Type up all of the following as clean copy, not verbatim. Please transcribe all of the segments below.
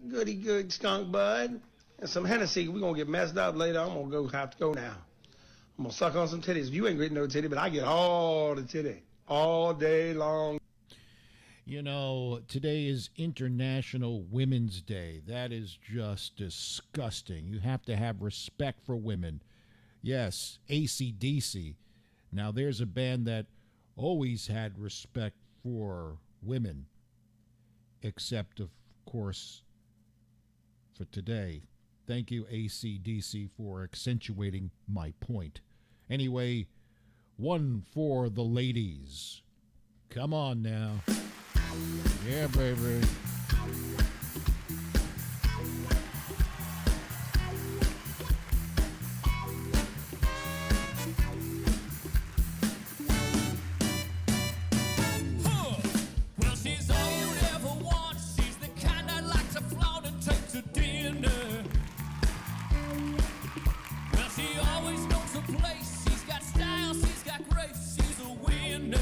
Goody good skunk bud. And some Hennessy. We're going to get messed up later. I'm going to have to go now. I'm going to suck on some titties. You ain't getting no titty, but I get all the titty. All day long. You know, today is International Women's Day. That is just disgusting. You have to have respect for women. Yes, AC/DC. Now, there's a band that always had respect for women, except, of course, for today. Thank you, AC/DC, for accentuating my point. Anyway, one for the ladies. Come on now. Yeah, baby. Well, she's all you'd ever want. She's the kind that likes to flaunt and take to dinner. Well, she always knows her place. She's got style, she's got grace. She's a winner.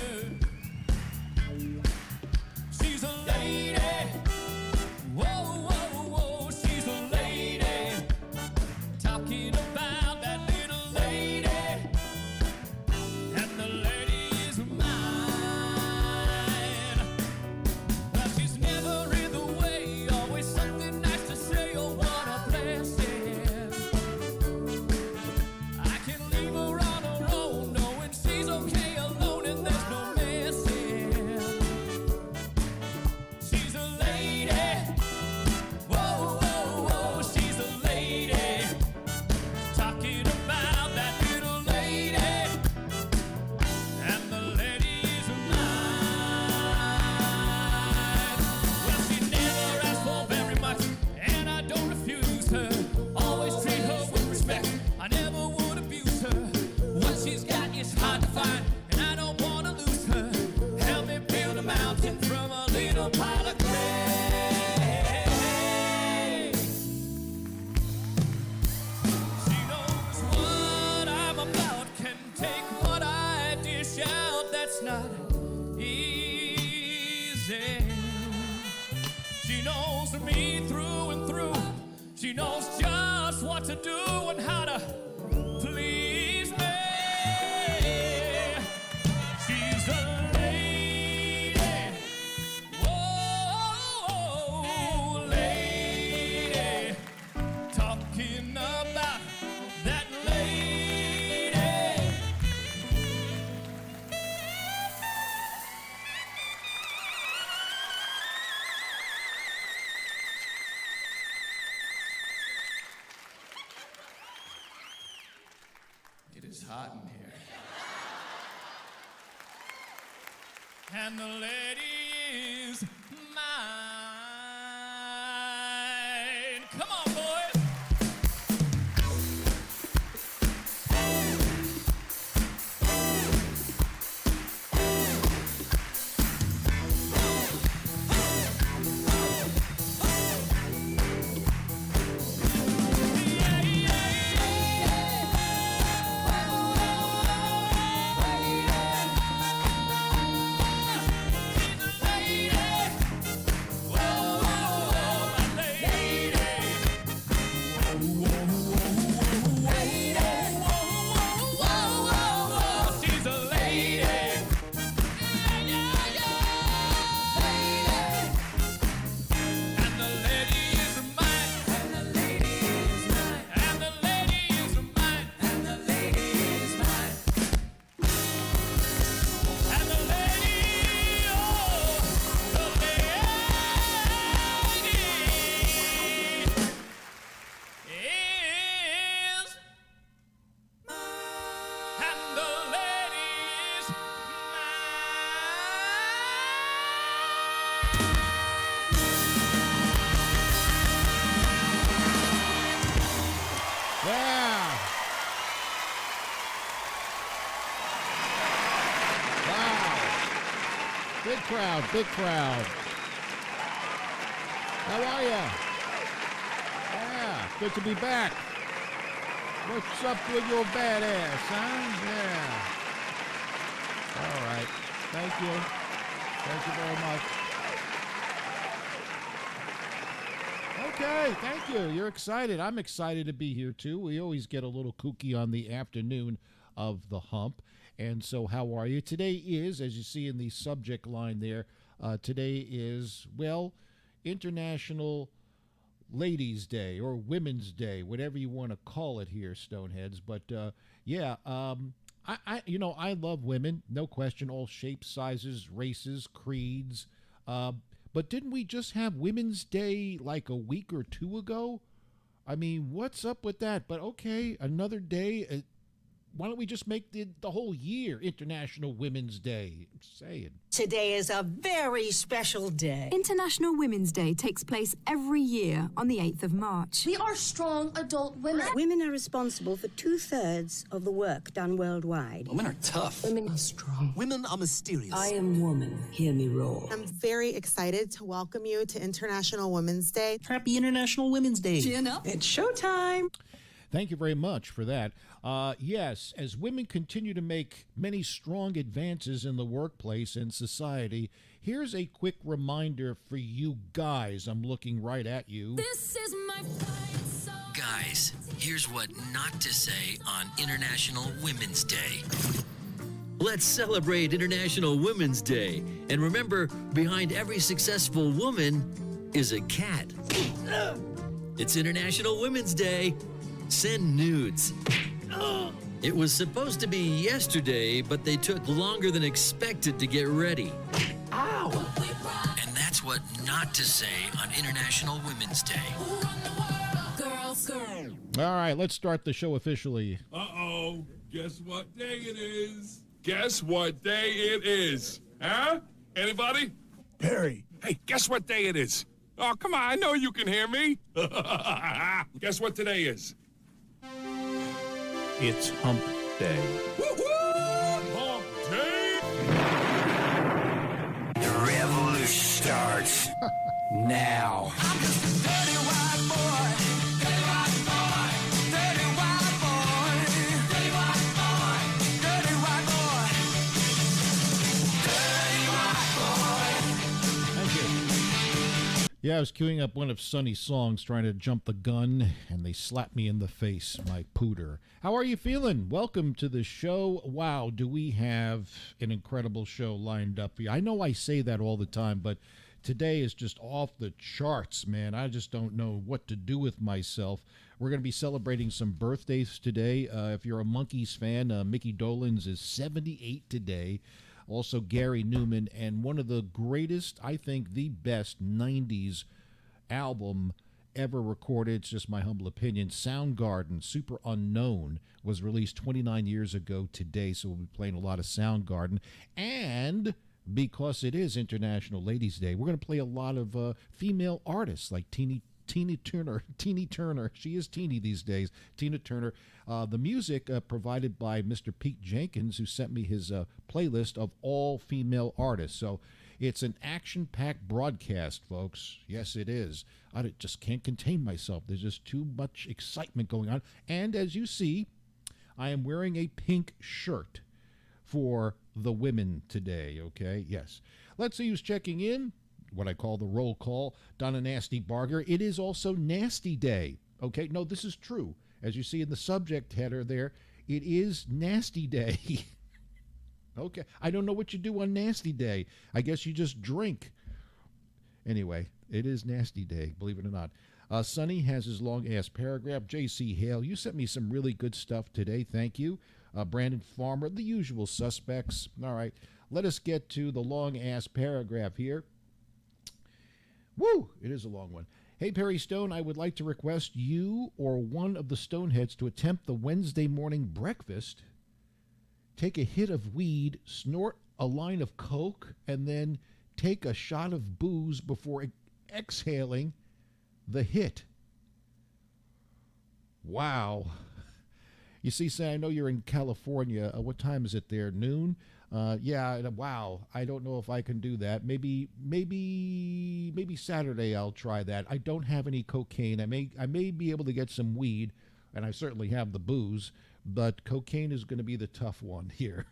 She's a lady. Whoa, whoa, whoa. She's a lady. Talking about that little lady. And the lady is mine. Well, she's never in the way. Always something nice to say. Oh, what a blessing. I can leave her on her own, knowing she's okay alone and there's no messing. She's a lady. Whoa, whoa, whoa. She's a lady. Talking about that little lady. And the lady is mine. Well, she never asks for very much, and I don't refuse her. Always treat her with respect. I never would abuse her. What she's got is hard to find, and I don't want to lose her. Help me build a mountain from a little pile of clay. She knows what I'm about, can take what I dish out. That's not easy. She knows me through and through. She knows just what to do and how to please me. She's a lady. Whoa, lady. Talking about that lady. It is hot in here. And the lady is mine. Come on, boys. She's a lady. And the lady is mine. And the lady is mine. And the lady is mine. And the lady is mine. And the lady, oh, the lady is. And the lady is Yeah. Wow. Big crowd, big crowd. How are ya? Yeah, good to be back. What's up with your badass, huh? Yeah. All right. Thank you. Thank you very much. Okay, thank you. You're excited. I'm excited to be here too. We always get a little kooky on the afternoon of the hump. And so, how are you? Today is, as you see in the subject line there, today is, well, International Ladies' Day or Women's Day, whatever you want to call it here, Stoneheads. But I love women, no question, all shapes, sizes, races, creeds. But didn't we just have Women's Day like a week or two ago? I mean, what's up with that? But okay, another day. Why don't we just make the whole year International Women's Day? I'm saying. Today is a very special day. International Women's Day takes place every year on the 8th of March. We are strong adult women. Women are responsible for 2/3 of the work done worldwide. Women are tough. Women are strong. Women are mysterious. I am woman. Hear me roar. I'm very excited to welcome you to International Women's Day. Happy International Women's Day. It's showtime. Thank you very much for that. Yes, as women continue to make many strong advances in the workplace and society, here's a quick reminder for you guys. I'm looking right at you. This is my fight song. Guys, here's what not to say on International Women's Day. Let's celebrate International Women's Day. And remember, behind every successful woman is a cat. It's International Women's Day. Send nudes. It was supposed to be yesterday, but they took longer than expected to get ready. Ow! And that's what not to say on International Women's Day. All right, let's start the show officially. Uh-oh. Guess what day it is? Guess what day it is? Huh? Anybody? Perry. Hey, guess what day it is? Oh, come on. I know you can hear me. Guess what today is? It's Hump Day. Woo-hoo! Hump Day! The revolution starts now. I'm just a dirty white boy. Dirty white boy. Dirty white boy. Dirty white boy. Dirty white boy. Dirty white boy. Thank you. Yeah, I was queuing up one of Sonny's songs, trying to jump the gun, and they slapped me in the face, my pooter. How are you feeling? Welcome to the show. Wow, do we have an incredible show lined up for you. I know I say that all the time, but today is just off the charts, man. I just don't know what to do with myself. We're going to be celebrating some birthdays today. If you're a Monkees fan, Mickey Dolenz is 78 today. Also Gary Newman, and one of the greatest, I think the best 90s album ever recorded, it's just my humble opinion, Soundgarden, Super Unknown, was released 29 years ago today, so we'll be playing a lot of Soundgarden. And because it is International Ladies' Day, we're going to play a lot of female artists like Tina Turner. She is teeny these days. Tina Turner. The music provided by Mr. Pete Jenkins, who sent me his playlist of all female artists. So it's an action-packed broadcast, folks. Yes, it is. I just can't contain myself. There's just too much excitement going on. And as you see, I am wearing a pink shirt for the women today, okay? Yes. Let's see who's checking in. What I call the roll call. Donna Nasty Barger. It is also Nasty Day. Okay, no, this is true. As you see in the subject header there, it is Nasty Day. Okay, I don't know what you do on Nasty Day. I guess you just drink. Anyway, it is Nasty Day, believe it or not. Sonny has his long-ass paragraph. J.C. Hale, you sent me some really good stuff today. Thank you. Brandon Farmer, the usual suspects. All right, let us get to the long-ass paragraph here. Woo! It is a long one. Hey, Perry Stone, I would like to request you or one of the Stoneheads to attempt the Wednesday morning breakfast. Take a hit of weed, snort a line of coke, and then take a shot of booze before exhaling the hit. Wow. You see, Sam, I know you're in California. What time is it there? Noon? Yeah, wow. I don't know if I can do that. Maybe Saturday I'll try that. I don't have any cocaine. I may be able to get some weed, and I certainly have the booze, but cocaine is going to be the tough one here.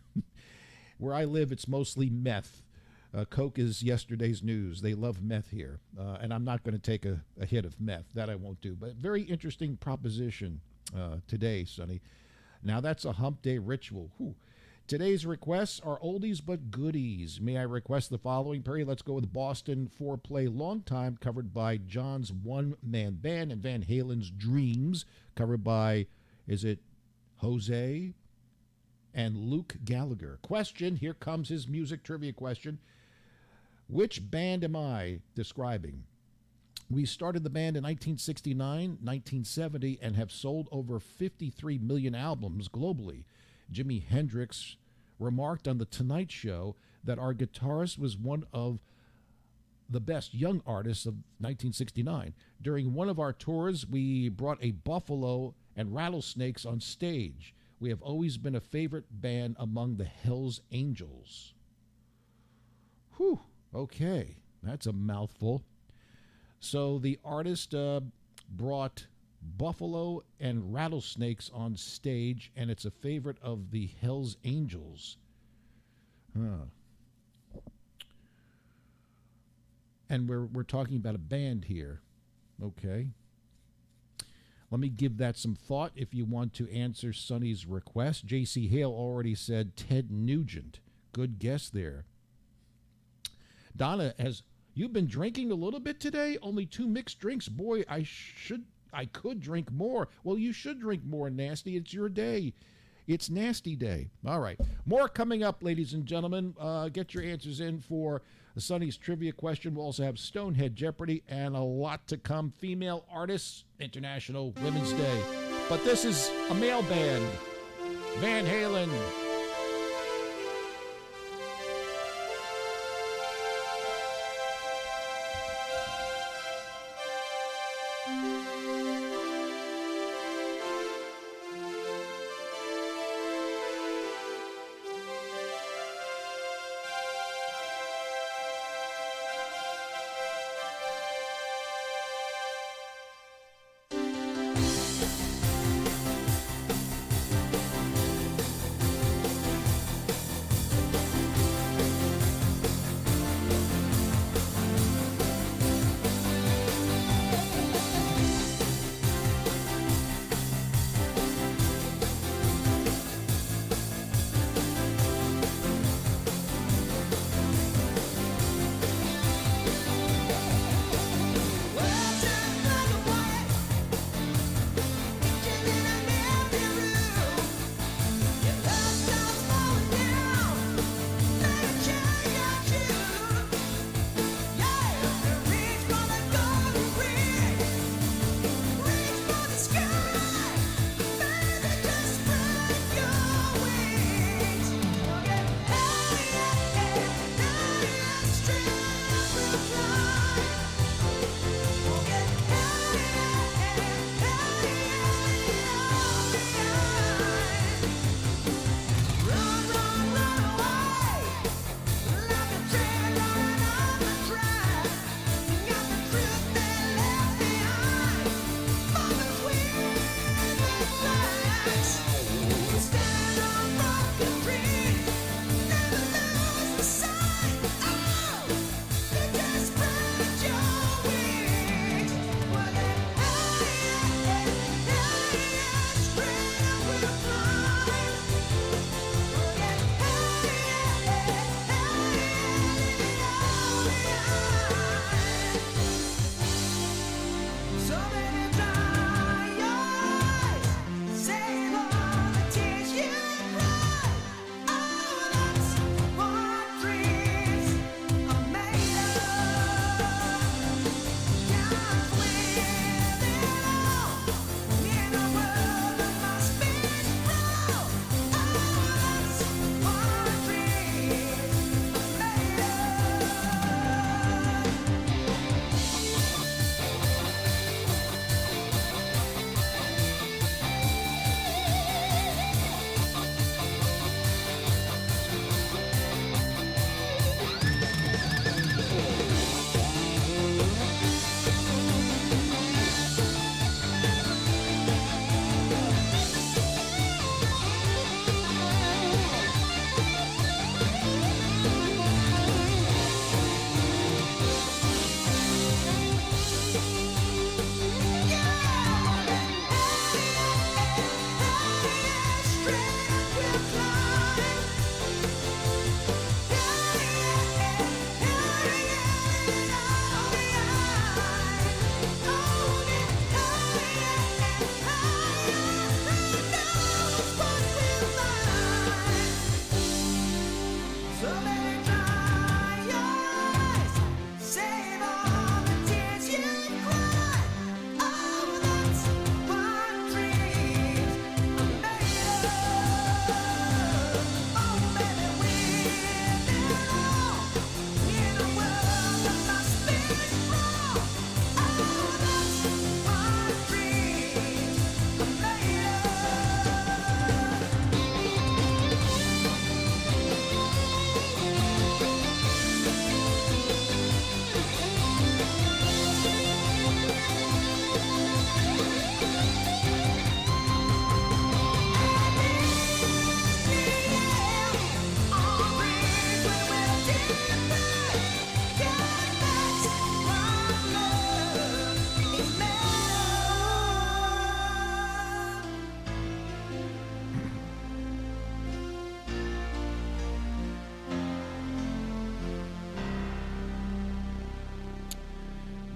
Where I live, it's mostly meth. Coke is yesterday's news. They love meth here. And I'm not going to take a hit of meth. That I won't do. But very interesting proposition today, Sonny. Now, that's a hump day ritual. Whew. Today's requests are oldies but goodies. May I request the following, Perry? Let's go with Boston Foreplay Long Time, covered by John's one-man band, and Van Halen's Dreams, covered by, is it Jose and Luke Gallagher. Question, here comes his music trivia question. Which band am I describing? We started the band in 1969, 1970, and have sold over 53 million albums globally. Jimi Hendrix remarked on The Tonight Show that our guitarist was one of the best young artists of 1969. During one of our tours, we brought a buffalo and rattlesnakes on stage. We have always been a favorite band among the Hells Angels. Whew, okay, that's a mouthful. So the artist brought buffalo and rattlesnakes on stage, and it's a favorite of the Hells Angels. And we're talking about a band here. Okay. Let me give that some thought if you want to answer Sonny's request. J.C. Hale already said Ted Nugent. Good guess there. Donna, has you been drinking a little bit today? Only 2 mixed drinks. Boy, I could drink more. Well, you should drink more, Nasty. It's your day. It's Nasty Day. All right. More coming up, ladies and gentlemen. Get your answers in for Sonny's trivia question. We'll also have Stonehead Jeopardy and a lot to come. Female artists, International Women's Day. But this is a male band, Van Halen.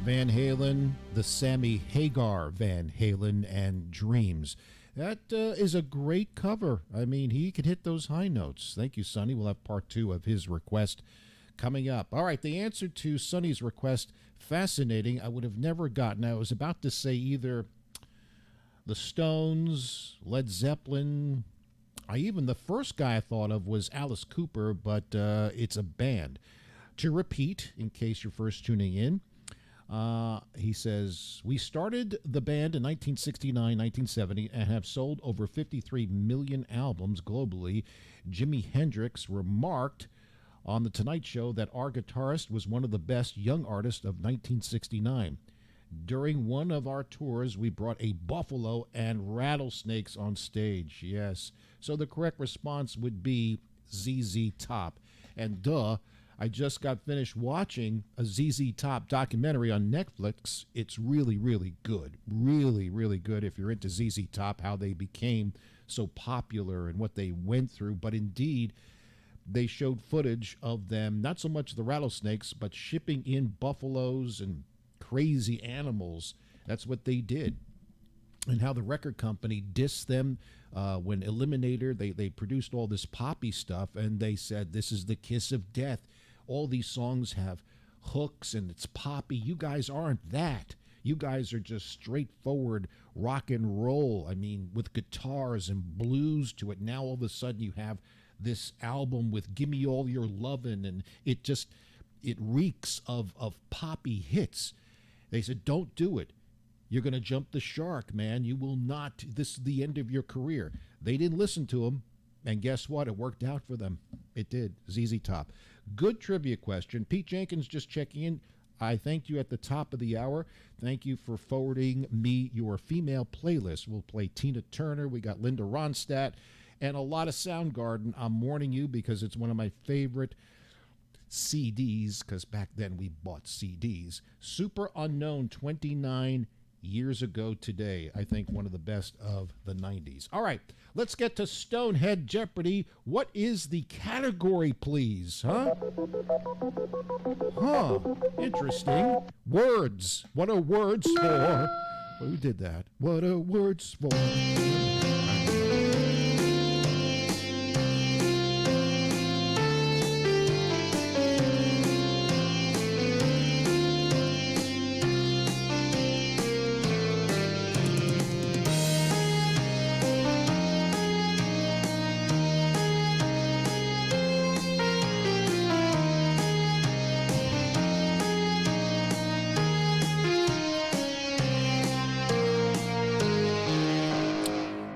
Van Halen, the Sammy Hagar Van Halen, and Dreams. That is a great cover. I mean, he can hit those high notes. Thank you, Sonny. We'll have part 2 of his request coming up. All right, the answer to Sonny's request, fascinating. I would have never gotten. I was about to say either the Stones, Led Zeppelin. The first guy I thought of was Alice Cooper, but it's a band. To repeat, in case you're first tuning in, he says, we started the band in 1969, 1970, and have sold over 53 million albums globally. Jimi Hendrix remarked on The Tonight Show that our guitarist was one of the best young artists of 1969. During one of our tours, we brought a buffalo and rattlesnakes on stage. Yes. So the correct response would be ZZ Top. And I just got finished watching a ZZ Top documentary on Netflix. It's really, really good. Really, really good if you're into ZZ Top, how they became so popular and what they went through. But indeed, they showed footage of them, not so much the rattlesnakes, but shipping in buffaloes and crazy animals. That's what they did. And how the record company dissed them when Eliminator, they produced all this poppy stuff, and they said, this is the kiss of death. All these songs have hooks, and it's poppy. You guys aren't that. You guys are just straightforward rock and roll. I mean, with guitars and blues to it. Now all of a sudden you have this album with Gimme All Your Lovin', and it reeks of poppy hits. They said, don't do it. You're going to jump the shark, man. You will not. This is the end of your career. They didn't listen to him, and guess what? It worked out for them. It did. ZZ Top. Good trivia question. Pete Jenkins just checking in. I thanked you at the top of the hour. Thank you for forwarding me your female playlist. We'll play Tina Turner. We got Linda Ronstadt and a lot of Soundgarden. I'm warning you because it's one of my favorite CDs, because back then we bought CDs. Super Unknown, 29 years ago today. I think one of the best of the 90s. All right, let's get to Stonehead Jeopardy. What is the category, please? Interesting. Words. What are words for? Who did that? What are words for?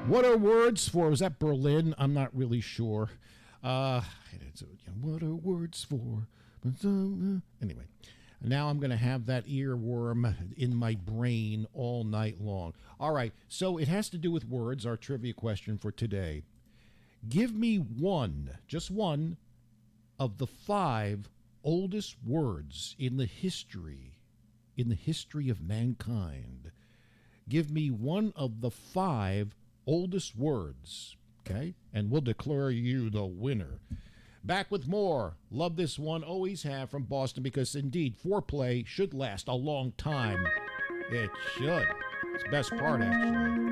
What are words for? Was that Berlin? I'm not really sure. What are words for? Anyway, now I'm going to have that earworm in my brain all night long. All right, so it has to do with words, our trivia question for today. Give me one, just one, of the 5 oldest words in the history of mankind. Give me one of the 5 oldest words, okay? And we'll declare you the winner. Back with more. Love this one, always have, from Boston, because indeed, foreplay should last a long time. It should. It's the best part, actually.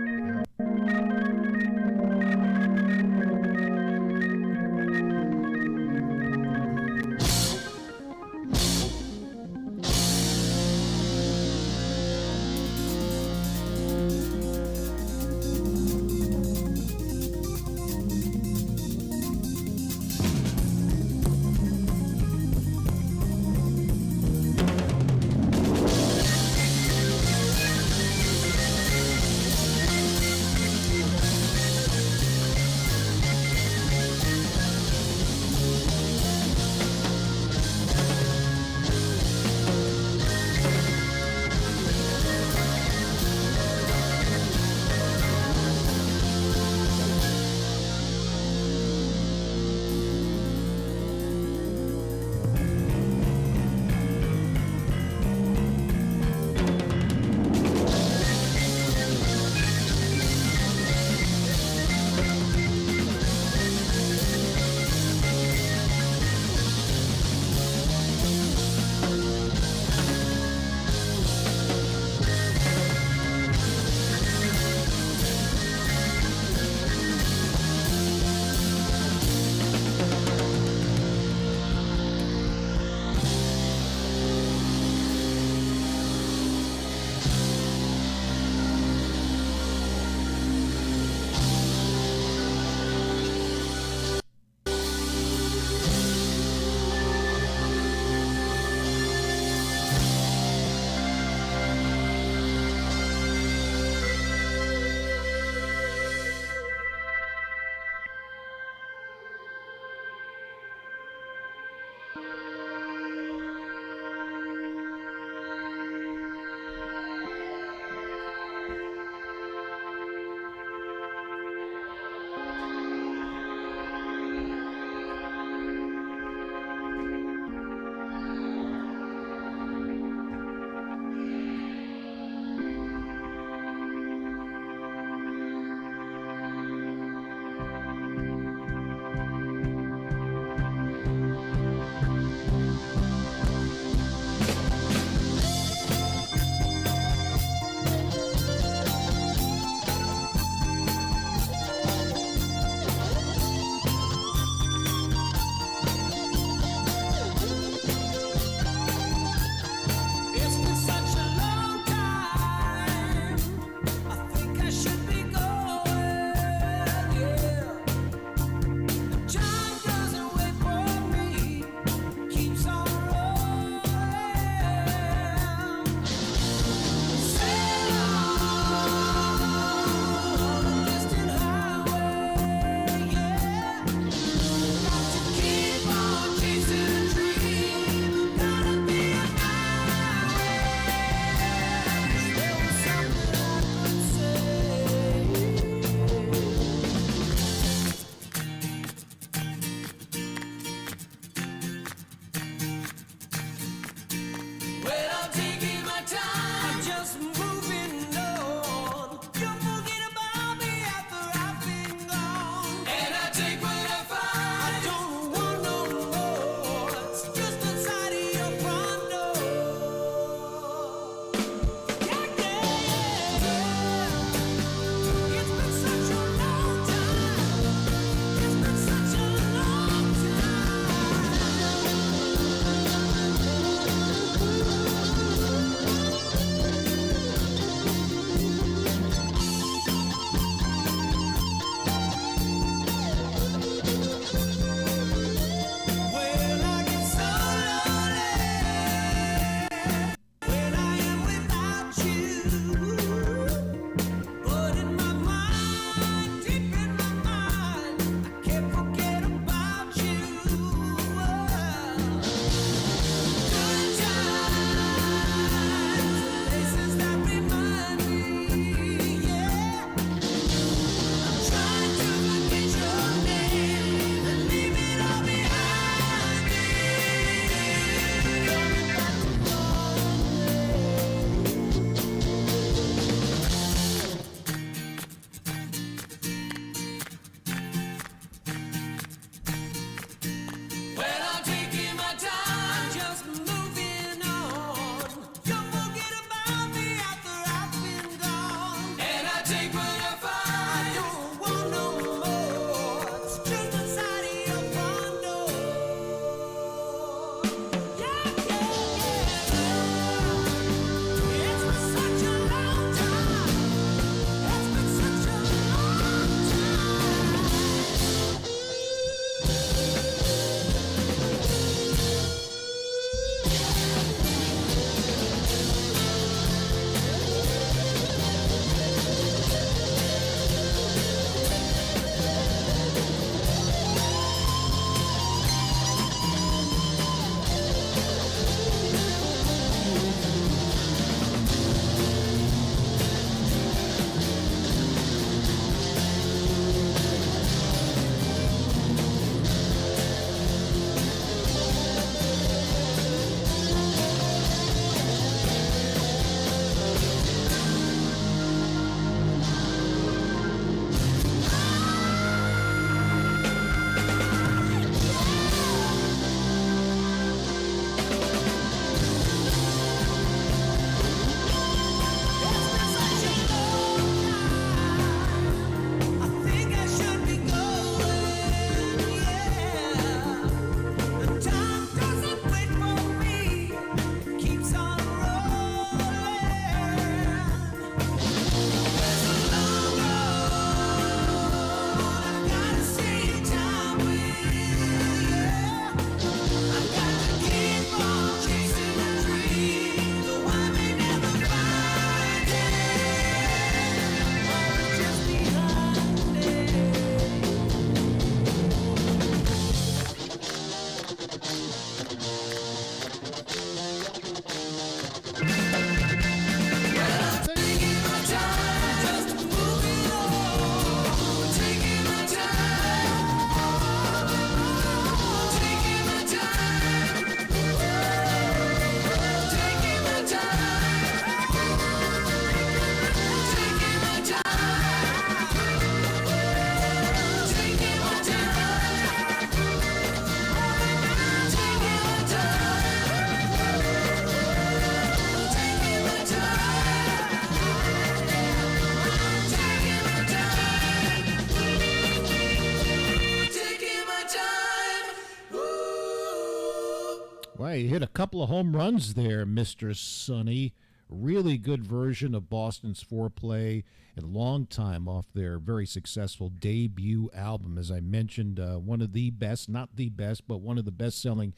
hit a couple of home runs there, Mr. Sonny. Really good version of Boston's Foreplay, and long time off their very successful debut album. As I mentioned, one of the best, not the best, but one of the best-selling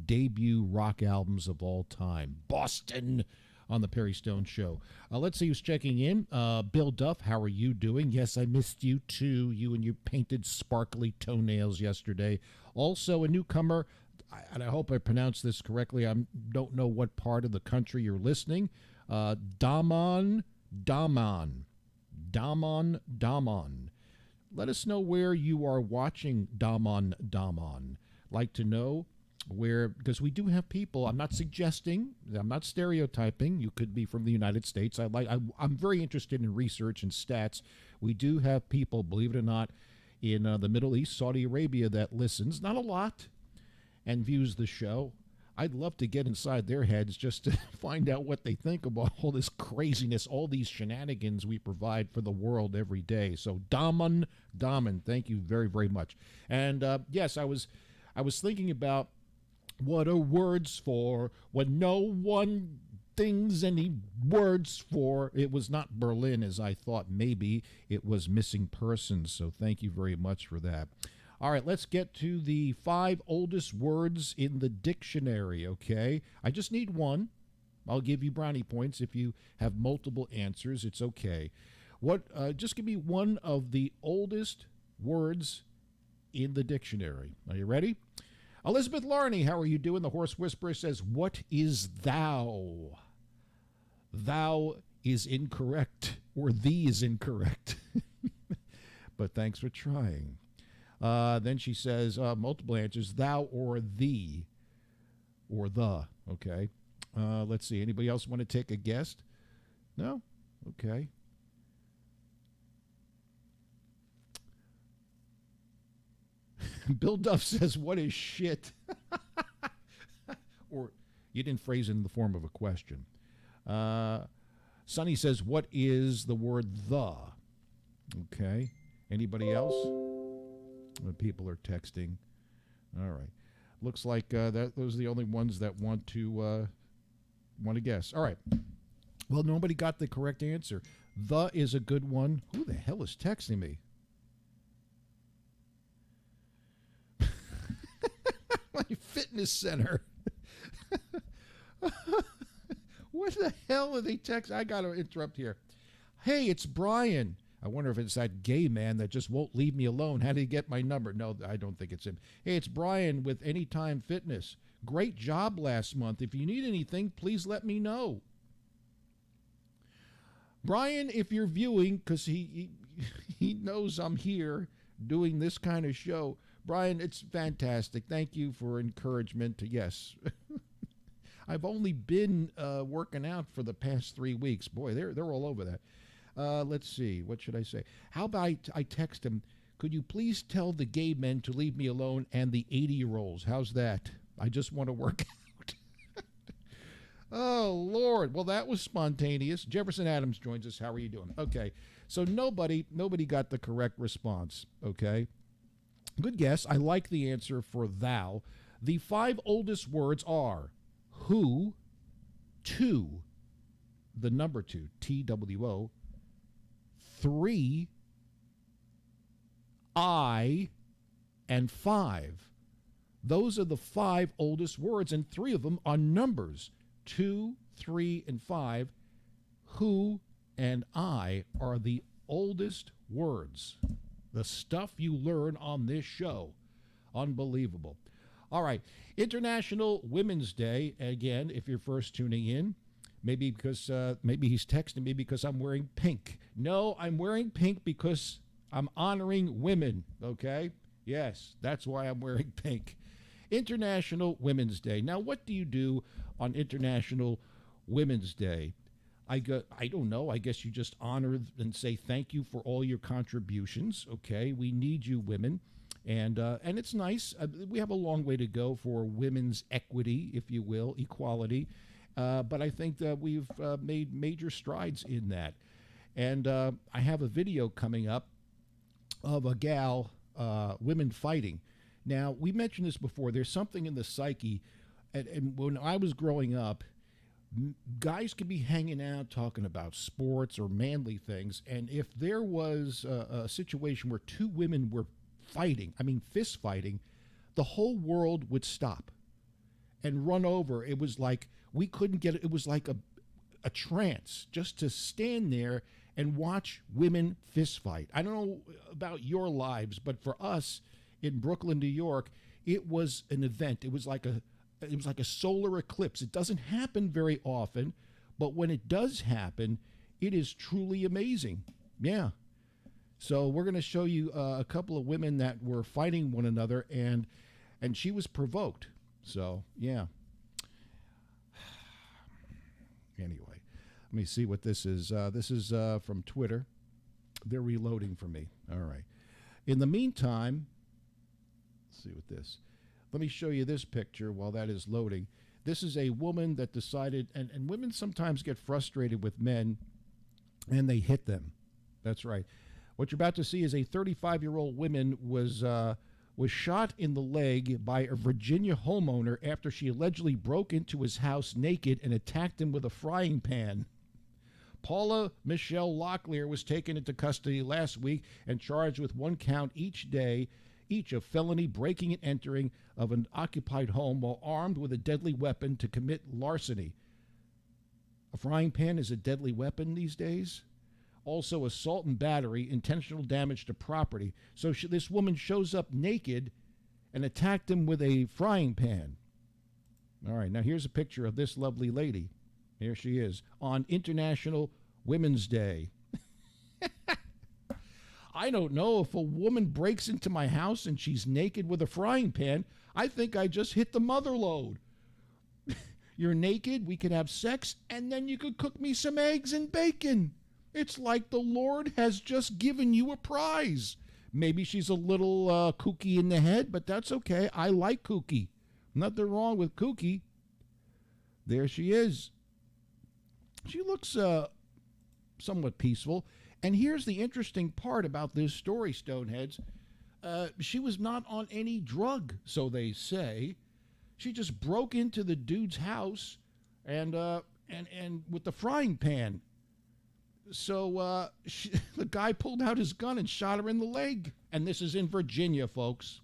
debut rock albums of all time. Boston on the Perry Stone Show. Let's see who's checking in. Bill Duff, how are you doing? Yes, I missed you too. You and your painted sparkly toenails yesterday. Also a newcomer, and I hope I pronounced this correctly. I don't know what part of the country you're listening. Damon. Let us know where you are watching Damon. Like to know where, because we do have people. I'm not suggesting, I'm not stereotyping. You could be from the United States. I'm very interested in research and stats. We do have people, believe it or not, in the Middle East, Saudi Arabia, that listens, not a lot, and views the show. I'd love to get inside their heads just to find out what they think about all this craziness, all these shenanigans we provide for the world every day. So Damon, thank you very, very much. And yes, I was thinking about what are words for when no one thinks any words for. It was not Berlin, as I thought maybe. It was missing persons. So thank you very much for that. All right, let's get to the 5 oldest words in the dictionary, okay? I just need one. I'll give you brownie points if you have multiple answers. It's okay. Just give me one of the oldest words in the dictionary. Are you ready? Elizabeth Larney, how are you doing? The Horse Whisperer says, what is thou? Thou is incorrect, or thee is incorrect. But thanks for trying. Then she says, multiple answers, thou or thee, or the, okay. Let's see, anybody else want to take a guess? No? Okay. Bill Duff says, what is shit? Or you didn't phrase it in the form of a question. Sonny says, what is the word the? Okay. Anybody else? People are texting. All right. Looks like those are the only ones that want to guess. All right. Well, nobody got the correct answer. The is a good one. Who the hell is texting me? My fitness center. What the hell are they texting? I got to interrupt here. Hey, it's Brian. I wonder if it's that gay man that just won't leave me alone. How did he get my number? No, I don't think it's him. Hey, it's Brian with Anytime Fitness. Great job last month. If you need anything, please let me know. Brian, if you're viewing, because he knows I'm here doing this kind of show. Brian, it's fantastic. Thank you for encouragement. Yes. I've only been working out for the past 3 weeks. Boy, they're all over that. Let's see. What should I say? How about I text him, could you please tell the gay men to leave me alone and the 80-year-olds? How's that? I just want to work out. Oh, Lord. Well, that was spontaneous. Jefferson Adams joins us. How are you doing? Okay. So nobody got the correct response. Okay. Good guess. I like the answer for thou. The 5 oldest words are who, two, the number 2, TWO, 3, I, and 5. Those are the 5 oldest words, and 3 of them are numbers. 2, 3, and 5. Who and I are the oldest words. The stuff you learn on this show. Unbelievable. All right. International Women's Day. Again, if you're first tuning in, maybe because maybe he's texting me because I'm wearing pink. No, I'm wearing pink because I'm honoring women, okay? Yes, that's why I'm wearing pink. International Women's Day. Now, what do you do on International Women's Day? I don't know. I guess you just honor and say thank you for all your contributions, okay? We need you women. And it's nice. We have a long way to go for women's equity, if you will, equality. But I think that we've made major strides in that. And I have a video coming up of a gal, women fighting. Now, we mentioned this before. There's something in the psyche And when I was growing up, guys could be hanging out talking about sports or manly things, and if there was a situation where two women were fighting, I mean fist fighting, the whole world would stop and run over. It was like we couldn't get it. It was like a trance just to stand there and watch women fist fight. I don't know about your lives, but for us in Brooklyn, New York, it was an event. It was like a solar eclipse. It doesn't happen very often, but when it does happen, it is truly amazing. Yeah. So we're going to show you a couple of women that were fighting one another, and she was provoked. So, yeah. Anyway, let me see what this is. This is from Twitter. They're reloading for me. All right. In the meantime, let's see what this. Let me show you this picture while that is loading. This is a woman that decided, and women sometimes get frustrated with men, and they hit them. That's right. What you're about to see is a 35-year-old woman was shot in the leg by a Virginia homeowner after she allegedly broke into his house naked and attacked him with a frying pan. Paula Michelle Locklear was taken into custody last week and charged with 1 count each of felony breaking and entering of an occupied home while armed with a deadly weapon to commit larceny. A frying pan is a deadly weapon these days. Also, assault and battery, intentional damage to property. So this woman shows up naked and attacked him with a frying pan. All right, now here's a picture of this lovely lady. Here she is on International Women's Day. I don't know, if a woman breaks into my house and she's naked with a frying pan, I think I just hit the mother lode. You're naked, we could have sex, and then you could cook me some eggs and bacon. It's like the Lord has just given you a prize. Maybe she's a little kooky in the head, but that's okay. I like kooky. Nothing wrong with kooky. There she is. She looks somewhat peaceful. And here's the interesting part about this story, Stoneheads. She was not on any drug, so they say. She just broke into the dude's house and with the frying pan. So the guy pulled out his gun and shot her in the leg. And this is in Virginia, folks.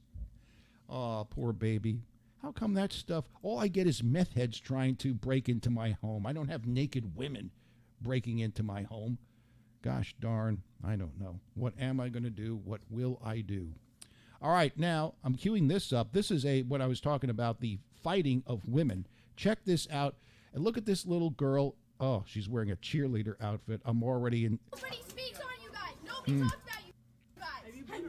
Oh, poor baby. How come that stuff? All I get is meth heads trying to break into my home. I don't have naked women breaking into my home. Gosh darn, I don't know. What am I going to do? What will I do? All right, now I'm queuing this up. This is what I was talking about, the fighting of women. Check this out. And look at this little girl. Oh, she's wearing a cheerleader outfit. I'm already in. Nobody speaks on you guys. Nobody talks about you guys.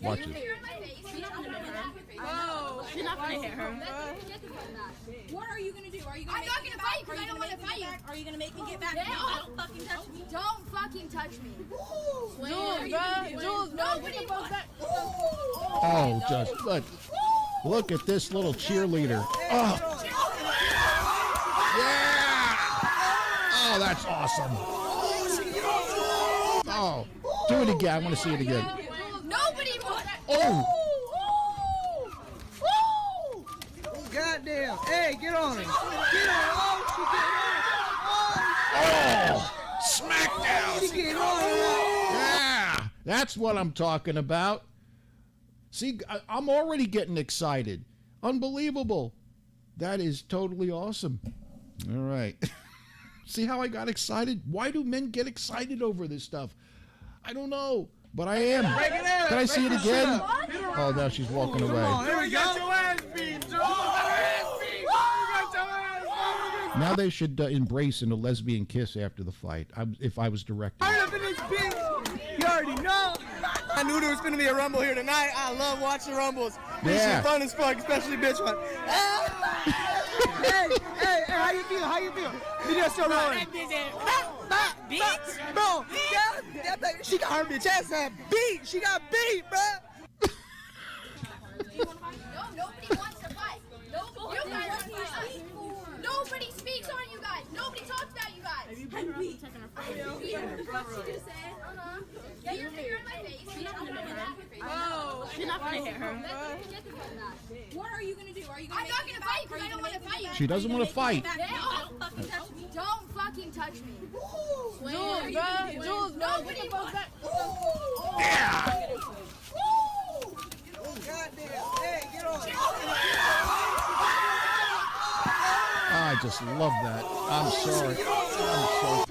Watch it. Oh, she's not gonna hit her. What are you gonna do? Are you gonna? I'm not gonna fight because I don't want to fight you. Are you gonna make me get back? No, don't fucking touch me. Don't fucking touch me. Jules, nobody goes back. Oh, just look at this little cheerleader. Oh, yeah! Oh, that's awesome. Oh, do it again. I want to see it again. Nobody wants. Oh. Goddamn. Hey, get on him. Get on him. Oh, smackdown. She get on him. Yeah, that's what I'm talking about. See, I'm already getting excited. Unbelievable. That is totally awesome. All right. See how I got excited? Why do men get excited over this stuff? I don't know, but I am. Can I see it again? Oh, now she's walking away. Here we go. Your ass beat, Now they should embrace in a lesbian kiss after the fight, if I was directing. You already know. I knew there was going to be a rumble here tonight. I love watching rumbles. This Yeah. is fun as fuck, especially bitch one. Hey, how you feel? How you feel? Video still rolling. Bitch. Bro, she got her bitch ass beat. She got beat, bro. No, nobody wants to fight. You guys want to fight. Nobody speaks on you guys. Nobody talks about you guys. Yeah, you're in my face. She's not gonna hit her. Oh, she's not gonna hit her. What are you gonna do? Are you gonna? I'm not gonna fight because I don't want to fight. She doesn't want to fight. Don't fucking touch me. Don't fucking touch me. Jules, bro. Jules, bro. Nobody wants. Yeah. Hey, get on. I just love that. I'm sorry.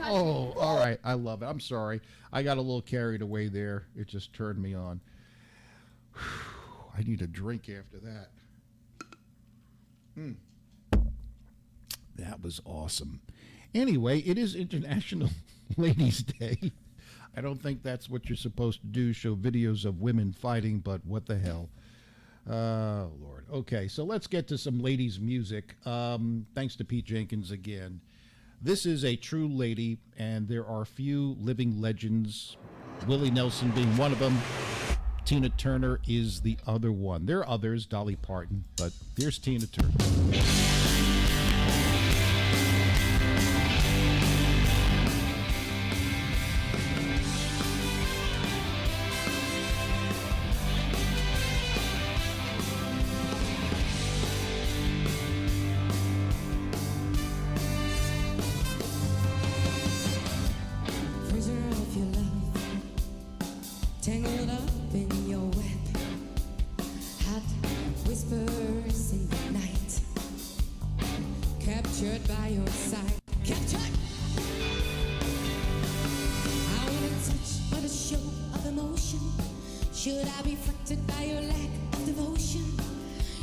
Oh, all right. I love it. I'm sorry. I got a little carried away there. It just turned me on. I need a drink after that. That was awesome. Anyway, it is International Ladies' Day. I don't think that's what you're supposed to do, show videos of women fighting, but what the hell. Oh, Lord. Okay, so let's get to some ladies' music. Thanks to Pete Jenkins again. This is a true lady, and there are few living legends, Willie Nelson being one of them. Tina Turner is the other one. There are others, Dolly Parton, but there's Tina Turner. Tangled up in your web, hot whispers in the night, captured by your side, captured. I want to touch but a show of emotion. Should I be affected by your lack of devotion?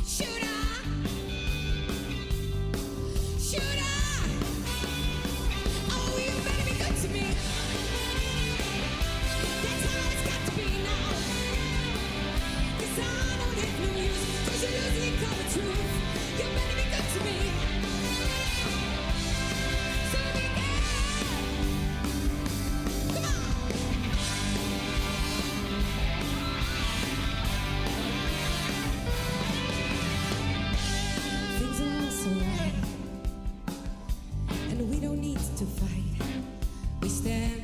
Should I? Should I? Oh, you better be good to me. That's how it's got to be now. 'Cause I don't have no use, 'cause you're losing color truth. You better be good to me. So be good. Come on. Things are so right, and we don't need to fight. We stand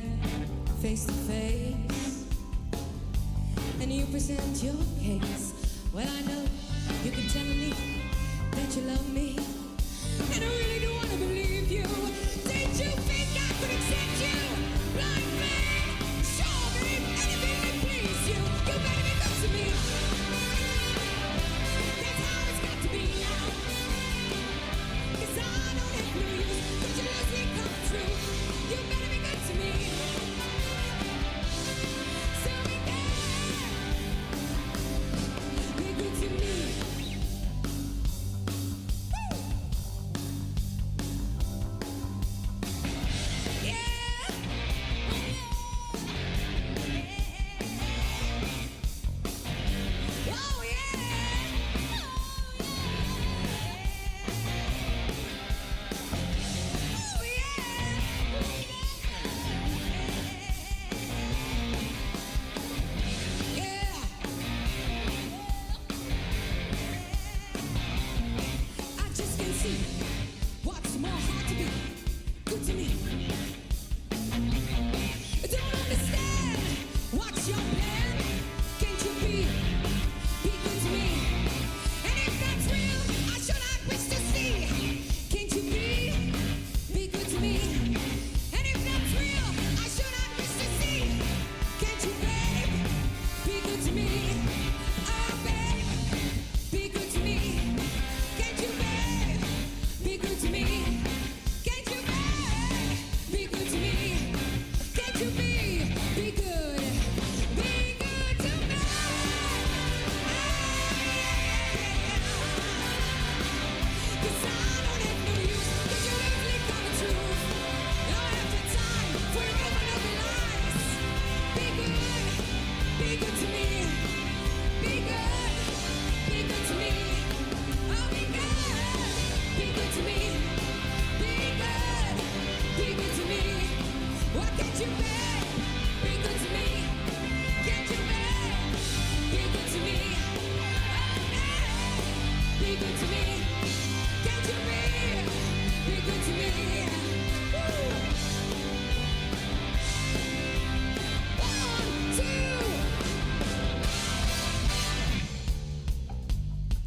face to face, and you present your case. Well, I know you can tell me that you love me, and I really do want to believe you. Did you think I could accept you? Blind man, sure, babe, anything that please you. You better be good to me. That's how it's got to be now. 'Cause I don't have no use, 'cause you're losing come true. You better be good to me.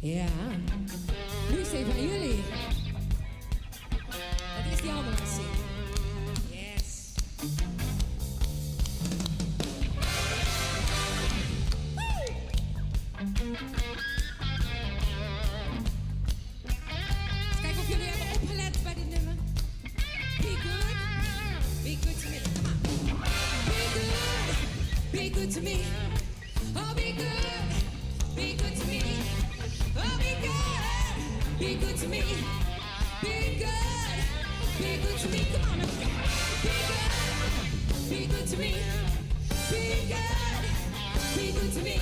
Ja. Nu is het even aan jullie. Het is die allemaal aan het zingen. Yes. Eens kijken of jullie hebben opgelet bij dit nummer. Be good. Be good to me. Come on. Be good. Be good to me. Oh, be good. Be good to me. Oh, be good. Be good to me. Be good. Be good to me. Come on. Be good. Be good to me. Be good. Be good to me.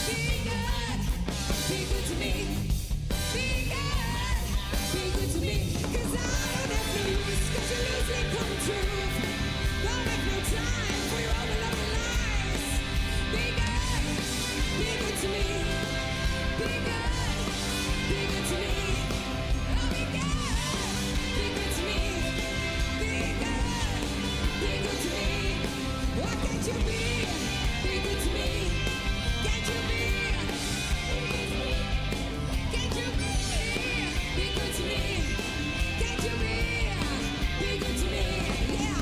Be good. Be good to me. Be good. Be good to me. 'Cause I don't have no use. 'Cause you usually come true. Don't have no time for your overloving lies. Be good. Be good to me. Be good. Be good to me. Oh, be good. Be good to me. Be good. Be good to me. Why can't you be? Be good to me. Can't you be? Can't you be? Be good to me. Can't you be? Be good to me. Yeah.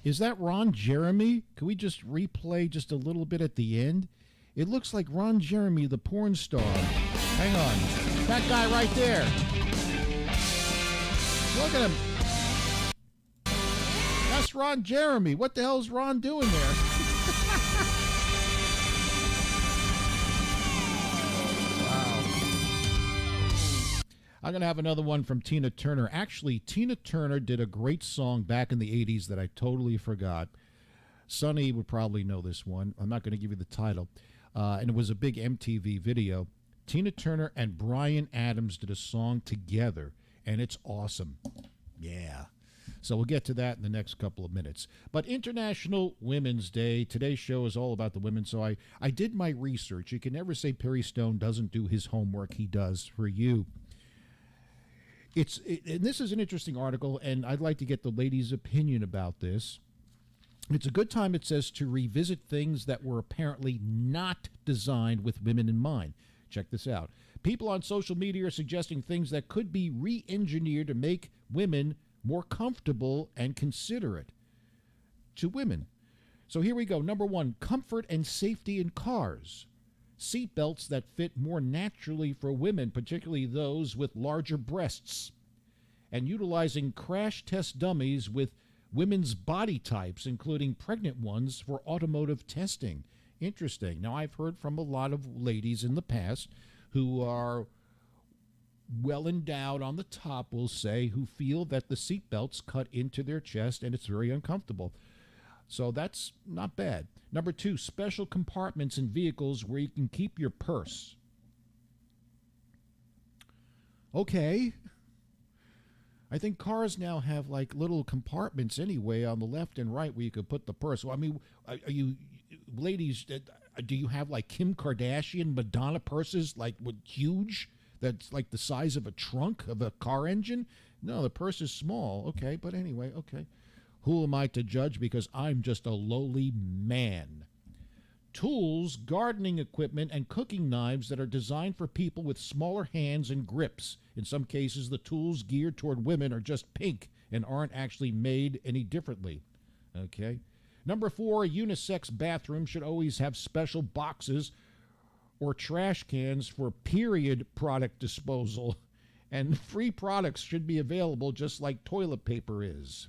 Is that Ron Jeremy? Can we just replay just a little bit at the end? It looks like Ron Jeremy, the porn star. Hang on. That guy right there. Look at him. That's Ron Jeremy. What the hell is Ron doing there? I'm going to have another one from Tina Turner. Actually, Tina Turner did a great song back in the 80s that I totally forgot. Sonny would probably know this one. I'm not going to give you the title. And it was a big MTV video. Tina Turner and Bryan Adams did a song together, and it's awesome. Yeah. So we'll get to that in the next couple of minutes. But International Women's Day, today's show is all about the women, so I did my research. You can never say Perry Stone doesn't do his homework. He does for you. And this is an interesting article, and I'd like to get the ladies' opinion about this. It's a good time, it says, to revisit things that were apparently not designed with women in mind. Check this out. People on social media are suggesting things that could be re-engineered to make women more comfortable and considerate to women. So here we go. Number one, comfort and safety in cars. Seatbelts that fit more naturally for women, particularly those with larger breasts, and utilizing crash test dummies with women's body types, including pregnant ones, for automotive testing. Interesting. Now, I've heard from a lot of ladies in the past who are well endowed on the top, we'll say, who feel that the seatbelts cut into their chest and it's very uncomfortable. So that's not bad. Number two, special compartments in vehicles where you can keep your purse. Okay. I think cars now have like little compartments anyway on the left and right where you could put the purse. Well, I mean, are you ladies, do you have like Kim Kardashian, Madonna purses, like huge? That's like the size of a trunk of a car engine? No, the purse is small. Okay, but anyway, okay. Who am I to judge because I'm just a lowly man? Tools, gardening equipment, and cooking knives that are designed for people with smaller hands and grips. In some cases, the tools geared toward women are just pink and aren't actually made any differently. Okay. Number four, a unisex bathroom should always have special boxes or trash cans for period product disposal, and free products should be available just like toilet paper is.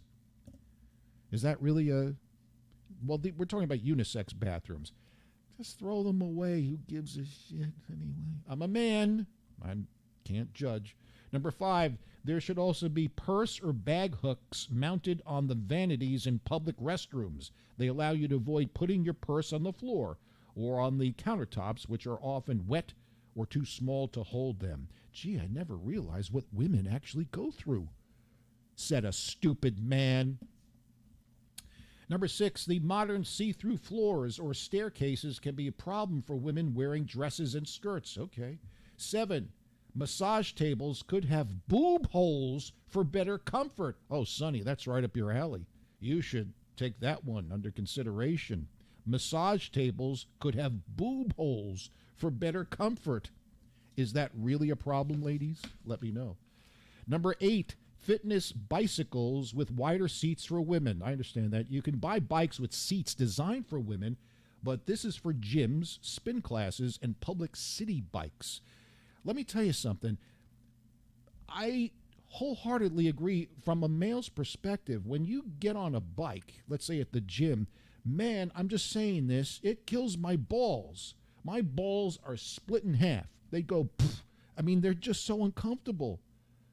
Is that really well, we're talking about unisex bathrooms. Just throw them away. Who gives a shit anyway? I'm a man. I can't judge. Number 5, there should also be purse or bag hooks mounted on the vanities in public restrooms. They allow you to avoid putting your purse on the floor or on the countertops, which are often wet or too small to hold them. Gee, I never realized what women actually go through, said a stupid man. Number 6, the modern see-through floors or staircases can be a problem for women wearing dresses and skirts. Okay. 7, massage tables could have boob holes for better comfort. Oh, Sonny, that's right up your alley. You should take that one under consideration. Massage tables could have boob holes for better comfort. Is that really a problem, ladies? Let me know. Number 8, fitness bicycles with wider seats for women. I understand that. You can buy bikes with seats designed for women, but this is for gyms, spin classes, and public city bikes. Let me tell you something. I wholeheartedly agree from a male's perspective. When you get on a bike, let's say at the gym, man, I'm just saying this, it kills my balls. My balls are split in half. They go, pff. I mean, they're just so uncomfortable,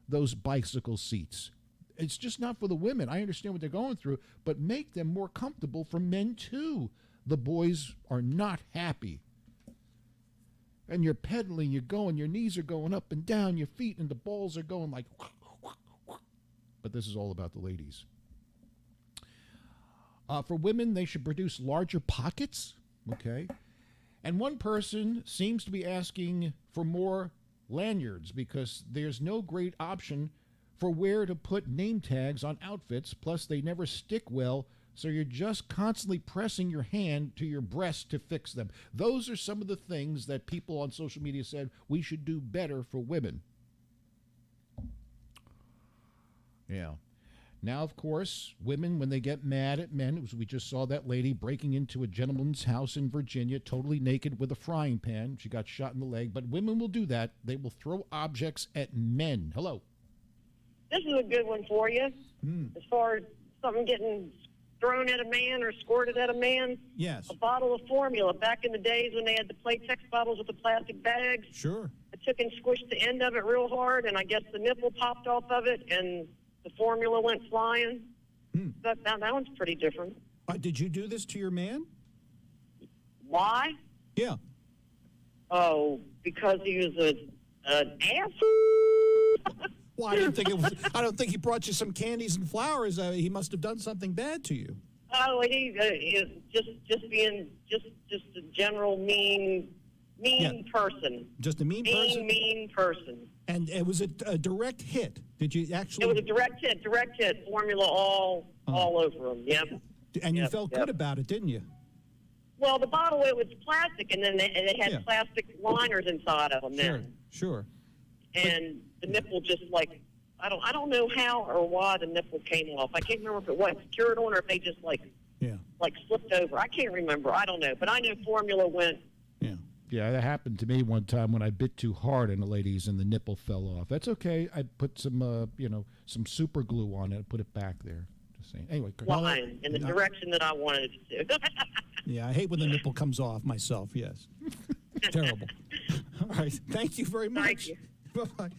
those bicycle seats. It's just not for the women. I understand what they're going through, but make them more comfortable for men too. The boys are not happy. And you're pedaling, you're going, your knees are going up and down, your feet and the balls are going like, but this is all about the ladies. For women, they should produce larger pockets, okay? And one person seems to be asking for more lanyards because there's no great option for where to put name tags on outfits, plus they never stick well, so you're just constantly pressing your hand to your breast to fix them. Those are some of the things that people on social media said we should do better for women. Yeah. Now, of course, women, when they get mad at men, we just saw that lady breaking into a gentleman's house in Virginia, totally naked with a frying pan. She got shot in the leg. But women will do that. They will throw objects at men. Hello. This is a good one for you. As far as something getting thrown at a man or squirted at a man. Yes. A bottle of formula. Back in the days when they had the Playtex bottles with the plastic bags. Sure. I took and squished the end of it real hard, and I guess the nipple popped off of it, and the formula went flying. That one's pretty different. Did you do this to your man? Why? Yeah. Oh, because he was an ass. Well, I don't think he brought you some candies and flowers. He must have done something bad to you. Oh, he just being a general mean person. Just a mean person. Mean person. And it was a direct hit. Did you actually? It was a direct hit. Formula all over him. Yep. And you felt good about it, didn't you? Well, the bottle, it was plastic, and then it had plastic liners inside of them. Then. Sure. And the nipple just like, I don't know how or why the nipple came off. I can't remember if it was secured on or if they just like slipped over. I can't remember. I don't know. But I know formula went. Yeah, that happened to me one time when I bit too hard on a lady's and the nipple fell off. That's okay. I put some, some super glue on it and put it back there. Just saying. Anyway, flying in the direction that I wanted it to. Yeah, I hate when the nipple comes off myself. Yes, terrible. All right, thank you very much. Thank you. Bye-bye.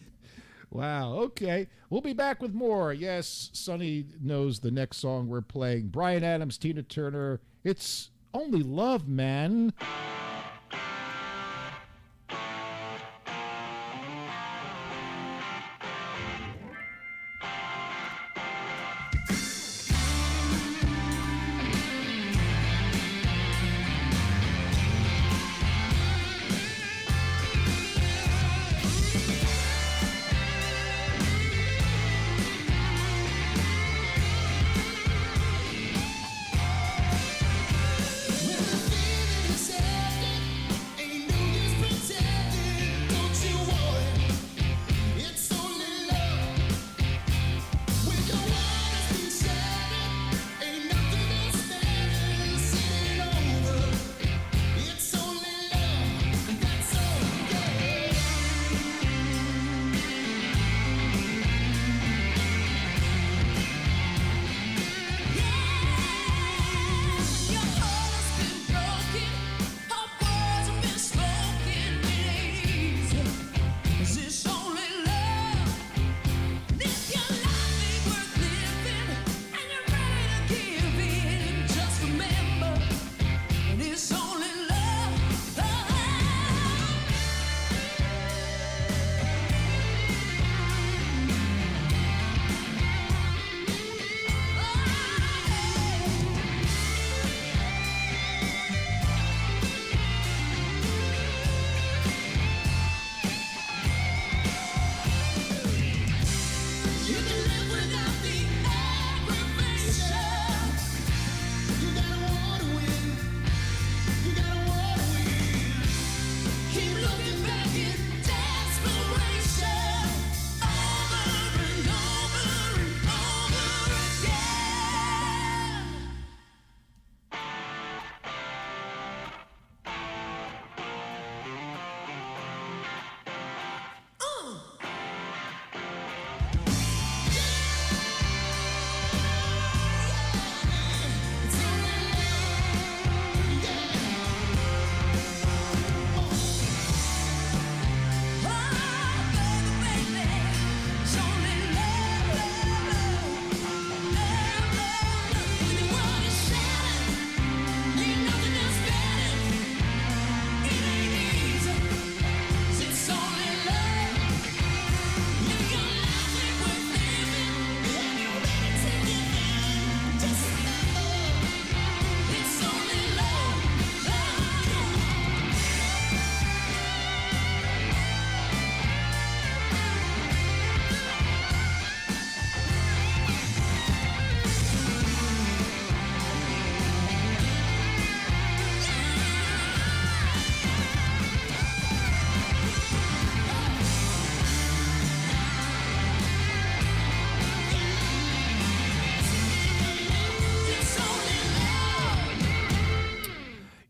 Wow, okay. We'll be back with more. Yes, Sonny knows the next song we're playing. Bryan Adams, Tina Turner. It's Only Love, man. When the feeling is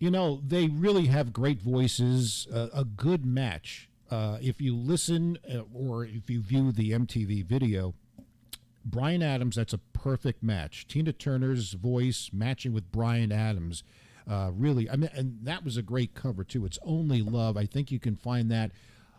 You know, they really have great voices, a good match. If you listen or if you view the MTV video, Bryan Adams, that's a perfect match. Tina Turner's voice matching with Bryan Adams. Really, I mean, and that was a great cover, too. It's Only Love. I think you can find that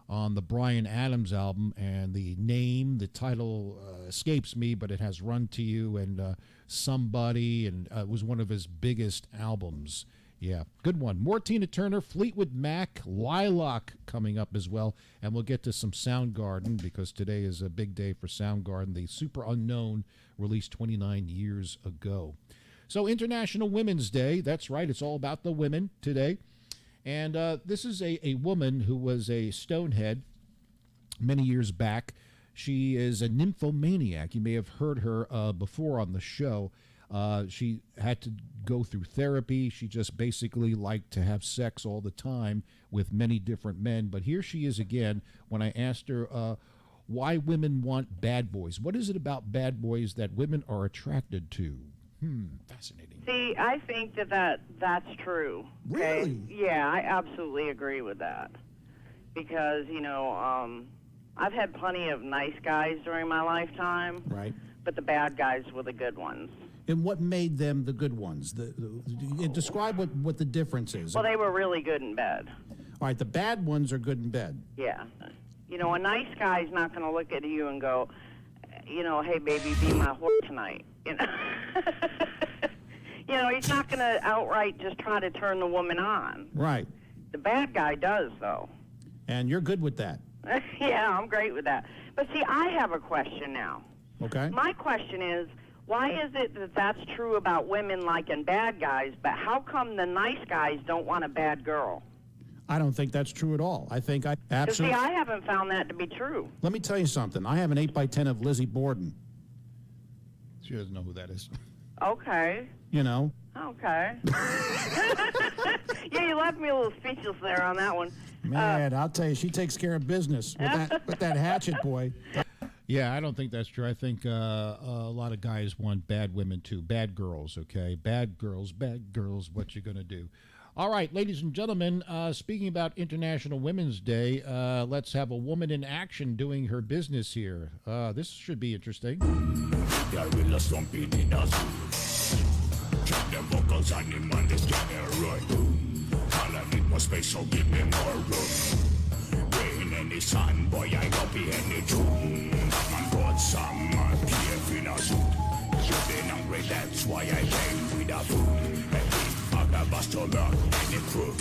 on the Bryan Adams album, and the title escapes me, but it has Run to You and Somebody, and it was one of his biggest albums. Yeah, good one. More Tina Turner, Fleetwood Mac, Lilac coming up as well, and we'll get to some Soundgarden because today is a big day for Soundgarden. The Super Unknown released 29 years ago. So International Women's Day, that's right, it's all about the women today. And this is a woman who was a stonehead many years back. She is a nymphomaniac. You may have heard her before on the show. She had to go through therapy. She just basically liked to have sex all the time with many different men. But here she is again when I asked her why women want bad boys. What is it about bad boys that women are attracted to? Fascinating. See, I think that's true. Okay? Really? Yeah, I absolutely agree with that. Because, I've had plenty of nice guys during my lifetime. Right. But the bad guys were the good ones. And what made them the good ones? Describe what the difference is. Well, they were really good in bed. All right, the bad ones are good in bed. Yeah. A nice guy's not going to look at you and go, hey, baby, be my whore tonight. He's not going to outright just try to turn the woman on. Right. The bad guy does, though. And you're good with that. Yeah, I'm great with that. But see, I have a question now. Okay. My question is, why is it that that's true about women liking bad guys, but how come the nice guys don't want a bad girl? I don't think that's true at all. I think I absolutely... See, I haven't found that to be true. Let me tell you something. I have an 8x10 of Lizzie Borden. She doesn't know who that is. Okay. Okay. Yeah, you left me a little speechless there on that one. Man, I'll tell you, she takes care of business with that hatchet, boy. Yeah, I don't think that's true. I think a lot of guys want bad women too. Bad girls, okay? Bad girls, what you going to do? All right, ladies and gentlemen, speaking about International Women's Day, let's have a woman in action doing her business here. This should be interesting. Check the vocals and the man is getting right. All I need more space, so give me more room. Rain in the sun, boy, I go be any tune. Man got some PF in a suit. You've been hungry, that's why I came with a food. I got bust to learn any crew.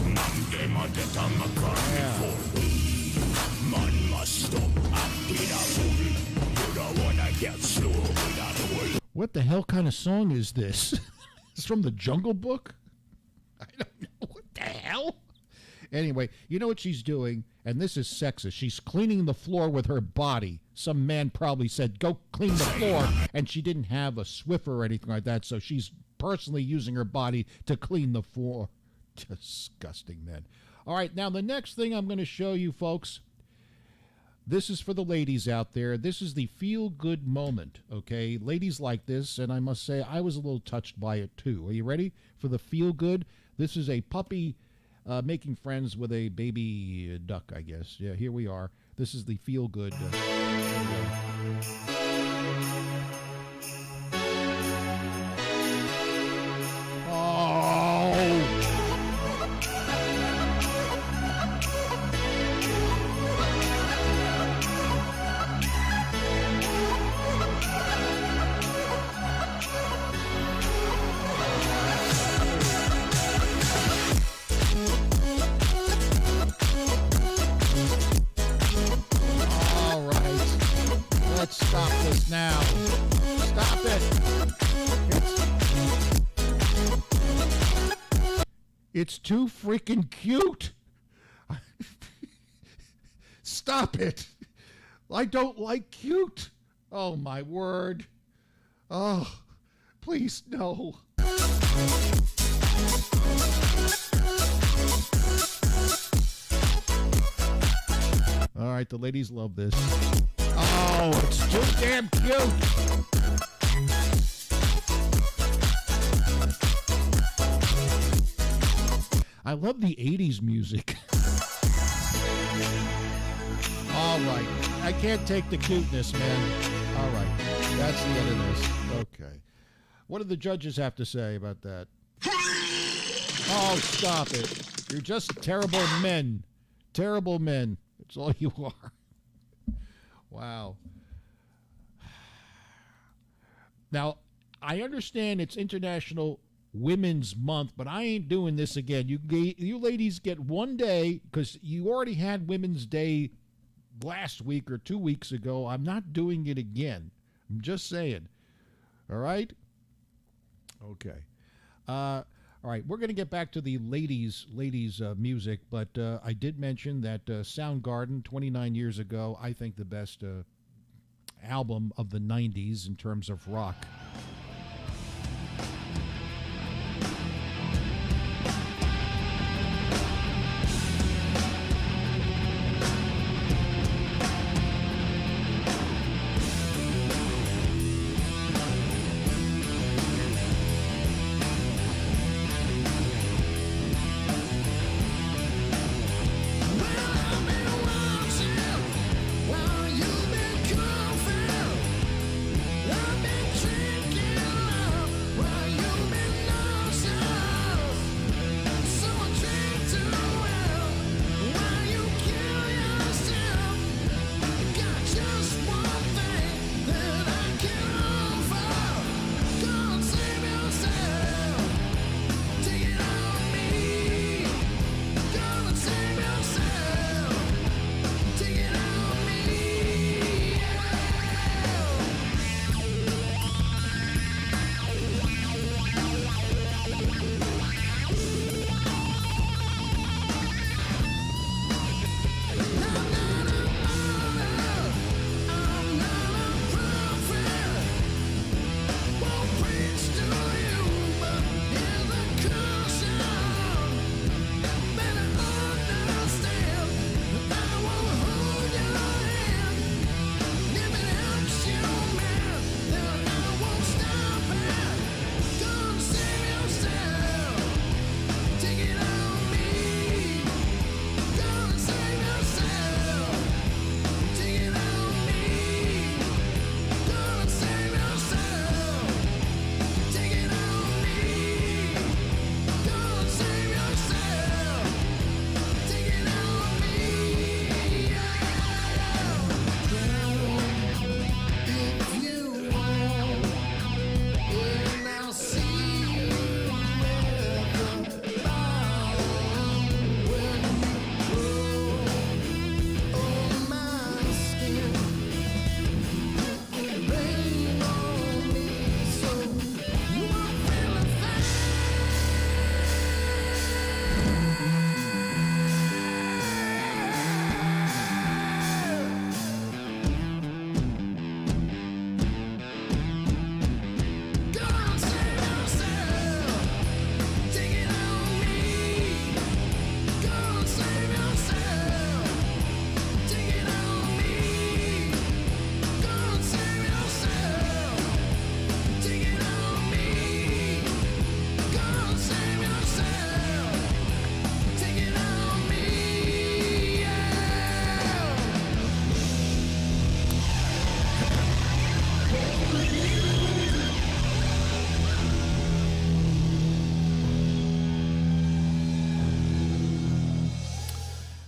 Man game on the tongue, I can't before. Man must stop and be a fool. You don't wanna get slow without a word. What the hell kind of song is this? It's from the Jungle Book? I don't know. What the hell? Anyway, you know what she's doing? And this is sexist. She's cleaning the floor with her body. Some man probably said, go clean the floor. And she didn't have a Swiffer or anything like that. So she's personally using her body to clean the floor. Disgusting, man. All right, now the next thing I'm going to show you, folks. This is for the ladies out there. This is the feel-good moment, okay? Ladies like this, and I must say I was a little touched by it too. Are you ready for the feel-good? This is a puppy making friends with a baby duck, I guess. Yeah, here we are. This is the feel-good. Stop this now. Stop it. It's too freaking cute. Stop it. I don't like cute. Oh, my word. Oh, please, no. All right, the ladies love this. Oh, it's too damn cute. I love the 80s music. All right. I can't take the cuteness, man. All right. That's the end of this. Okay. What do the judges have to say about that? Oh, stop it. You're just terrible men. Terrible men. That's all you are. Wow. Now, I understand it's International Women's Month, but I ain't doing this again. You ladies get one day, because you already had Women's Day last week or 2 weeks ago. I'm not doing it again. I'm just saying. All right? Okay. All right, we're going to get back to the ladies' music, but I did mention that Soundgarden, 29 years ago, I think the best album of the 90s in terms of rock.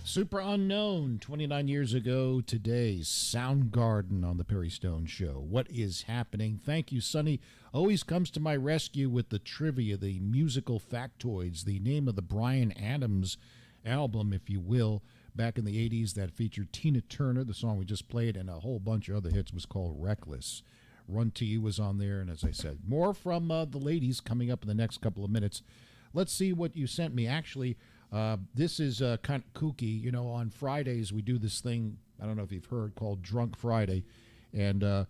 Super Unknown, 29 years ago today, Soundgarden on the Perry Stone Show. What is happening? Thank you, Sonny. Always comes to my rescue with the trivia, the musical factoids, the name of the Bryan Adams album, if you will, back in the 80s that featured Tina Turner. The song we just played and a whole bunch of other hits was called Reckless. Run to You was on there, and as I said, more from the ladies coming up in the next couple of minutes. Let's see what you sent me. Actually, this is kind of kooky. You know, on Fridays we do this thing, I don't know if you've heard, called Drunk Friday. And,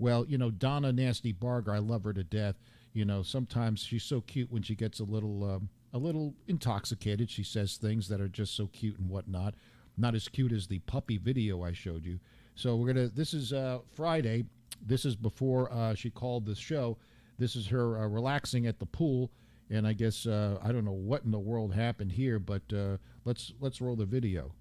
well, you know, Donna Nasty Barger, I love her to death. You know, sometimes she's so cute when she gets a little intoxicated. She says things that are just so cute and whatnot. Not as cute as the puppy video I showed you. So this is Friday. This is before she called the show. This is her relaxing at the pool. And I guess I don't know what in the world happened here, but let's roll the video.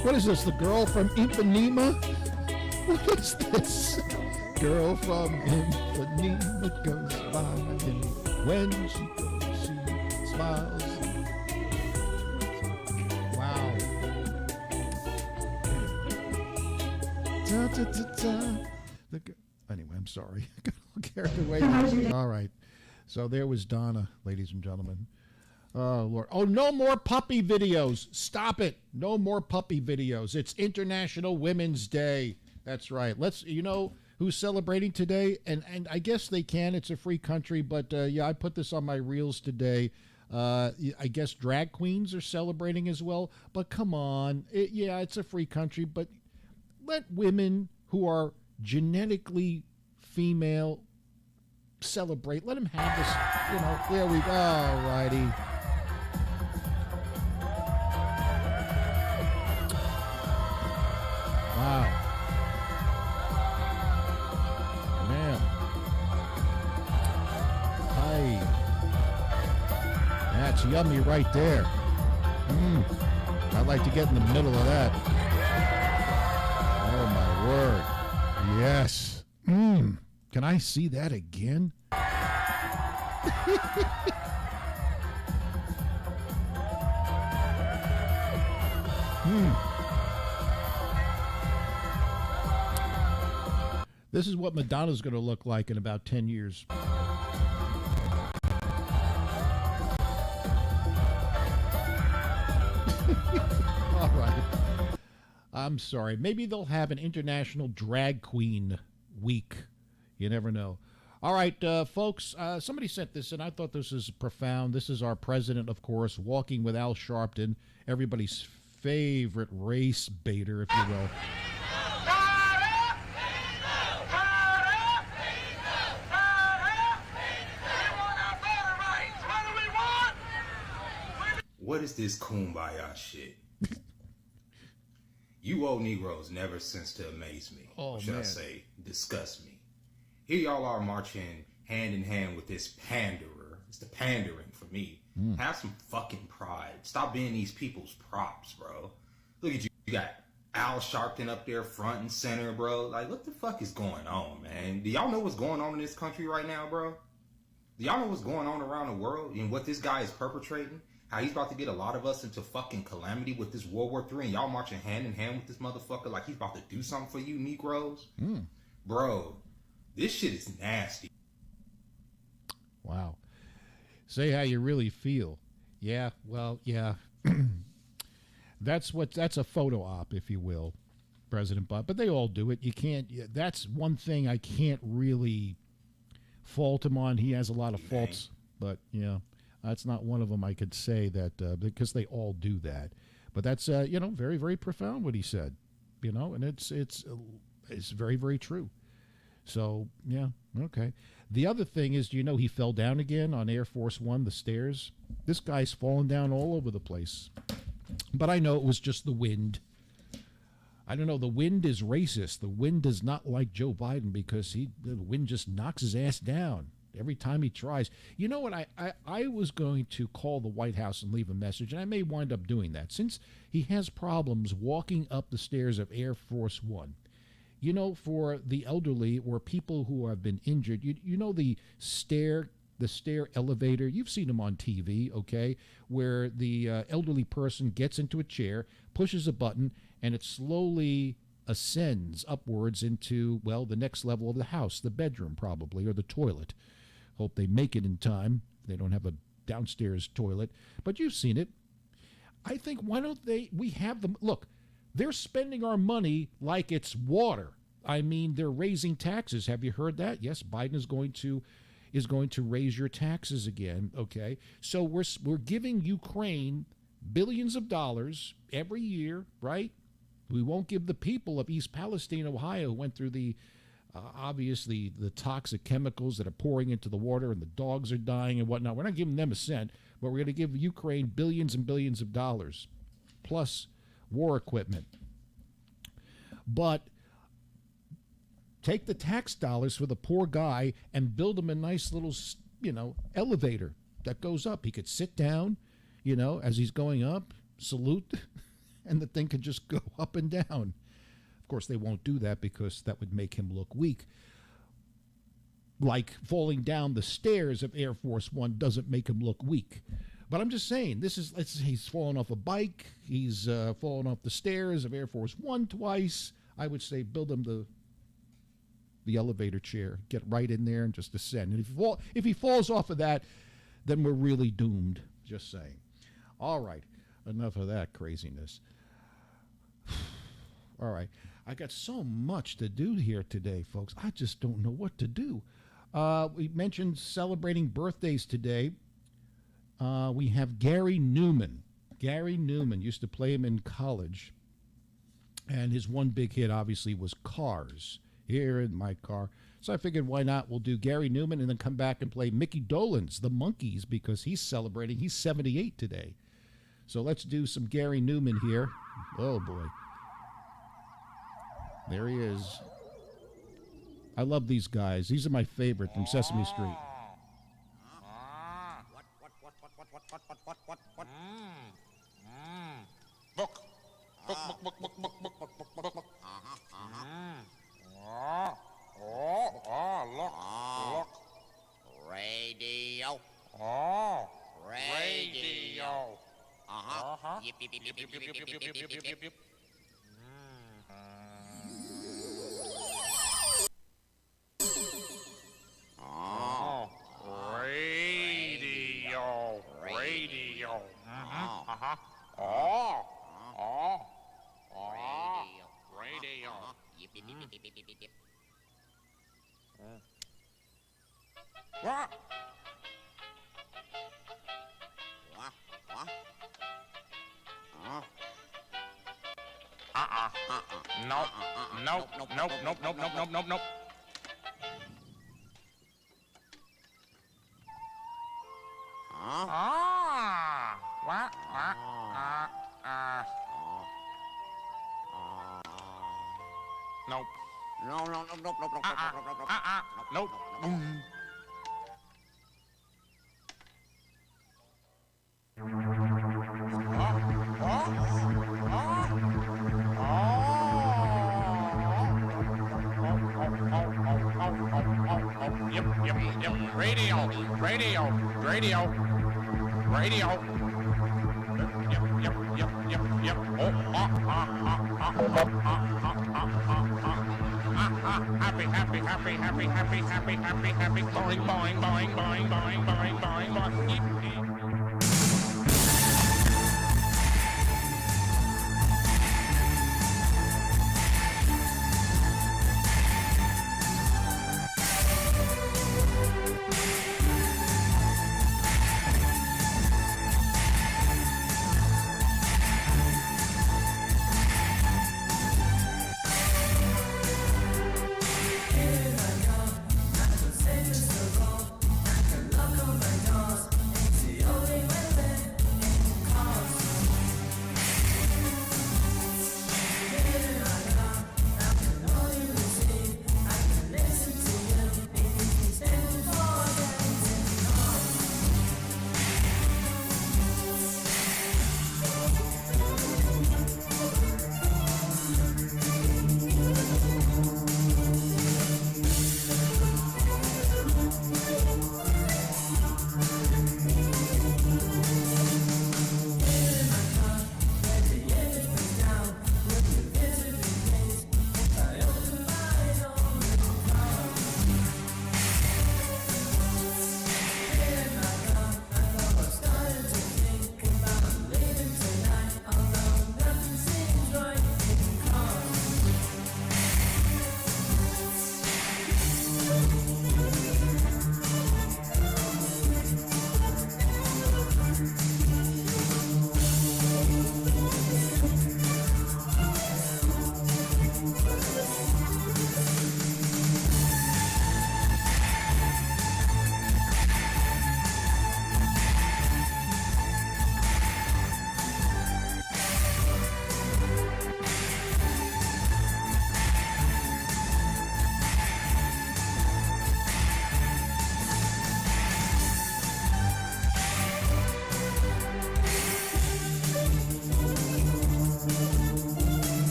What is this, the girl from Ipanema? What is this? Girl from Ipanema goes by, and when she goes, she smiles. Wow. Da, da, da, da. Anyway, I'm sorry. I got all carried away. All right. So there was Donna, ladies and gentlemen. Oh, Lord. Oh, no more puppy videos. Stop it. No more puppy videos. It's International Women's Day. That's right. You know who's celebrating today? And I guess they can. It's a free country. But, yeah, I put this on my reels today. I guess drag queens are celebrating as well. But come on. Yeah, it's a free country. But let women who are genetically female celebrate. Let them have this. You know, there we go. All righty. Wow. Man. Hi. That's yummy right there. I'd like to get in the middle of that. Oh, my word. Yes. Can I see that again? This is what Madonna's going to look like in about 10 years. All right. I'm sorry. Maybe they'll have an International Drag Queen Week. You never know. All right, folks, somebody sent this, and I thought this is profound. This is our president, of course, walking with Al Sharpton, everybody's favorite race baiter, if you will. What is this kumbaya shit? You old Negroes never cease to amaze me. Or should I say, disgust me. Here y'all are marching hand in hand with this panderer. It's the pandering for me. Have some fucking pride. Stop being these people's props, bro. Look at you. You got Al Sharpton up there front and center, bro. Like, what the fuck is going on, man? Do y'all know what's going on in this country right now, bro? Do y'all know what's going on around the world and what this guy is perpetrating? How he's about to get a lot of us into fucking calamity with this World War III, and y'all marching hand in hand with this motherfucker like he's about to do something for you Negroes? Bro, this shit is nasty. Wow. Say how you really feel. Yeah, well, yeah. That's a photo op, if you will, President Butt. But they all do it. You can't. That's one thing I can't really fault him on. He has a lot of faults, but yeah. That's not one of them I could say that because they all do that. But that's very, very profound what he said, and it's very, very true. So yeah, okay. The other thing is, he fell down again on Air Force One, the stairs. This guy's fallen down all over the place. But I know it was just the wind. I don't know. The wind is racist. The wind does not like Joe Biden because the wind just knocks his ass down every time he tries. You know what? I was going to call the White House and leave a message, and I may wind up doing that since he has problems walking up the stairs of Air Force One. For the elderly or people who have been injured, the stair elevator, you've seen them on TV, okay, where the elderly person gets into a chair, pushes a button, and it slowly ascends upwards into, the next level of the house, the bedroom probably, or the toilet. Hope they make it in time. They don't have a downstairs toilet, but you've seen it. I think, why don't we have them, look, they're spending our money like it's water. I mean, they're raising taxes. Have you heard that? Yes, Biden is going to raise your taxes again, okay? So we're giving Ukraine billions of dollars every year, right? We won't give the people of East Palestine, Ohio, who went through the obviously the toxic chemicals that are pouring into the water and the dogs are dying and whatnot. We're not giving them a cent, but we're going to give Ukraine billions and billions of dollars, plus war equipment. But take the tax dollars for the poor guy and build him a nice little, elevator that goes up. He could sit down, as he's going up, salute, and the thing could just go up and down. Of course, they won't do that because that would make him look weak. Like falling down the stairs of Air Force One doesn't make him look weak. But I'm just saying, he's fallen off a bike. He's fallen off the stairs of Air Force One twice. I would say build him the elevator chair. Get right in there and just descend. And if he falls off of that, then we're really doomed. Just saying. All right. Enough of that craziness. All right. I got so much to do here today, folks. I just don't know what to do. We mentioned celebrating birthdays today. We have Gary Newman. Gary Newman used to play him in college. And his one big hit, obviously, was Cars. Here in my car. So I figured, why not? We'll do Gary Newman and then come back and play Mickey Dolenz, the Monkees, because he's celebrating. He's 78 today. So let's do some Gary Newman here. Oh, boy. There he is. I love these guys. These are my favorite from Sesame Street. Look. Radio. Oh, radio. Yip, yip, yip, yip, yip, yip, yip, yip, yip, yip, yip. Oh, radio. Radio. Radio. Yip, yip, yip, yip, yip, yip, yip. What? Nope. What? Nope. Nope. Yep. Radio. Yep. Happy. Boing.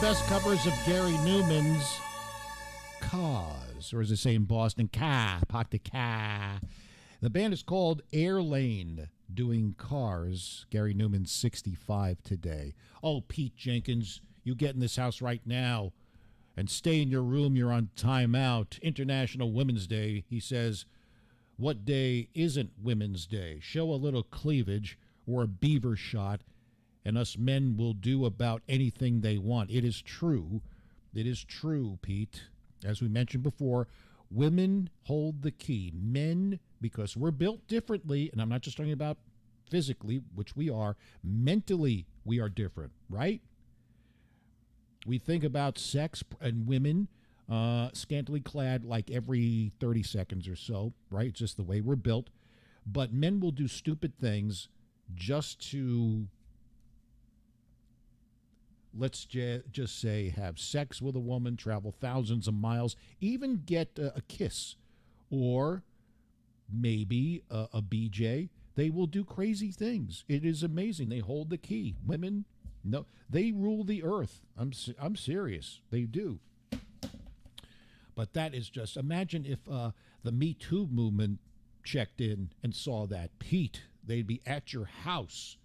best covers of Gary Newman's Cause, or as they say in Boston, Park the Car. The band is called Airlane, doing Cars. Gary Newman's 65 today. Oh, Pete Jenkins, you get in this house right now and stay in your room. You're on timeout. International Women's Day. He says, what day isn't Women's Day? Show a little cleavage or a beaver shot, and us men will do about anything they want. It is true. It is true, Pete. As we mentioned before, women hold the key. Men, because we're built differently, and I'm not just talking about physically, which we are, mentally we are different, right? We think about sex and women scantily clad like every 30 seconds or so, right? It's just the way we're built. But men will do stupid things just to, let's just say, have sex with a woman, travel thousands of miles, even get a kiss, or maybe a BJ. They will do crazy things. It is amazing. They hold the key. Women, no, they rule the earth. I'm serious. They do. But that is just, imagine if the Me Too movement checked in and saw that. Pete, they'd be at your house.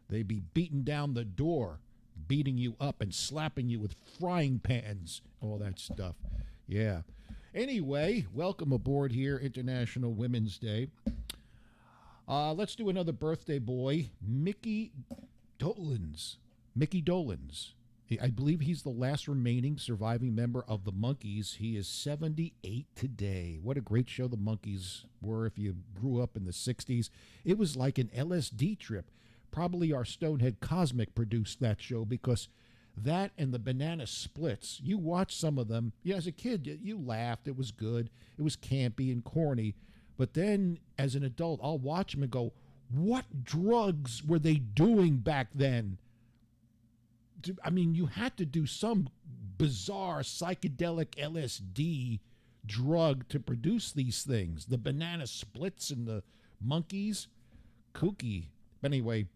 They'd be beating down the door, beating you up and slapping you with frying pans, all that stuff. Yeah. Anyway, welcome aboard here, International Women's Day. Let's do another birthday boy, Mickey Dolenz. Mickey Dolenz. I believe he's the last remaining surviving member of the Monkees. He is 78 today. What a great show the Monkees were if you grew up in the 60s. It was like an LSD trip. Probably our Stonehead Cosmic produced that show, because that and the Banana Splits, you watch some of them. Yeah, as a kid, you laughed. It was good. It was campy and corny. But then as an adult, I'll watch them and go, what drugs were they doing back then? I mean, you had to do some bizarre psychedelic LSD drug to produce these things. The Banana Splits and the Monkees, kooky. But anyway,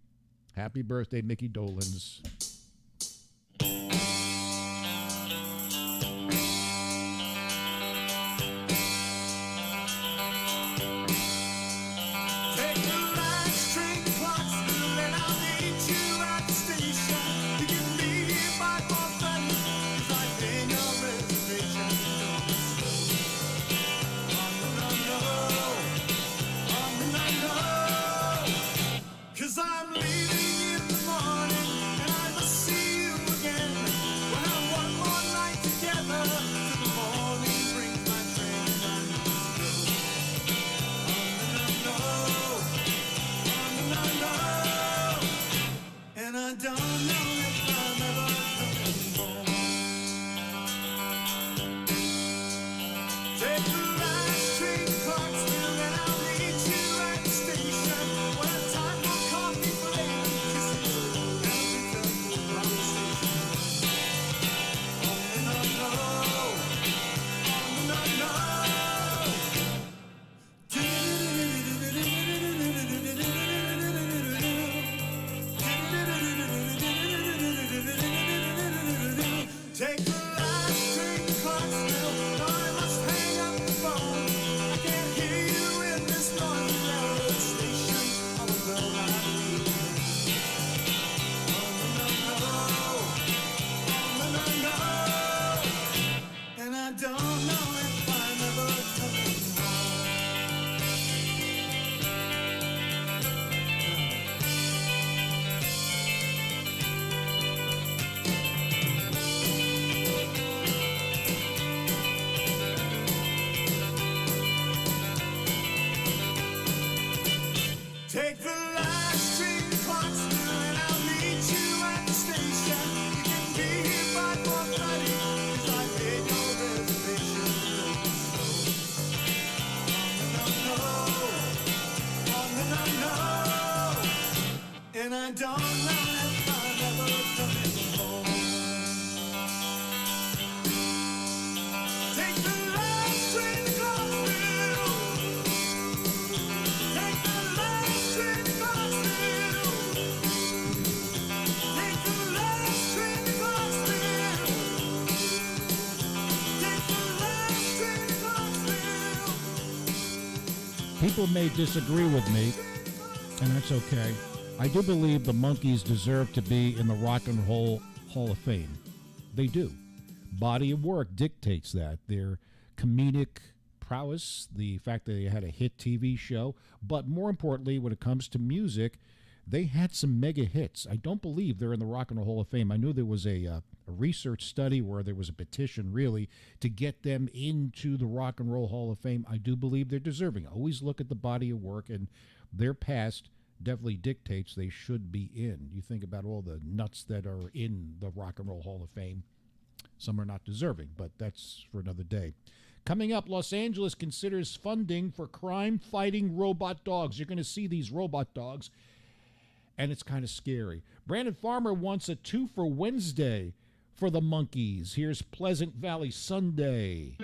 happy birthday, Mickey Dolenz. I'm leaving in the morning, and I must see you again. We'll have one more night together, till the morning brings my train, and I must go. And I don't know if I'm ever coming home. Take the last train to Clarksville, and I'll meet you at the station. When time for coffee, flame, kisses, and a return to conversation. Take the last train to Clarksville, and I must hang up the phone. I can't hear you in this noisy railroad station. I'm a girl I need. And I don't know if I'm ever coming Take the last train to Clarksville, and I'll meet you at the station. You can be here by 4:30, 'cause I paid your reservation. And I don't know if I'm ever coming home. Take the last train to Clarksville. Take the last train to Clarksville. Take the last train to Clarksville. People may disagree with me, and that's okay. I do believe the Monkees deserve to be in the Rock and Roll Hall of Fame. They do. Body of work dictates that. Their comedic prowess, the fact that they had a hit TV show, but more importantly, when it comes to music, they had some mega hits. I don't believe they're in the Rock and Roll Hall of Fame. I knew there was a research study where there was a petition, really, to get them into the Rock and Roll Hall of Fame. I do believe they're deserving. Always look at the body of work, and their past definitely dictates they should be in. You think about all the nuts that are in the Rock and Roll Hall of Fame. Some are not deserving, but that's for another day. Coming up, Los Angeles considers funding for crime-fighting robot dogs. You're going to see these robot dogs, and it's kind of scary. Brandon Farmer wants a 2 for Wednesday for the Monkees. Here's Pleasant Valley Sunday.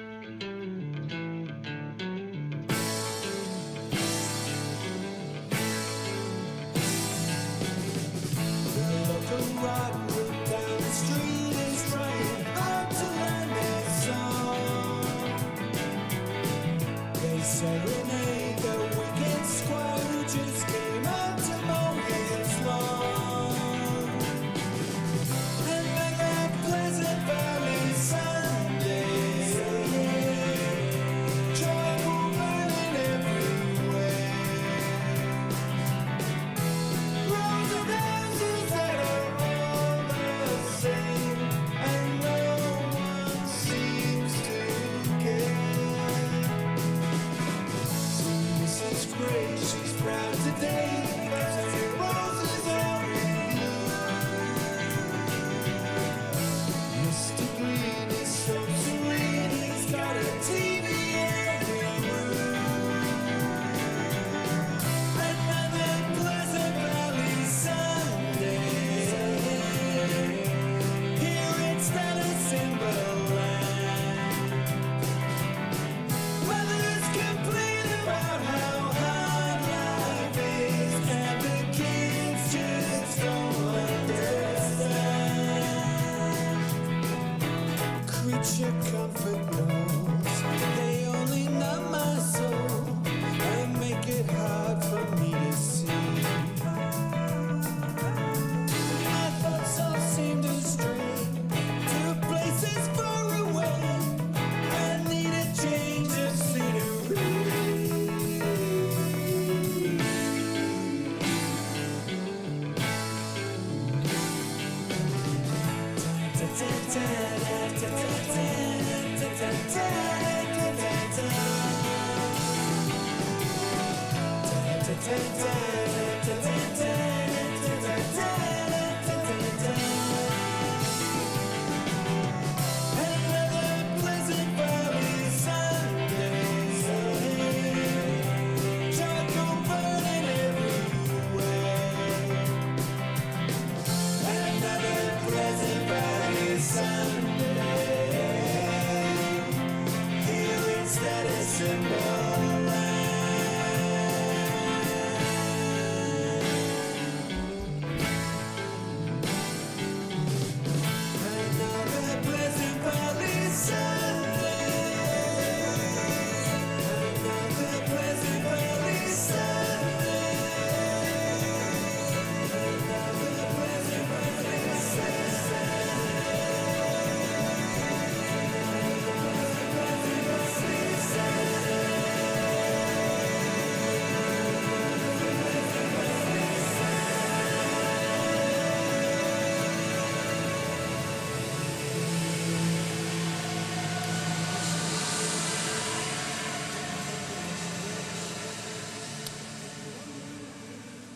Serenade the wicked squire who just came out to mow his lawn. And make that Pleasant Valley Sunday. Joy will burning everywhere. Rows of roses that are all the same, and no one seems to care. Mrs. Gray, she's proud today, because her roses are in bloom. Mr. Green is so serene, he's got a TV every room. Another Pleasant Valley Sunday. Here it's Dallas in Berlin. Weather's complete about how hard life is, and the kids just don't understand. Creature comfort knows they only numb my soul and make it hard for me to see. My thoughts all seem to stray to places far away. I need a change of scenery. Another Pleasant Valley Sunday. Charcoal burning everywhere. Another Pleasant Valley Sunday. Here instead of Timberland. Another Pleasant Valley Sunday. Another Pleasant Valley Sunday. Another Pleasant Valley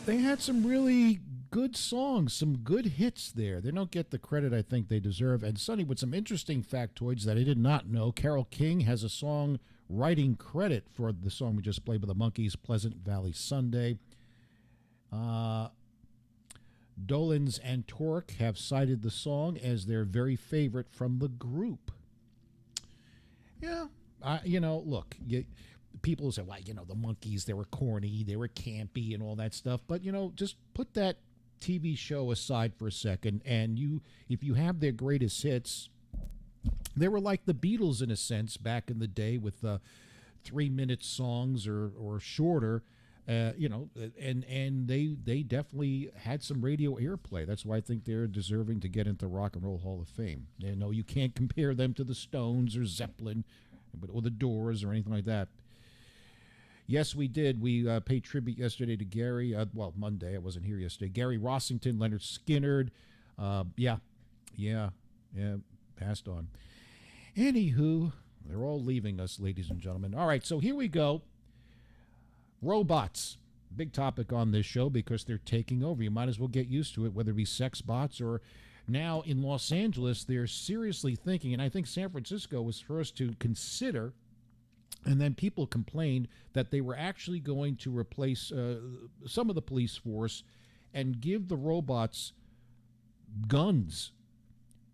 They had some really good songs, some good hits there. They don't get the credit I think they deserve. And Sonny, with some interesting factoids that I did not know, Carole King has a song writing credit for the song we just played by the Monkees, Pleasant Valley Sunday. Dolenz and Torque have cited the song as their very favorite from the group. Yeah, look, people say, well, the Monkees, they were corny, they were campy and all that stuff. But, just put that TV show aside for a second, and if you have their greatest hits, they were like the Beatles in a sense back in the day with 3-minute songs or shorter. And they definitely had some radio airplay. That's why I think they're deserving to get into Rock and Roll Hall of Fame. You can't compare them to the Stones or Zeppelin or the Doors or anything like that. Yes, we did. We paid tribute yesterday to Gary. Monday. I wasn't here yesterday. Gary Rossington, Leonard Skinner. Passed on. Anywho, they're all leaving us, ladies and gentlemen. All right, so here we go. Robots, big topic on this show because they're taking over. You might as well get used to it, whether it be sex bots or now in Los Angeles, they're seriously thinking, and I think San Francisco was first to consider, and then people complained that they were actually going to replace some of the police force and give the robots guns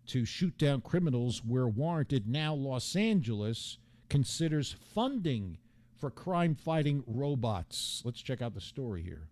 to shoot down criminals where warranted. Now Los Angeles considers funding for crime-fighting robots. Let's check out the story here.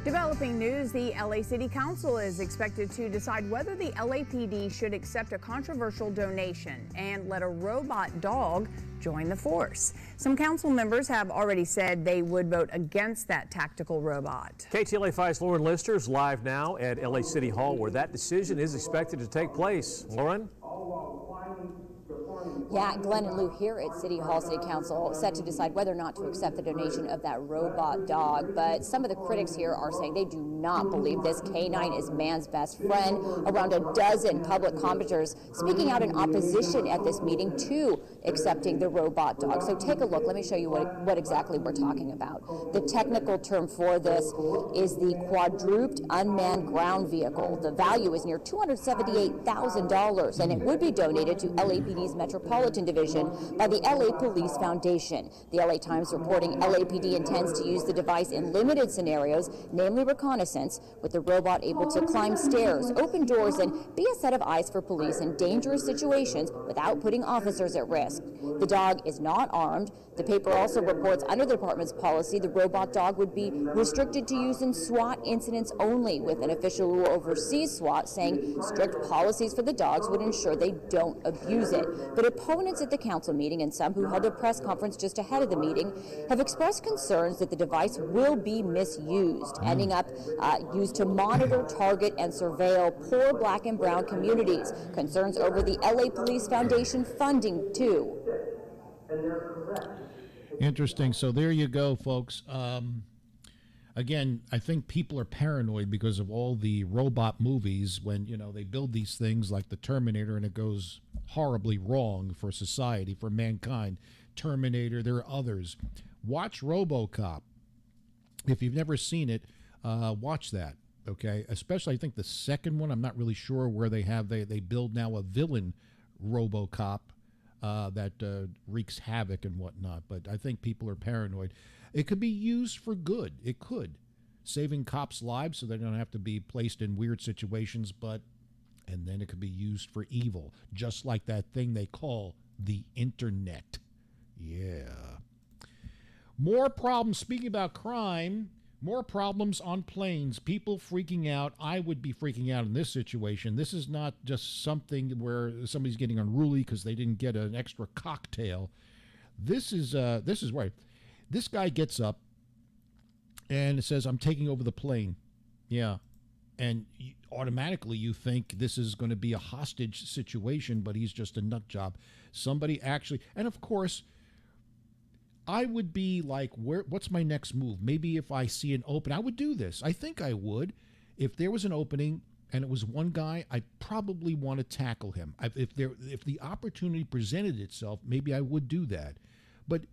Developing news, the LA City Council is expected to decide whether the LAPD should accept a controversial donation and let a robot dog join the force. Some council members have already said they would vote against that tactical robot. KTLA 5's Lauren Lister is live now at LA City Hall, where that decision is expected to take place. Lauren? Yeah, Glenn and Lou here at City Hall. City Council set to decide whether or not to accept the donation of that robot dog. But some of the critics here are saying they do not believe this canine is man's best friend. Around a dozen public commenters speaking out in opposition at this meeting to accepting the robot dog. So take a look. Let me show you what exactly we're talking about. The technical term for this is the quadruped unmanned ground vehicle. The value is near $278,000, and it would be donated to LAPD's Metropolitan Division by the LA Police Foundation. The LA Times reporting LAPD intends to use the device in limited scenarios, namely reconnaissance, with the robot able to climb stairs, open doors, and be a set of eyes for police in dangerous situations without putting officers at risk. The dog is not armed. The paper also reports under the department's policy, the robot dog would be restricted to use in SWAT incidents only, with an official who oversees SWAT saying strict policies for the dogs would ensure they don't abuse it. But opponents at the council meeting and some who held a press conference just ahead of the meeting have expressed concerns that the device will be misused, ending up used to monitor, target, and surveil poor black and brown communities. Concerns over the LA Police Foundation funding, too. Interesting. So there you go, folks. Again, I think people are paranoid because of all the robot movies when, they build these things like the Terminator and it goes horribly wrong for society, for mankind. Terminator, there are others. Watch RoboCop. If you've never seen it, watch that, okay? Especially, I think the second one, I'm not really sure where they build now a villain RoboCop that wreaks havoc and whatnot. But I think people are paranoid. It could be used for good. It could. Saving cops' lives so they don't have to be placed in weird situations, and then it could be used for evil, just like that thing they call the internet. Yeah. More problems. Speaking about crime, more problems on planes. People freaking out. I would be freaking out in this situation. This is not just something where somebody's getting unruly because they didn't get an extra cocktail. This is right. This guy gets up and says, "I'm taking over the plane." Yeah. And automatically you think this is going to be a hostage situation, but he's just a nut job. Somebody actually, and of course, I would be like, what's my next move? Maybe if I see an open, I would do this. I think I would. If there was an opening and it was one guy, I'd probably want to tackle him. If the opportunity presented itself, maybe I would do that. But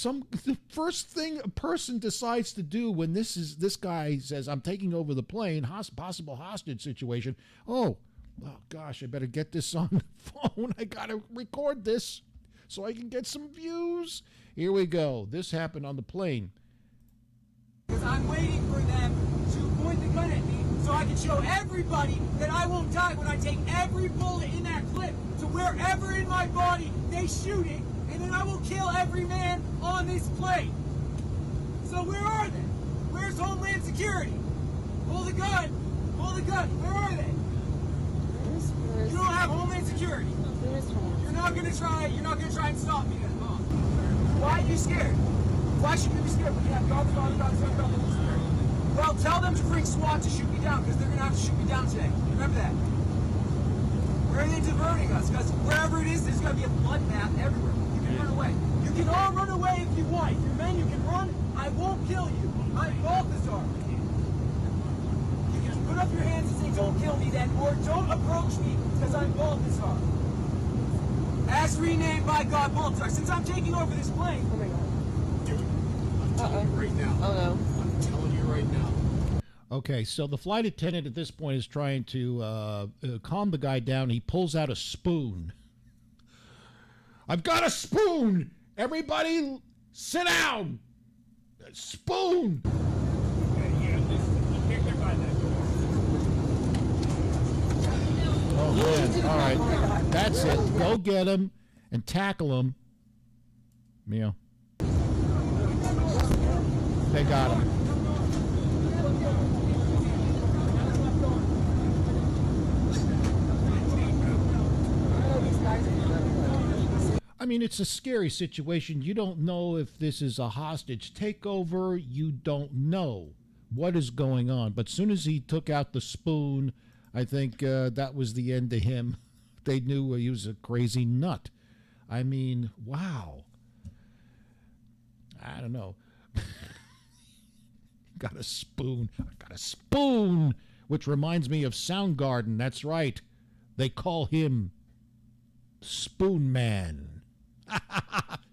the first thing a person decides to do when this guy says, "I'm taking over the plane," possible hostage situation. Oh gosh, I better get this on the phone. I gotta record this so I can get some views. Here we go. This happened on the plane. Because I'm waiting for them to point the gun at me so I can show everybody that I won't die when I take every bullet in that clip to wherever in my body they shoot it, and then I will kill every man on this plane. So where are they? Where's Homeland Security? Pull the gun. Pull the gun. Where are they? You don't have Homeland Security. You're not not gonna try and stop me then, huh? Why are you scared? Why should you be scared when you have God, the Father, God, the Son, God, the Holy Spirit? Well, tell them to bring SWAT to shoot me down, because they're gonna have to shoot me down today. Remember that. Where are they diverting us? Because wherever it is, there's gonna be a bloodbath everywhere. You can run away. You can all run away if you want. If you're men, you can run. I won't kill you. I'm Balthazar. You can put up your hands and say, don't kill me then, or don't approach me, because I'm Balthazar. As renamed by God Balthazar. Since I'm taking over this plane. Oh my God. Dude, I'm telling you right now. Oh no. I'm telling you right now. Okay, so the flight attendant at this point is trying to calm the guy down. He pulls out a spoon. I've got a spoon! Everybody, sit down! A spoon! Oh, man. All right. That's it. Go get him and tackle him. Mia. They got him. I mean, it's a scary situation. You don't know if this is a hostage takeover. You don't know what is going on. But as soon as he took out the spoon, I think that was the end of him. They knew he was a crazy nut. I mean, wow. I don't know. Got a spoon. I got a spoon, which reminds me of Soundgarden. That's right. They call him Spoon Man.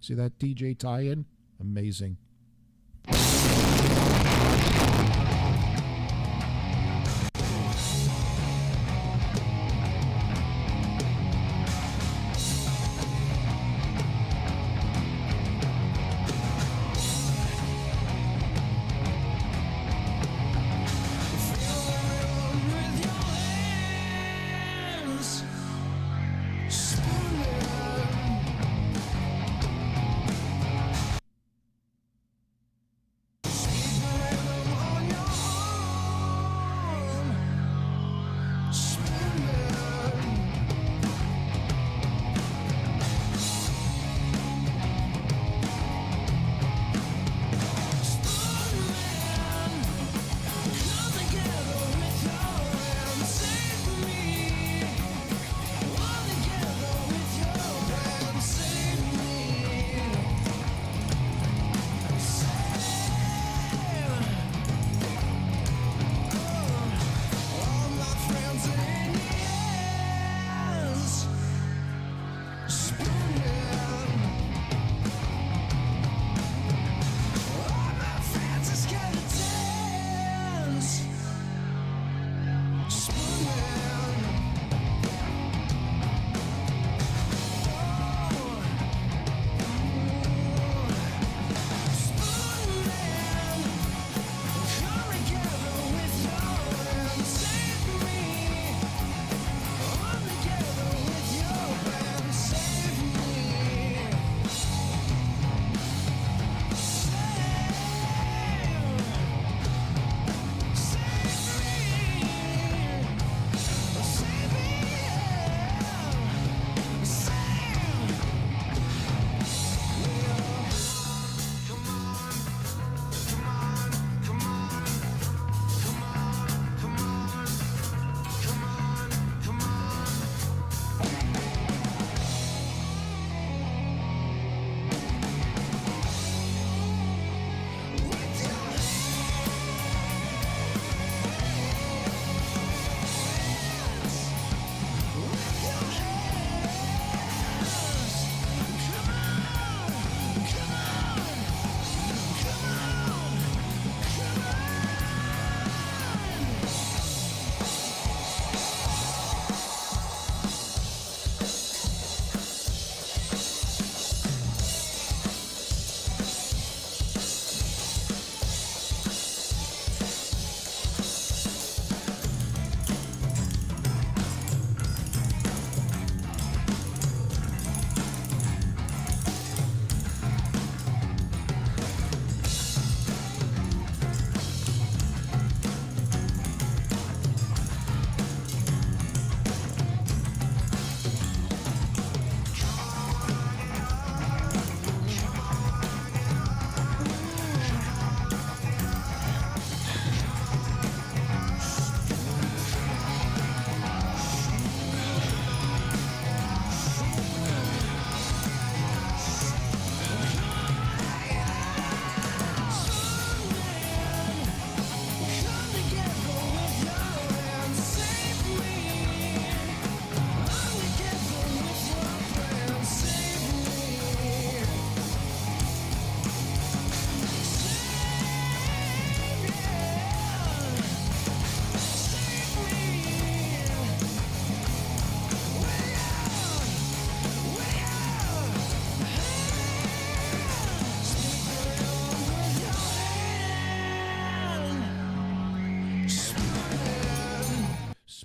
See that DJ tie-in? Amazing.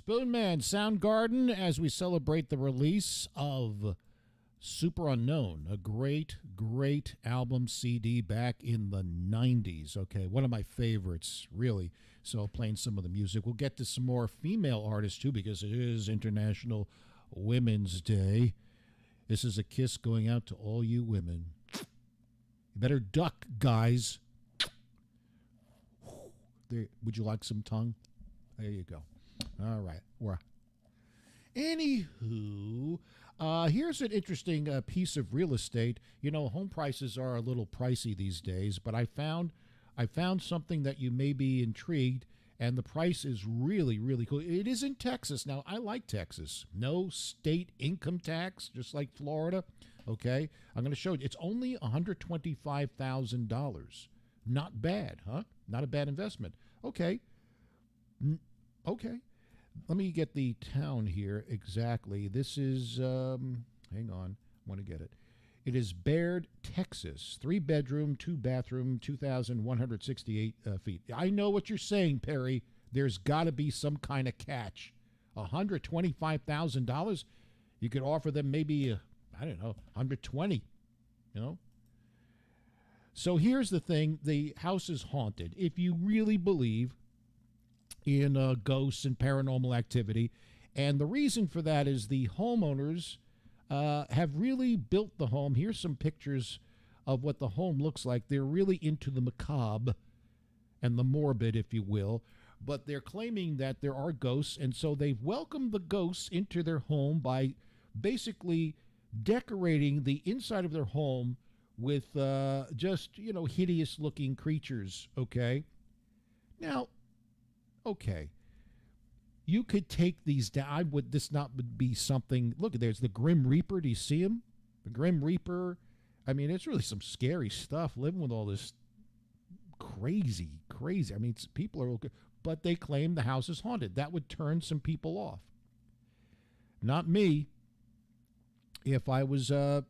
Spoonman, Soundgarden, as we celebrate the release of Super Unknown, a great, great album CD back in the 90s. Okay, one of my favorites, really. So playing some of the music. We'll get to some more female artists, too, because it is International Women's Day. This is a kiss going out to all you women. You better duck, guys. There, would you like some tongue? There you go. All right. Anywho, here's an interesting piece of real estate. You know, home prices are a little pricey these days, but I found something that you may be intrigued, and the price is really, really cool. It is in Texas. Now, I like Texas. No state income tax, just like Florida. Okay? I'm going to show you. It's only $125,000. Not bad, huh? Not a bad investment. Okay. Okay. Let me get the town here exactly. This is, hang on. I want to get it. It is Baird, Texas. 3-bedroom, 2-bathroom, 2,168 feet. I know what you're saying, Perry. There's got to be some kind of catch. $125,000? You could offer them maybe, I don't know, 120, you know? So here's the thing. The house is haunted. If you really believe in ghosts and paranormal activity, and the reason for that is the homeowners have really built the home. Here's some pictures of what the home looks like. They're really into the macabre and the morbid, if you will, but they're claiming that there are ghosts, and so they've welcomed the ghosts into their home by basically decorating the inside of their home with just, you know, hideous-looking creatures, okay? Now, okay, you could take these down. Would this not be something? Look, there's the Grim Reaper. Do you see him? The Grim Reaper. I mean, it's really some scary stuff living with all this crazy. I mean, people are okay, but they claim the house is haunted. That would turn some people off. Not me. If I was, I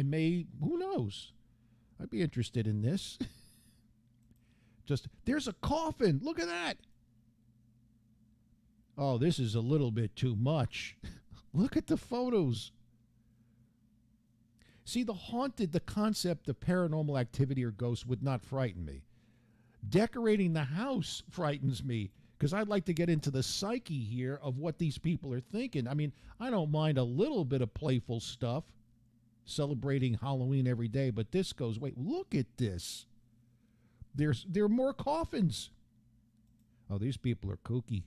may, who knows? I'd be interested in this. Just, there's a coffin. Look at that. Oh, this is a little bit too much. Look at the photos. See, the concept of paranormal activity or ghosts would not frighten me. Decorating the house frightens me because I'd like to get into the psyche here of what these people are thinking. I mean, I don't mind a little bit of playful stuff, celebrating Halloween every day, but this goes, wait, look at this. There are more coffins. Oh, these people are kooky.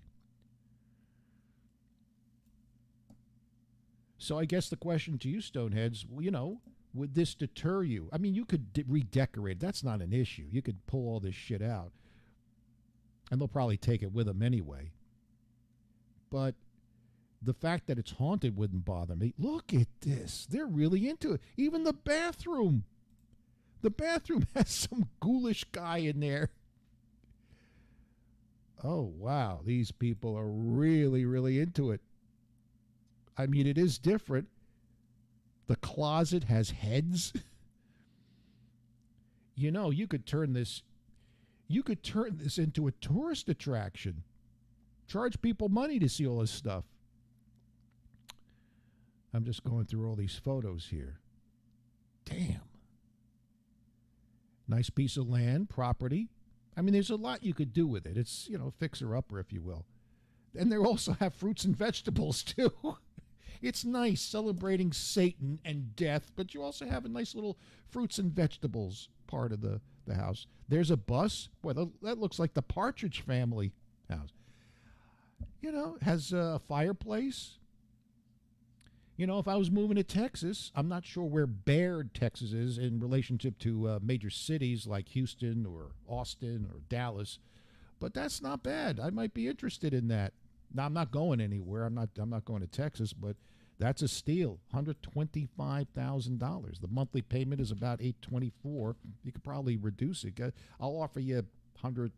So I guess the question to you, Stoneheads, you know, would this deter you? I mean, you could redecorate. That's not an issue. You could pull all this shit out. And they'll probably take it with them anyway. But the fact that it's haunted wouldn't bother me. Look at this. They're really into it. Even the bathroom. The bathroom has some ghoulish guy in there. Oh, wow. These people are really, really into it. I mean, it is different. The closet has heads. You know, you could turn this into a tourist attraction. Charge people money to see all this stuff. I'm just going through all these photos here. Damn. Nice piece of land, property. I mean, there's a lot you could do with it. It's, you know, fixer-upper, if you will. And they also have fruits and vegetables, too. It's nice celebrating Satan and death, but you also have a nice little fruits and vegetables part of the house. There's a bus. Boy, that looks like the Partridge Family house. You know, has a fireplace. You know, if I was moving to Texas, I'm not sure where Baird, Texas is in relationship to major cities like Houston or Austin or Dallas, but that's not bad. I might be interested in that. Now, I'm not going anywhere. I'm not going to Texas, but that's a steal. $125,000. The monthly payment is about $824. You could probably reduce it. I'll offer you $115.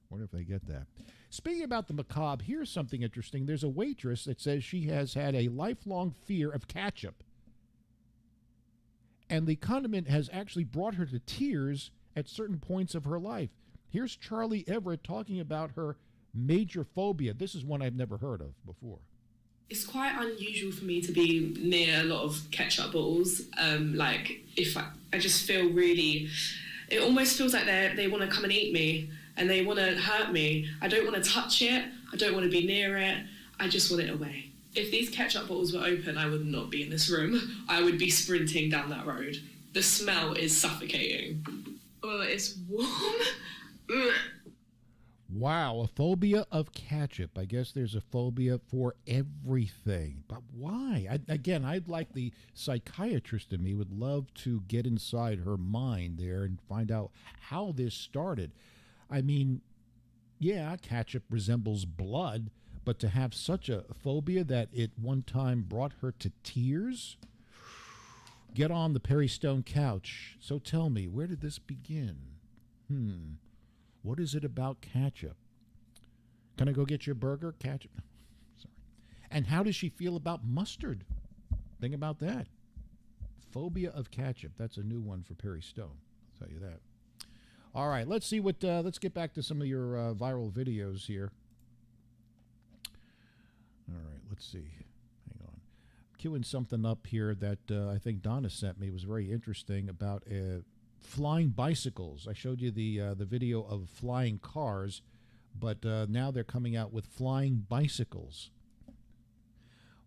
Wonder if they get that. Speaking about the macabre, here's something interesting. There's a waitress that says she has had a lifelong fear of ketchup. And the condiment has actually brought her to tears at certain points of her life. Here's Charlie Everett talking about her major phobia. This is one I've never heard of before. It's quite unusual for me to be near a lot of ketchup bottles. Like, if I just feel really, it almost feels like they want to come and eat me and they want to hurt me. I don't want to touch it. I don't want to be near it. I just want it away. If these ketchup bottles were open, I would not be in this room. I would be sprinting down that road. The smell is suffocating. Oh, it's warm. Wow, a phobia of ketchup. I guess there's a phobia for everything. But why? I'd like the psychiatrist in me would love to get inside her mind there and find out how this started. I mean, yeah, ketchup resembles blood, but to have such a phobia that it one time brought her to tears? Get on the Perry Stone couch. So tell me, where did this begin? What is it about ketchup? Can I go get your burger? Ketchup? Sorry. And how does she feel about mustard? Think about that. Phobia of ketchup. That's a new one for Perry Stone. I'll tell you that. All right, let's see what. Let's get back to some of your viral videos here. All right, let's see. Hang on. I'm queuing something up here that I think Donna sent me. It was very interesting about flying bicycles. I showed you the video of flying cars, but now they're coming out with flying bicycles.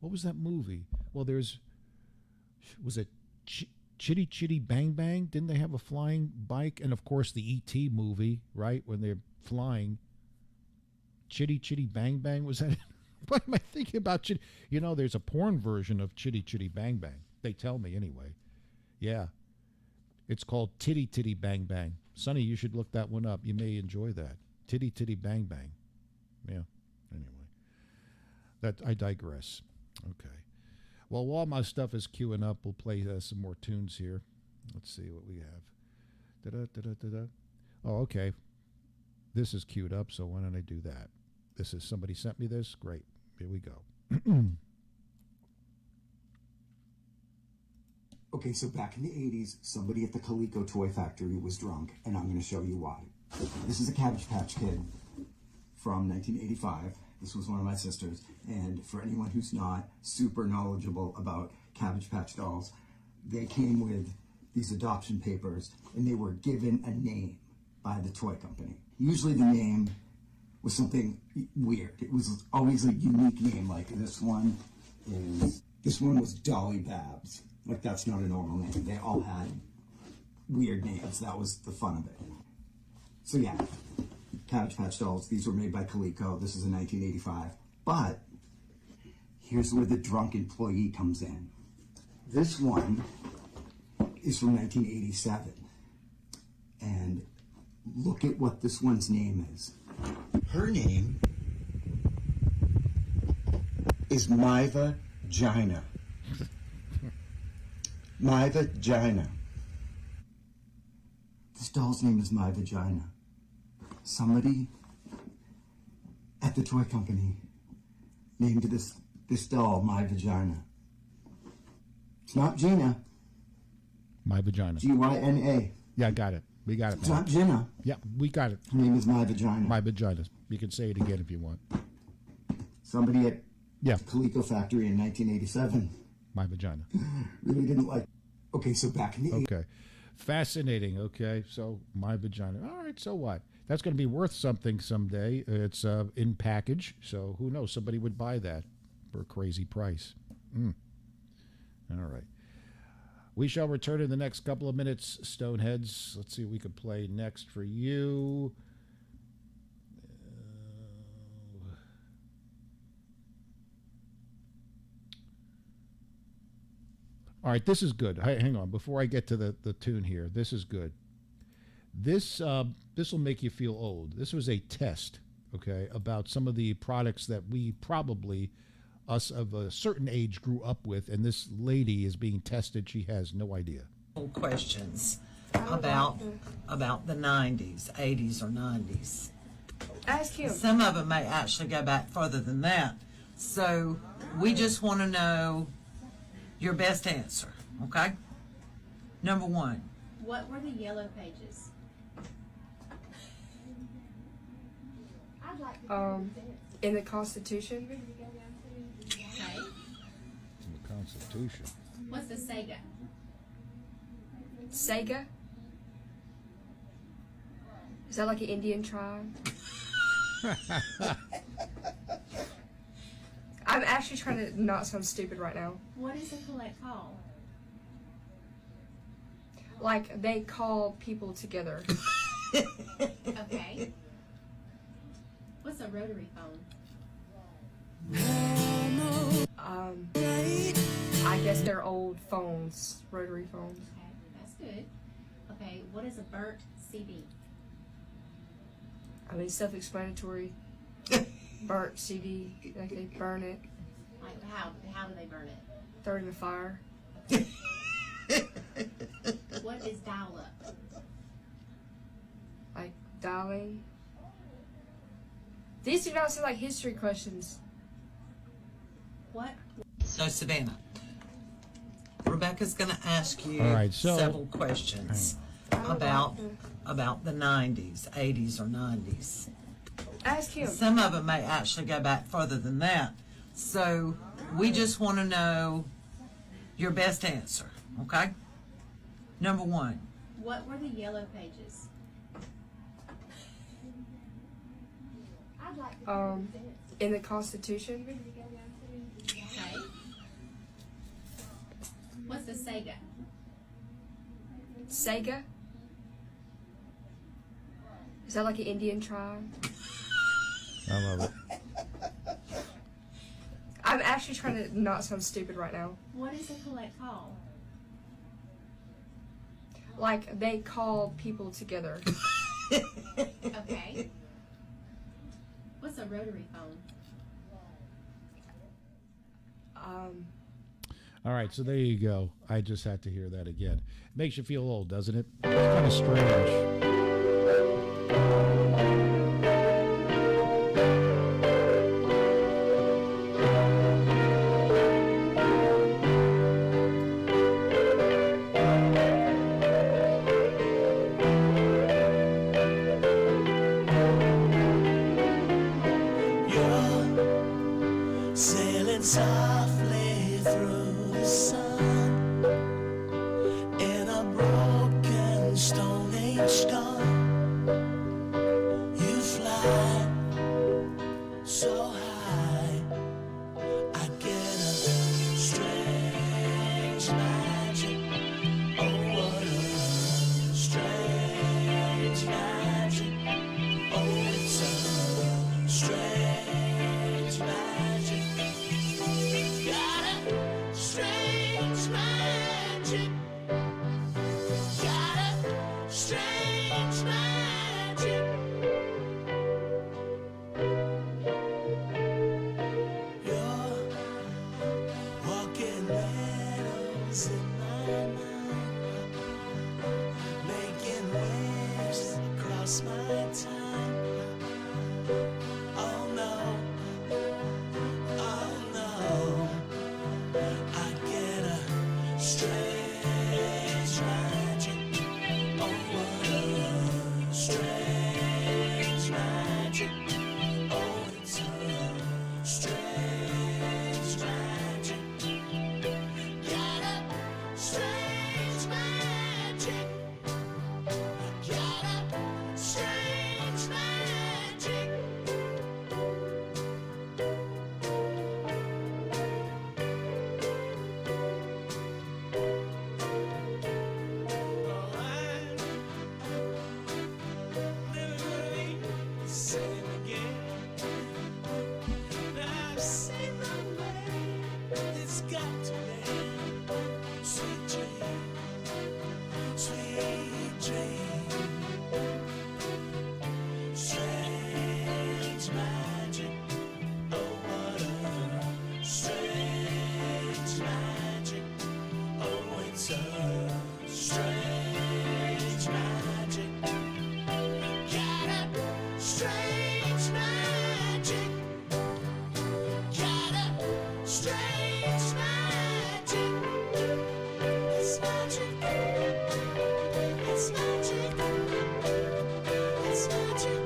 What was that movie? Well, was it Chitty Chitty Bang Bang? Didn't they have a flying bike? And of course the E.T. movie, right? When they're flying. Chitty Chitty Bang Bang, was that it? What am I thinking about? You know, there's a porn version of Chitty Chitty Bang Bang. They tell me anyway. Yeah. It's called Titty Titty Bang Bang. Sonny, you should look that one up. You may enjoy that. Titty Titty Bang Bang. Yeah. Anyway. I digress. Okay. Well, while my stuff is queuing up, we'll play some more tunes here. Let's see what we have. Da-da-da-da-da-da. Oh, okay. This is queued up, so why don't I do that? This is somebody sent me this. Great. Here we go. Okay, so back in the 80s, somebody at the Coleco toy factory was drunk, and I'm going to show you why. This is a Cabbage Patch Kid from 1985. This was one of my sisters, and for anyone who's not super knowledgeable about Cabbage Patch dolls, they came with these adoption papers, and they were given a name by the toy company. Usually the name was something weird. It was always a unique name, like this one was Dolly Babs. Like, that's not a normal name. They all had weird names. That was the fun of it. So yeah, Cabbage Patch dolls. These were made by Coleco. This is in 1985. But here's where the drunk employee comes in. This one is from 1987. And look at what this one's name is. Her name is My Vagina. My Vagina. This doll's name is My Vagina. Somebody at the toy company named this doll My Vagina. It's not Gina. My Vagina. G-Y-N-A. Yeah, I got it. We got it. It's not Gina. Yeah, we got it. Her name is My Vagina. My Vagina. You can say it again if you want. Somebody at the Coleco factory in 1987. My Vagina. Really didn't like. Okay, so back in the Okay. Fascinating. Okay, so My Vagina. All right, so what? That's going to be worth something someday. It's in package, so who knows? Somebody would buy that for a crazy price. All right. We shall return in the next couple of minutes, Stoneheads. Let's see what we can play next for you. All right, this is good. Hang on. Before I get to the tune here, this is good. This will make you feel old. This was a test, okay, about some of the products that we probably, us of a certain age, grew up with, and this lady is being tested. She has no idea. Questions about the 90s, 80s, or 90s. Ask you. Some of them may actually go back further than that. So we just want to know your best answer, okay? Number one. What were the yellow pages? In the Constitution. Okay. In the Constitution. What's the Sega? Sega? Is that like an Indian tribe? I'm actually trying to not sound stupid right now. What is a collect call? Like, they call people together. Okay. What's a rotary phone? I guess they're old phones, rotary phones. Okay, that's good. Okay, what is a burnt CD? I mean, self-explanatory. Burnt CD, like they burn it. Like how do they burn it? Throw it in the fire. What is dial-up? Like dialing. These do not sound like history questions. What? So, Savannah, Rebecca's going to ask you All right, so- several questions about the 90s, 80s, or 90s. Ask him. Some of them may actually go back further than that. So, we just want to know your best answer, okay? Number one. What were the yellow pages? In the Constitution. Okay. What's the Sega? Sega? Is that like an Indian tribe? I love it. I'm actually trying to not sound stupid right now. What is a collect call? Like, they call people together. Okay. What's a rotary phone? All right, so there you go. I just had to hear that again. Makes you feel old, doesn't it? It's kind of strange. You're sailing softly through the sun in a broken Stone Age star. You fly so high, I get a strange magic. Oh, what a strange magic. Oh, it's a strange magic. Got a strange magic. Got a strange magic. You're walking meadows in my mind, making waves across my time. Oh no, oh no, I get a strange magic. Oh, what a strange magic. Oh, it's a strange magic. Got a strange magic. Got a strange magic. Oh, I'm never gonna be the same again. I've seen the way it's got to end. Sweet dream, sweet dream. Strange magic. Oh, what a strange magic. Oh, it's a strange magic. Got a strange magic. Got a strange magic. It's magic. It's magic. It's magic.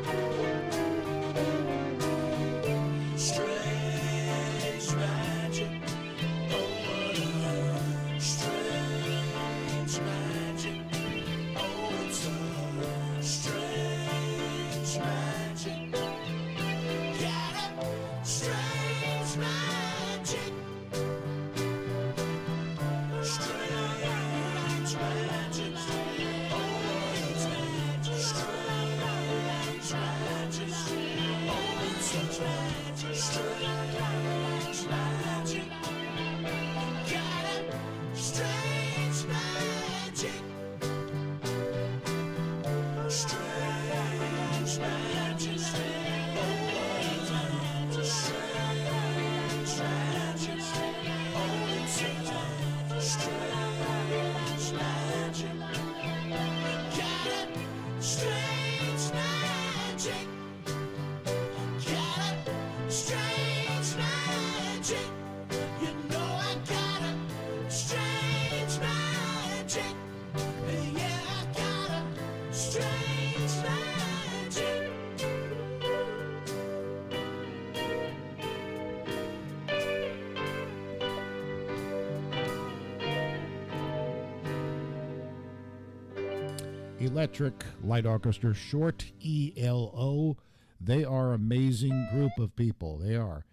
Electric Light Orchestra, short ELO. They are an amazing group of people. They are.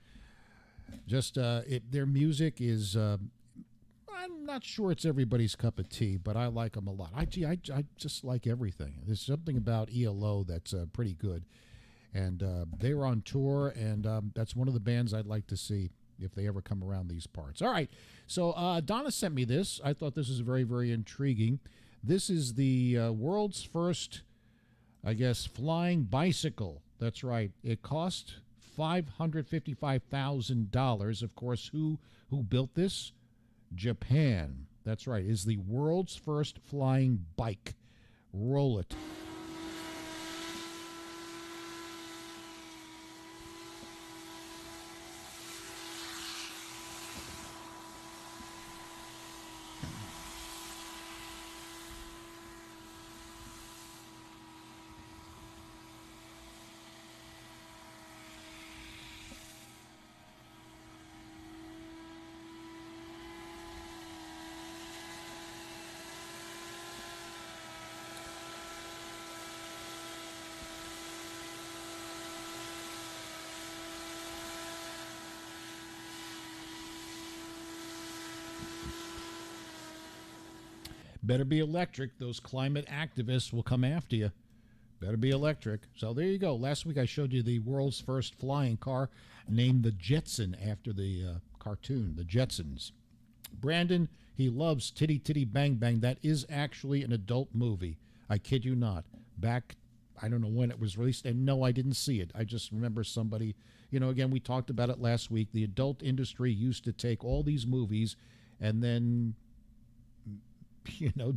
Just their music is, I'm not sure it's everybody's cup of tea, but I like them a lot. I just like everything. There's something about ELO that's pretty good. And they were on tour, and that's one of the bands I'd like to see if they ever come around these parts. All right, so Donna sent me this. I thought this was very, very intriguing. This is the world's first, I guess, flying bicycle. That's right. It cost $555,000. Of course, who built this? Japan. That's right. Is the world's first flying bike. Roll it. Better be electric. Those climate activists will come after you. Better be electric. So there you go. Last week I showed you the world's first flying car named the Jetson after the cartoon, the Jetsons. Brandon, he loves Titty Titty Bang Bang. That is actually an adult movie. I kid you not. Back, I don't know when it was released, and no, I didn't see it. I just remember somebody, again, we talked about it last week. The adult industry used to take all these movies and then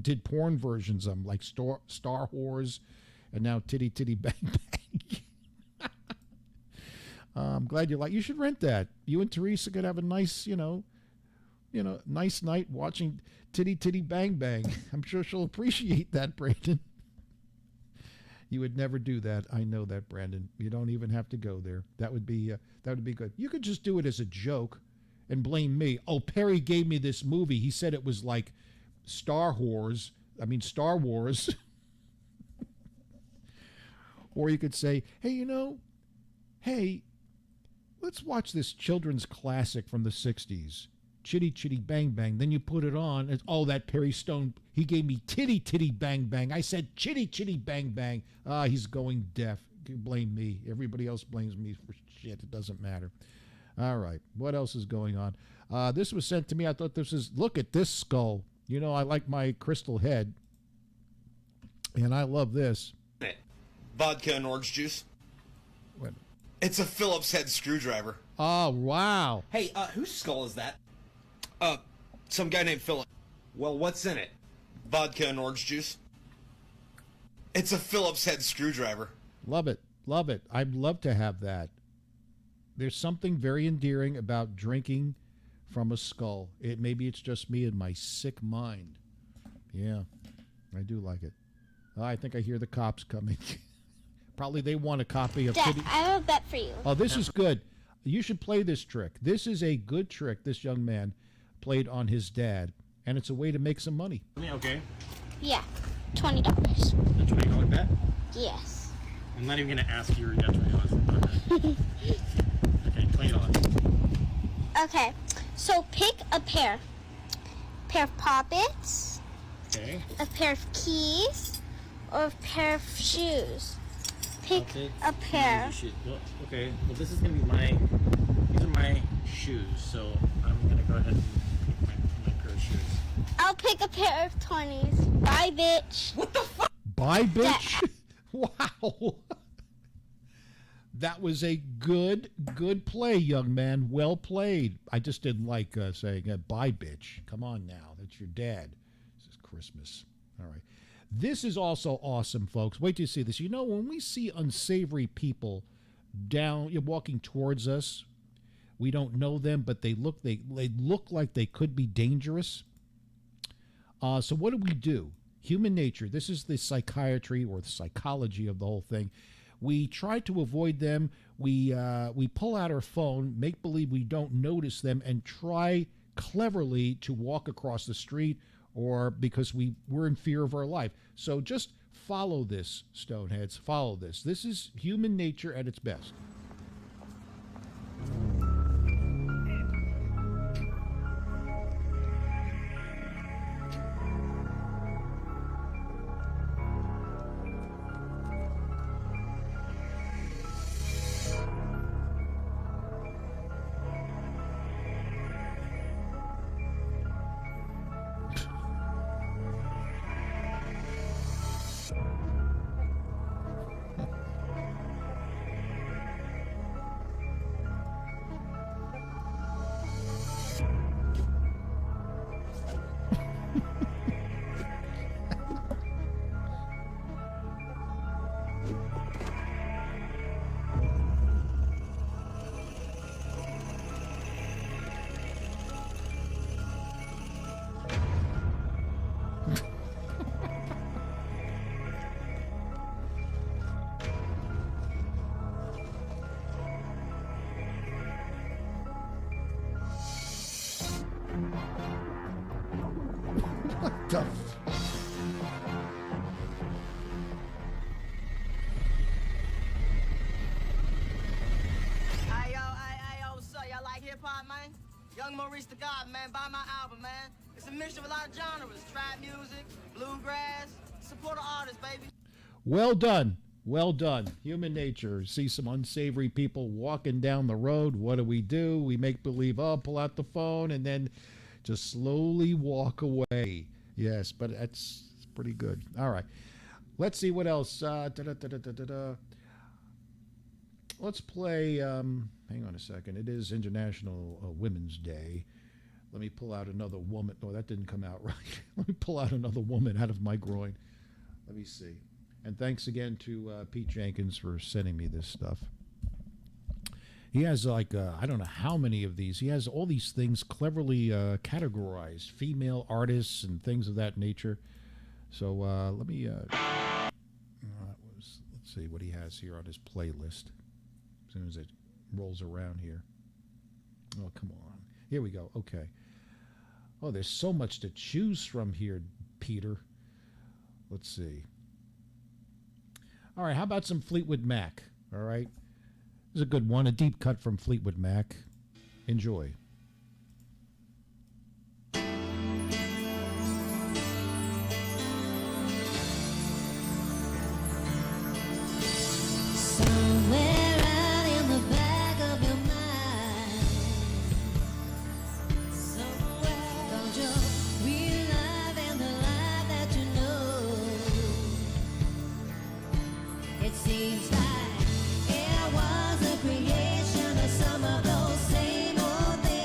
did porn versions of them, like Star Wars, and now Titty Titty Bang Bang. I'm glad you like. You should rent that. You and Teresa could have a nice, nice night watching Titty Titty Bang Bang. I'm sure she'll appreciate that, Brandon. You would never do that. I know that, Brandon. You don't even have to go there. That would be good. You could just do it as a joke and blame me. Oh, Perry gave me this movie. He said it was like Star Wars. Or you could say, hey, let's watch this children's classic from the 60s, Chitty Chitty Bang Bang. Then you put it on, and that Perry Stone, he gave me Titty Titty Bang Bang. I said Chitty Chitty Bang Bang. He's going deaf. You blame me. Everybody else blames me for shit. It doesn't matter. All right, what else is going on? This was sent to me. I thought look at this skull. I like my crystal head, and I love this. Vodka and orange juice. What? It's a Phillips head screwdriver. Oh, wow. Hey, whose skull is that? Some guy named Philip. Well, what's in it? Vodka and orange juice. It's a Phillips head screwdriver. Love it. Love it. I'd love to have that. There's something very endearing about drinking from a skull. Maybe it's just me and my sick mind. Yeah, I do like it. I think I hear the cops coming. Probably they want a copy of Dad, I have a bet for you. Oh, this is good. You should play this trick. This is a good trick this young man played on his dad, and it's a way to make some money. Okay. Yeah, $20. A $20 bet? Yes. I'm not even going to ask you your $20. Okay, $20. Okay. So pick a pair. Pair of poppets, Okay. a pair of keys, or a pair of shoes. Pick a pair. Well, okay. Well, this is gonna be these are my shoes, so I'm gonna go ahead and pick my pair of shoes. I'll pick a pair of 20s. Bye, bitch. What the fuck? Bye, bitch. Wow. That was a good play, young man. Well played. I just didn't like saying, bye, bitch. Come on now. That's your dad. This is Christmas. All right. This is also awesome, folks. Wait till you see this. You know, when we see unsavory people walking towards us, we don't know them, but they look like they could be dangerous. So what do? Human nature. This is the psychiatry or the psychology of the whole thing. We try to avoid them. We pull out our phone, make believe we don't notice them, and try cleverly to walk across the street, or because we're in fear of our life. So just follow this, Stoneheads. Follow this. This is human nature at its best. What the Yo, so y'all like hip-hop, man? Young Maurice the God, man, buy my album, man. It's a mixture of a lot of genres. Trap music, bluegrass, support the artists, baby. Well done. Well done. Human nature. See some unsavory people walking down the road. What do? We make believe, pull out the phone, and then just slowly walk away. Yes, but it's pretty good. All right. Let's see what else. Let's play, hang on a second. It is International Women's Day. Let me pull out another woman. No, that didn't come out right. Let me pull out another woman out of my groin. Let me see. And thanks again to Pete Jenkins for sending me this stuff. He has I don't know how many of these. He has all these things cleverly categorized, female artists and things of that nature. So let me, let's see what he has here on his playlist. As soon as it rolls around here. Oh, come on. Here we go. Okay. Oh, there's so much to choose from here, Peter. Let's see. All right, how about some Fleetwood Mac? All right. This is a good one, a deep cut from Fleetwood Mac. Enjoy. Somewhere out in the back of your mind, somewhere, don't you relive in the life that you know? It seems like it was a creation of some of those same old things.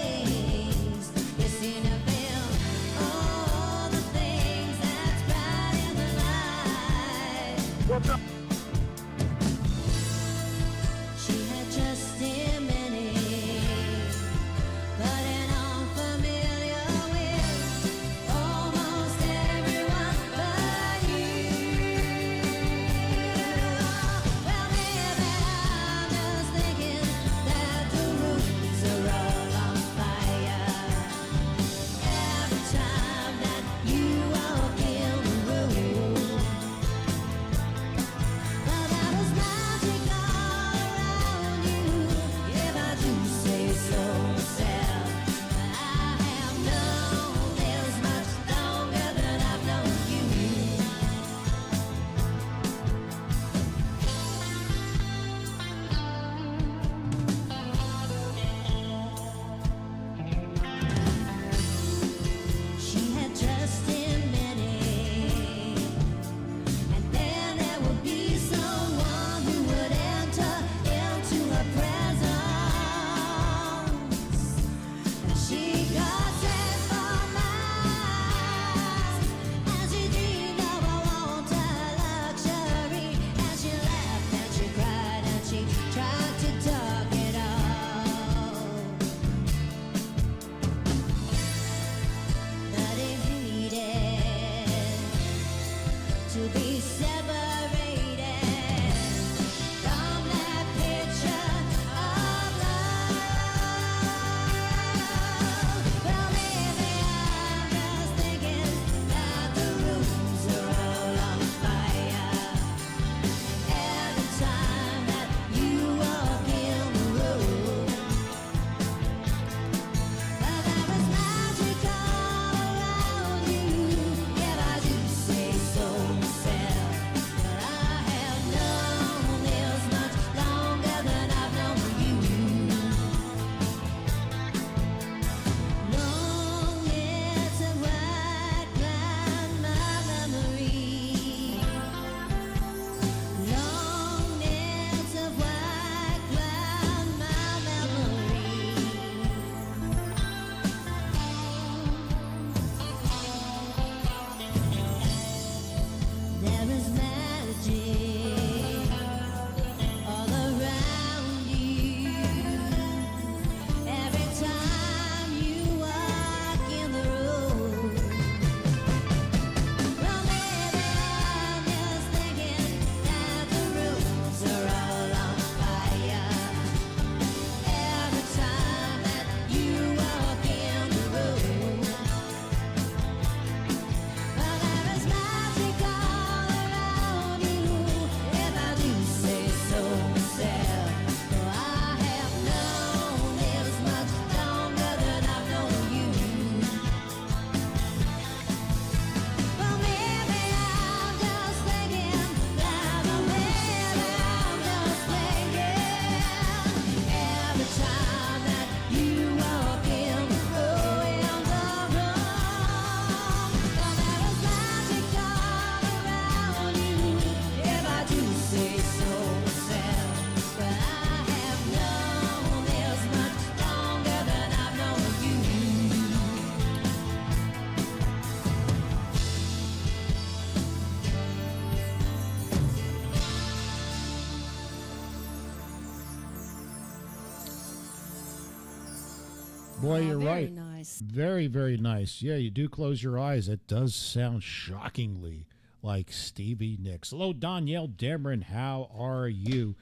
Boy, you're very right. Nice. Very, very nice. Yeah, you do close your eyes. It does sound shockingly like Stevie Nicks. Hello, Danielle Dameron. How are you?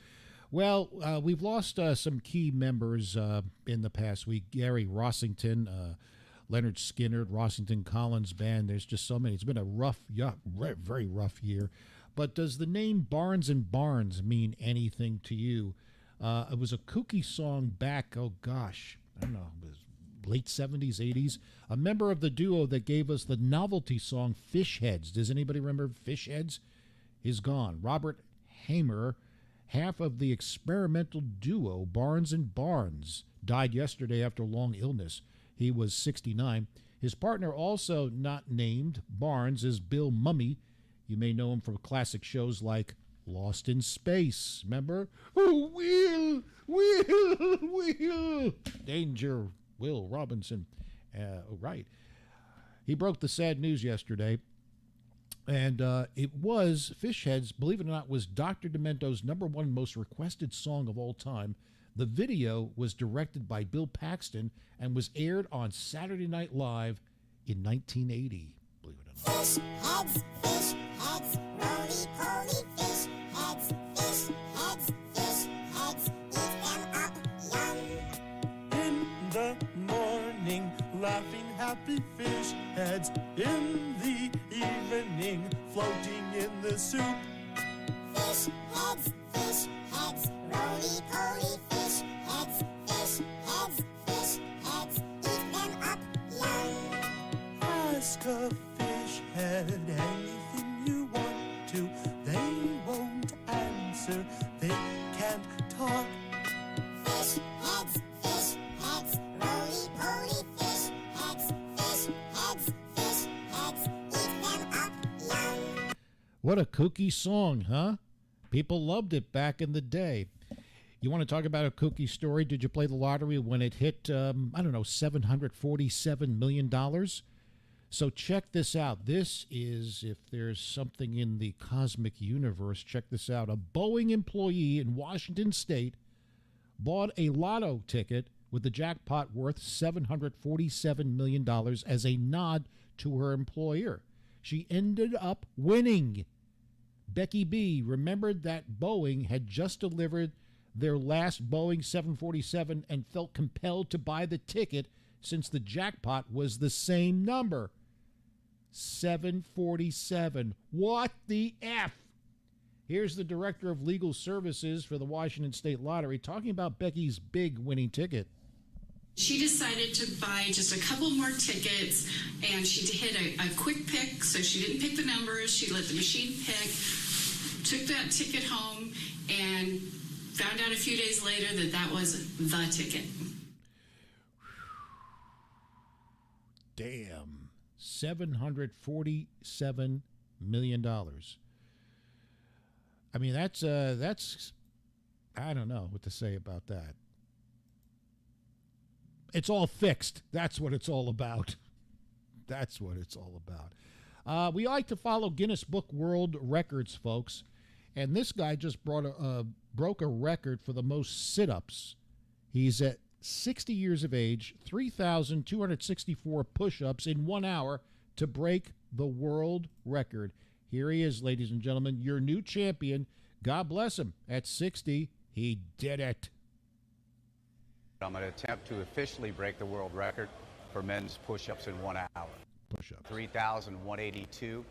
Well, we've lost some key members in the past week. Gary Rossington, Leonard Skinner, Rossington Collins Band. There's just so many. It's been a rough, very rough year. But does the name Barnes and Barnes mean anything to you? It was a kooky song back, oh gosh, I don't know, it was late 70s, 80s. A member of the duo that gave us the novelty song Fish Heads. Does anybody remember Fish Heads? Is gone. Robert Hamer, half of the experimental duo Barnes and Barnes, died yesterday after long illness. He was 69. His partner, also not named Barnes, is Bill Mummy. You may know him from classic shows like Lost in Space. Remember? Oh, Will. Danger, Will Robinson. Right. He broke the sad news yesterday. And it was, Fish Heads, believe it or not, was Dr. Demento's #1 most requested song of all time. The video was directed by Bill Paxton and was aired on Saturday Night Live in 1980. Believe it or not. Fish heads, roly-poly fish heads, fish heads, eat them up young. In the morning, laughing happy fish heads. In the evening, floating in the soup. Fish heads, roly-poly fish heads, eat them up young. Ask a fish head anything you want to. They won't answer, they can't talk. Fish heads, roly-poly fish heads, eat them up young. What a kooky song, huh? People loved it back in the day. You want to talk about a kooky story? Did you play the lottery when it hit, $747 million? So check this out. This is, if there's something in the cosmic universe, check this out. A Boeing employee in Washington State bought a lotto ticket with the jackpot worth $747 million as a nod to her employer. She ended up winning. Becky B remembered that Boeing had just delivered their last Boeing 747 and felt compelled to buy the ticket since the jackpot was the same number. 747. What the F? Here's the director of legal services for the Washington State Lottery talking about Becky's big winning ticket. She decided to buy just a couple more tickets, and she hit a quick pick, so she didn't pick the numbers. She let the machine pick, took that ticket home, and found out a few days later that that was the ticket. Damn. $747 million. I mean, that's I don't know what to say about that. It's all fixed. That's what it's all about. That's what it's all about. We like to follow Guinness Book World Records, folks. And this guy just broke a record for the most sit-ups. He's at 60 years of age, 3,264 push-ups in 1 hour to break the world record. Here he is, ladies and gentlemen, your new champion. God bless him. At 60, he did it. I'm going to attempt to officially break the world record for men's push-ups in 1 hour. Push-ups. 3,182.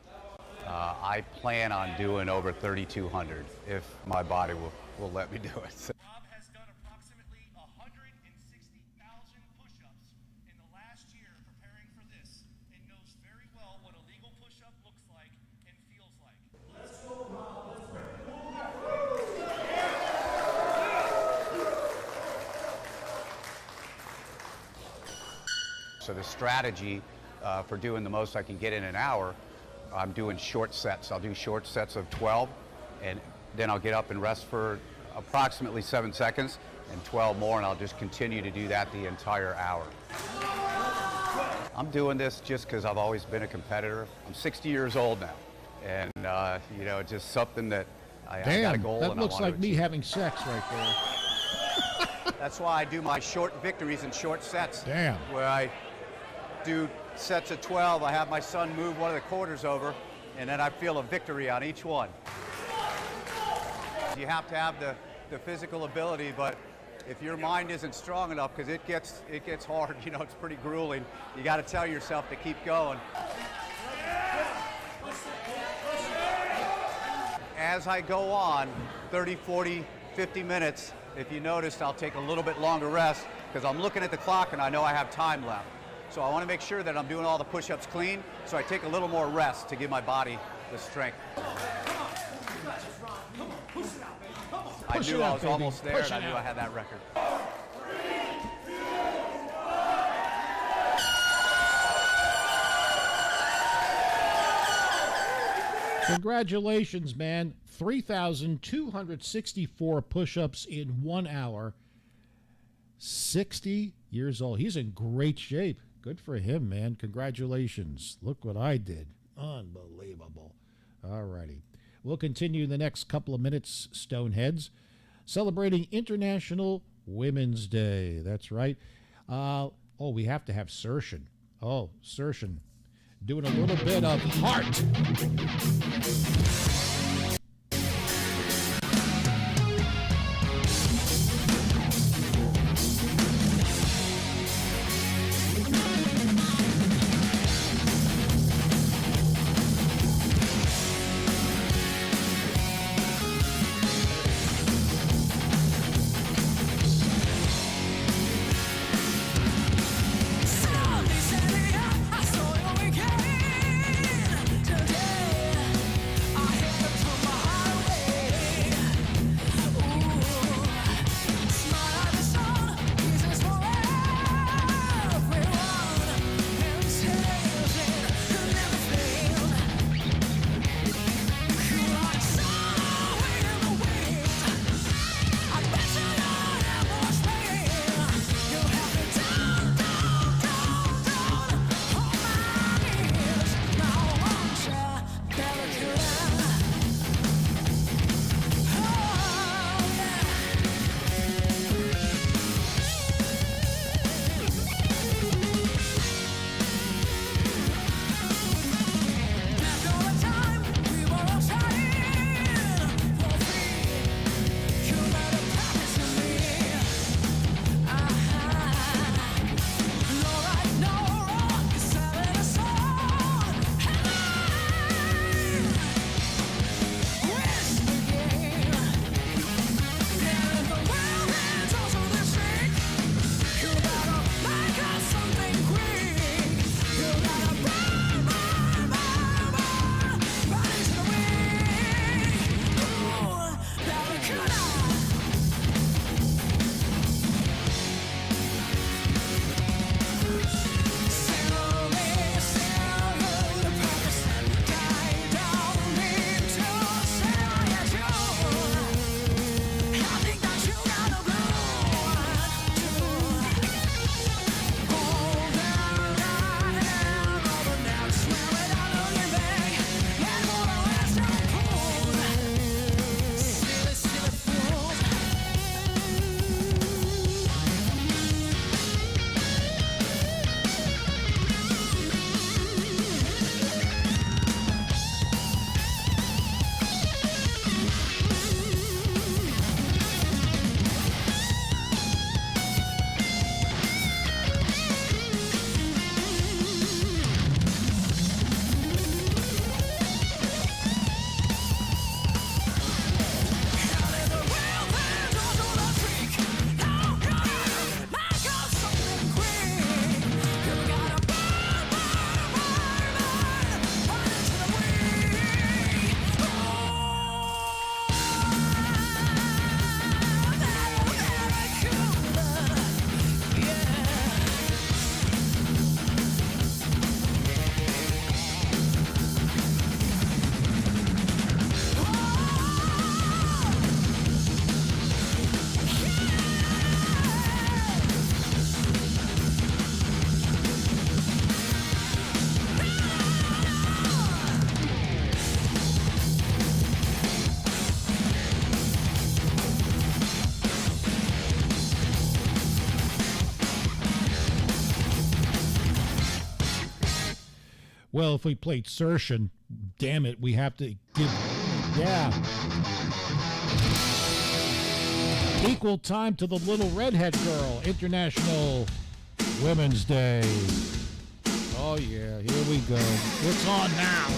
I plan on doing over 3,200 if my body will let me do it. Rob has done approximately 160,000 push-ups in the last year preparing for this and knows very well what a legal push-up looks like and feels like. Let's go, Rob. Let's break the world record. So the strategy for doing the most I can get in an hour, I'm doing short sets. I'll do short sets of 12, and then I'll get up and rest for approximately 7 seconds, and 12 more, and I'll just continue to do that the entire hour. I'm doing this just because I've always been a competitor. I'm 60 years old now, and it's just something that I got a goal. That and looks I want like to me achieve. having sex right there. That's why I do my short victories in short sets. Damn. Where I do sets of 12, I have my son move one of the quarters over, and then I feel a victory on each one. You have to have the physical ability, but if your mind isn't strong enough, because it gets hard, you know, it's pretty grueling, you got to tell yourself to keep going. As I go on, 30, 40, 50 minutes, if you noticed, I'll take a little bit longer rest because I'm looking at the clock and I know I have time left. So I want to make sure that I'm doing all the push-ups clean, so I take a little more rest to give my body the strength. I knew I was almost there, and I knew I had that record. Congratulations, man. 3,264 push-ups in 1 hour. 60 years old. He's in great shape. Good for him, man. Congratulations. Look what I did. Unbelievable. All righty. We'll continue in the next couple of minutes, Stoneheads, celebrating International Women's Day. That's right. We have to have Sershin. Oh, Sershin. Doing a little bit of heart. I Well, if we played Sershin, damn it, we have to give. Yeah. Equal time to the little redhead girl. International Women's Day. Oh, yeah. Here we go. It's on now.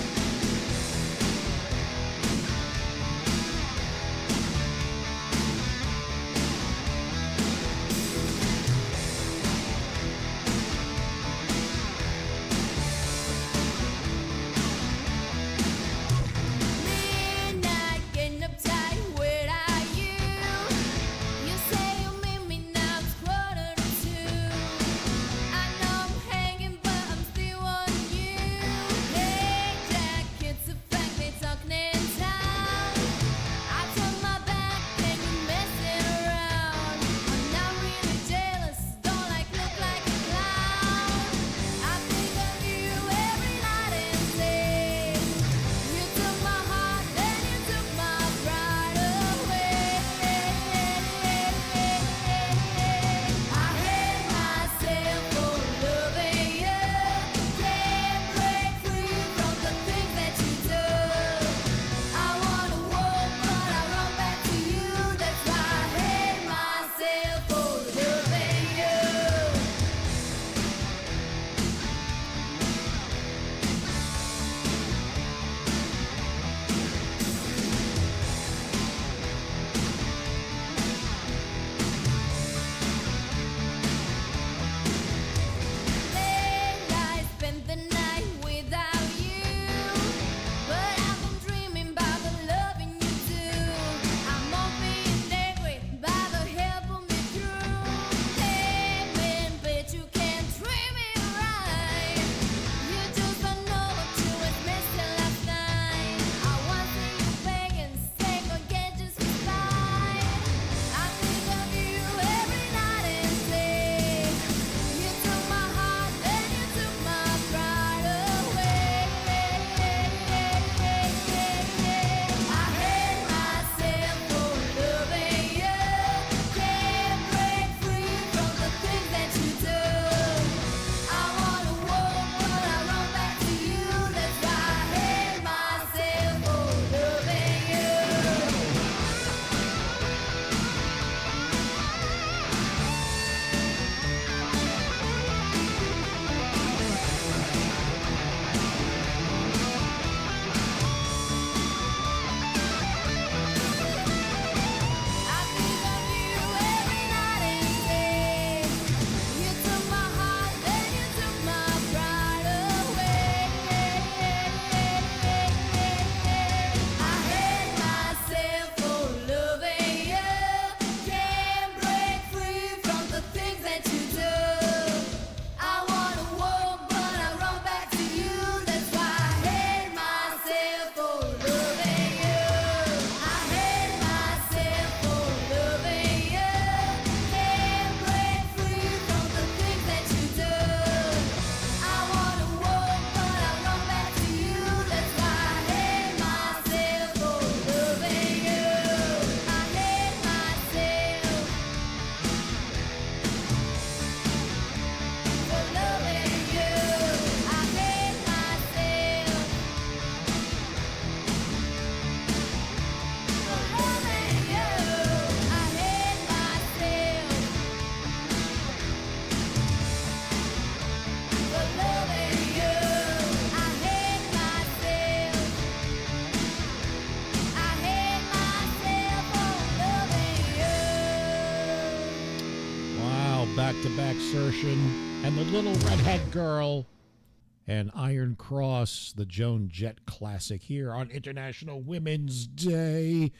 Back-to-back Sershin and the little redhead girl and Iron Cross, the Joan Jett classic here on International Women's Day.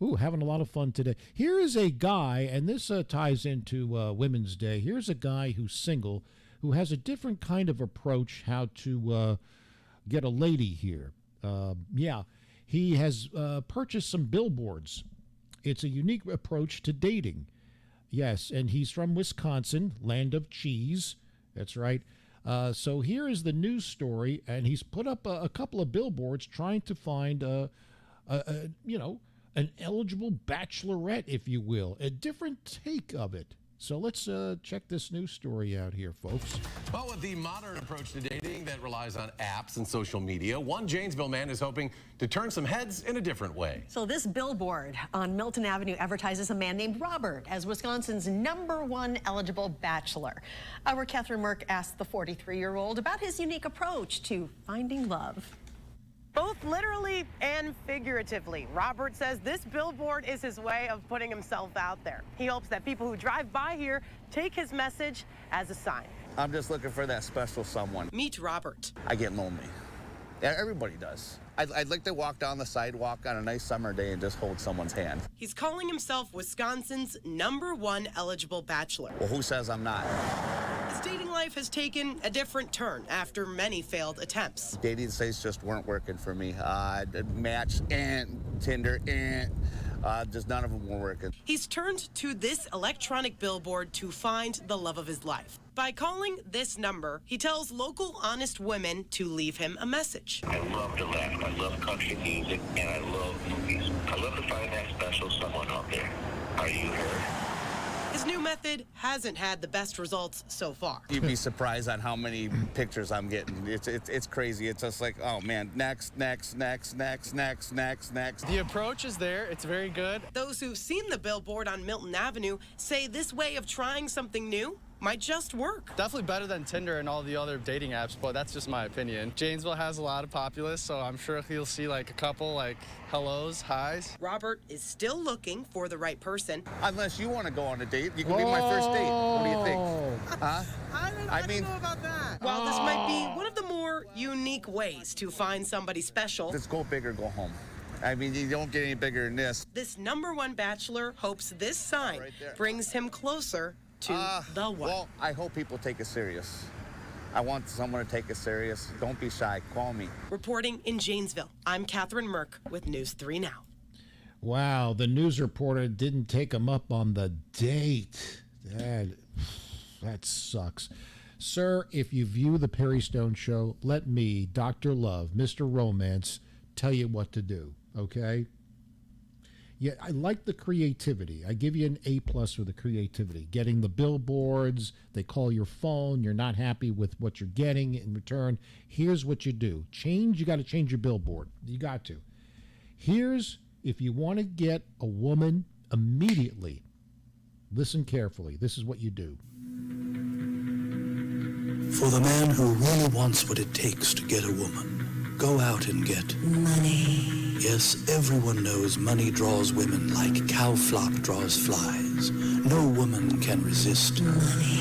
Ooh, having a lot of fun today. Here is a guy, and this ties into Women's Day. Here's a guy who's single, who has a different kind of approach how to get a lady here. He has purchased some billboards. It's a unique approach to dating. Yes, and he's from Wisconsin, land of cheese. That's right. So here is the news story, and he's put up a couple of billboards trying to find, an eligible bachelorette, if you will, a different take of it. So let's check this news story out here, folks. Well, with the modern approach to dating that relies on apps and social media, one Janesville man is hoping to turn some heads in a different way. So this billboard on Milton Avenue advertises a man named Robert as Wisconsin's #1 eligible bachelor. Our Catherine Merck asked the 43-year-old about his unique approach to finding love. Both literally and figuratively, Robert says this billboard is his way of putting himself out there. He hopes that people who drive by here take his message as a sign. I'm just looking for that special someone. Meet Robert. I get lonely. Yeah, everybody does. I'd like to walk down the sidewalk on a nice summer day and just hold someone's hand. He's calling himself Wisconsin's #1 eligible bachelor. Well, who says I'm not? His dating life has taken a different turn after many failed attempts. Dating sites just weren't working for me. Match and Tinder and just none of them were working. He's turned to this electronic billboard to find the love of his life. By calling this number, he tells local honest women to leave him a message. I love to laugh. I love country music, and I love movies. I love to find that special someone out there. Are you her? His new method hasn't had the best results so far. You'd be surprised on how many pictures I'm getting. It's crazy. It's just like, oh man, next. The approach is there. It's very good. Those who've seen the billboard on Milton Avenue say this way of trying something new might just work. Definitely better than Tinder and all the other dating apps, but that's just my opinion. Janesville has a lot of populace, so I'm sure he'll see like a couple like hellos, highs. Robert is still looking for the right person. Unless you want to go on a date, you can be my first date. What do you think? Huh? I don't know about that. While this might be one of the more unique ways to find somebody special, Let's go big or go home. I mean, you don't get any bigger than this. this #1 bachelor hopes this sign brings him closer to the one. Well, I hope people take it serious. I want someone to take it serious. Don't be shy. Call me. Reporting in Janesville, I'm Catherine Merck with News 3 Now. Wow, the news reporter didn't take him up on the date. That sucks. Sir, if you view the Perry Stone Show, let me, Dr. Love, Mr. Romance, tell you what to do, okay? Yeah, I like the creativity. I give you an A+ for the creativity. Getting the billboards, they call your phone, you're not happy with what you're getting in return. Here's what you do. You got to change your billboard. You got to. If you want to get a woman immediately, listen carefully. This is what you do. For the man who really wants what it takes to get a woman, go out and get money. Yes, everyone knows money draws women like cow flop draws flies. No woman can resist money.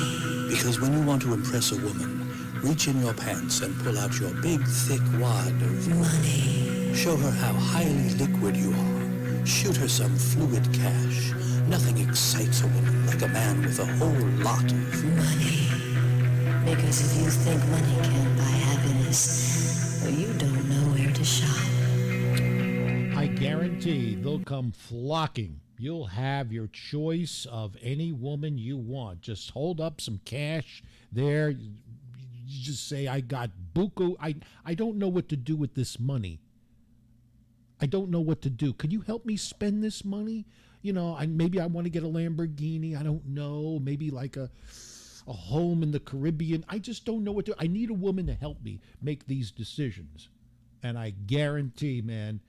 Because when you want to impress a woman, reach in your pants and pull out your big, thick wad of money. Show her how highly liquid you are. Shoot her some fluid cash. Nothing excites a woman like a man with a whole lot of money. Because if you think money can't buy happiness, well, you don't know where to shop. I guarantee they'll come flocking. You'll have your choice of any woman you want. Just hold up some cash there. You just say, I got buku. I don't know what to do with this money. I don't know what to do. Could you help me spend this money? You know, maybe I want to get a Lamborghini. I don't know. Maybe like a home in the Caribbean. I just don't know what to. I need a woman to help me make these decisions. And I guarantee, man,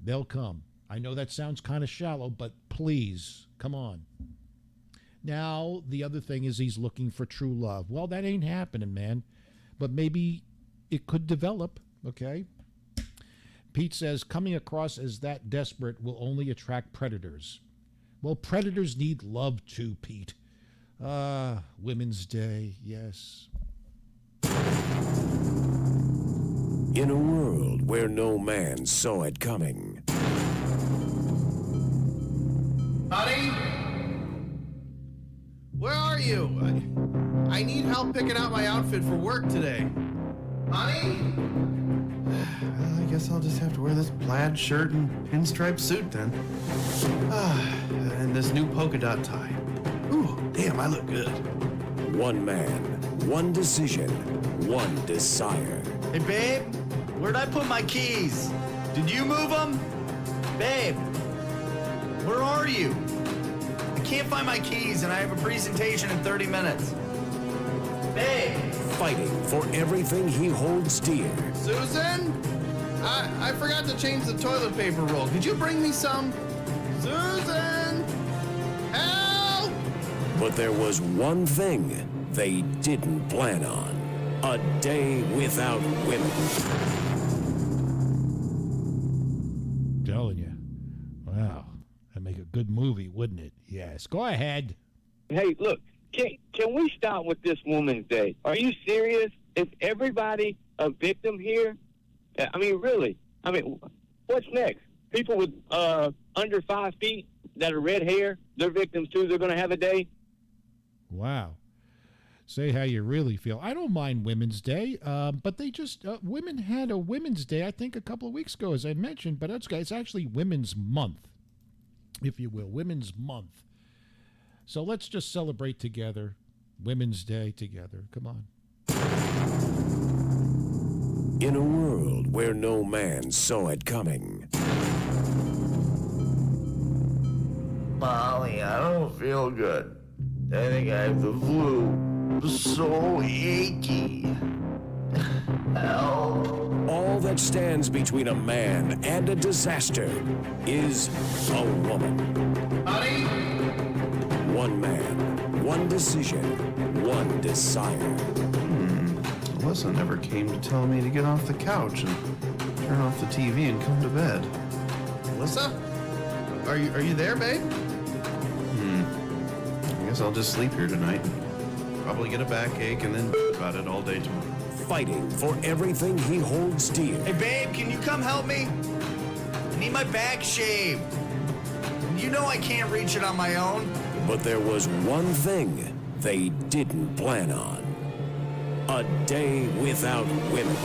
they'll come. I know that sounds kind of shallow, but please, come on. Now, the other thing is he's looking for true love. Well, that ain't happening, man. But maybe it could develop, okay? Pete says, coming across as that desperate will only attract predators. Well, predators need love too, Pete. Women's Day, yes. In a world where no man saw it coming. Honey? Where are you? I need help picking out my outfit for work today. Honey? Well, I guess I'll just have to wear this plaid shirt and pinstripe suit then. And this new polka dot tie. Ooh, damn, I look good. One man, one decision, one desire. Hey, babe, where'd I put my keys? Did you move them? Babe, where are you? I can't find my keys, and I have a presentation in 30 minutes. Babe! Fighting for everything he holds dear. Susan? I forgot to change the toilet paper roll. Could you bring me some? Susan! Help! But there was one thing they didn't plan on. A day without women. Telling you. Wow. That'd make a good movie, wouldn't it? Yes. Go ahead. Hey, look, can we stop with this Woman's Day? Are you serious? Is everybody a victim here? I mean, really? I mean, what's next? People with under 5 feet that are red hair, they're victims too. They're going to have a day? Wow. Say how you really feel. I don't mind Women's Day, but they just, women had a Women's Day, I think, a couple of weeks ago, as I mentioned, but it's actually Women's Month, if you will, Women's Month. So let's just celebrate together, Women's Day together. Come on. In a world where no man saw it coming. Molly, I don't feel good. I think I have the flu. So achy. Help. All that stands between a man and a disaster is a woman. Honey? One man, one decision, one desire. Alyssa never came to tell me to get off the couch and turn off the TV and come to bed. Alyssa? Are you there, babe? I guess I'll just sleep here tonight. Probably get a backache and then about it all day tomorrow. Fighting for everything he holds dear. Hey, babe, can you come help me? I need my back shaved. You know I can't reach it on my own. But there was one thing they didn't plan on. A day without women.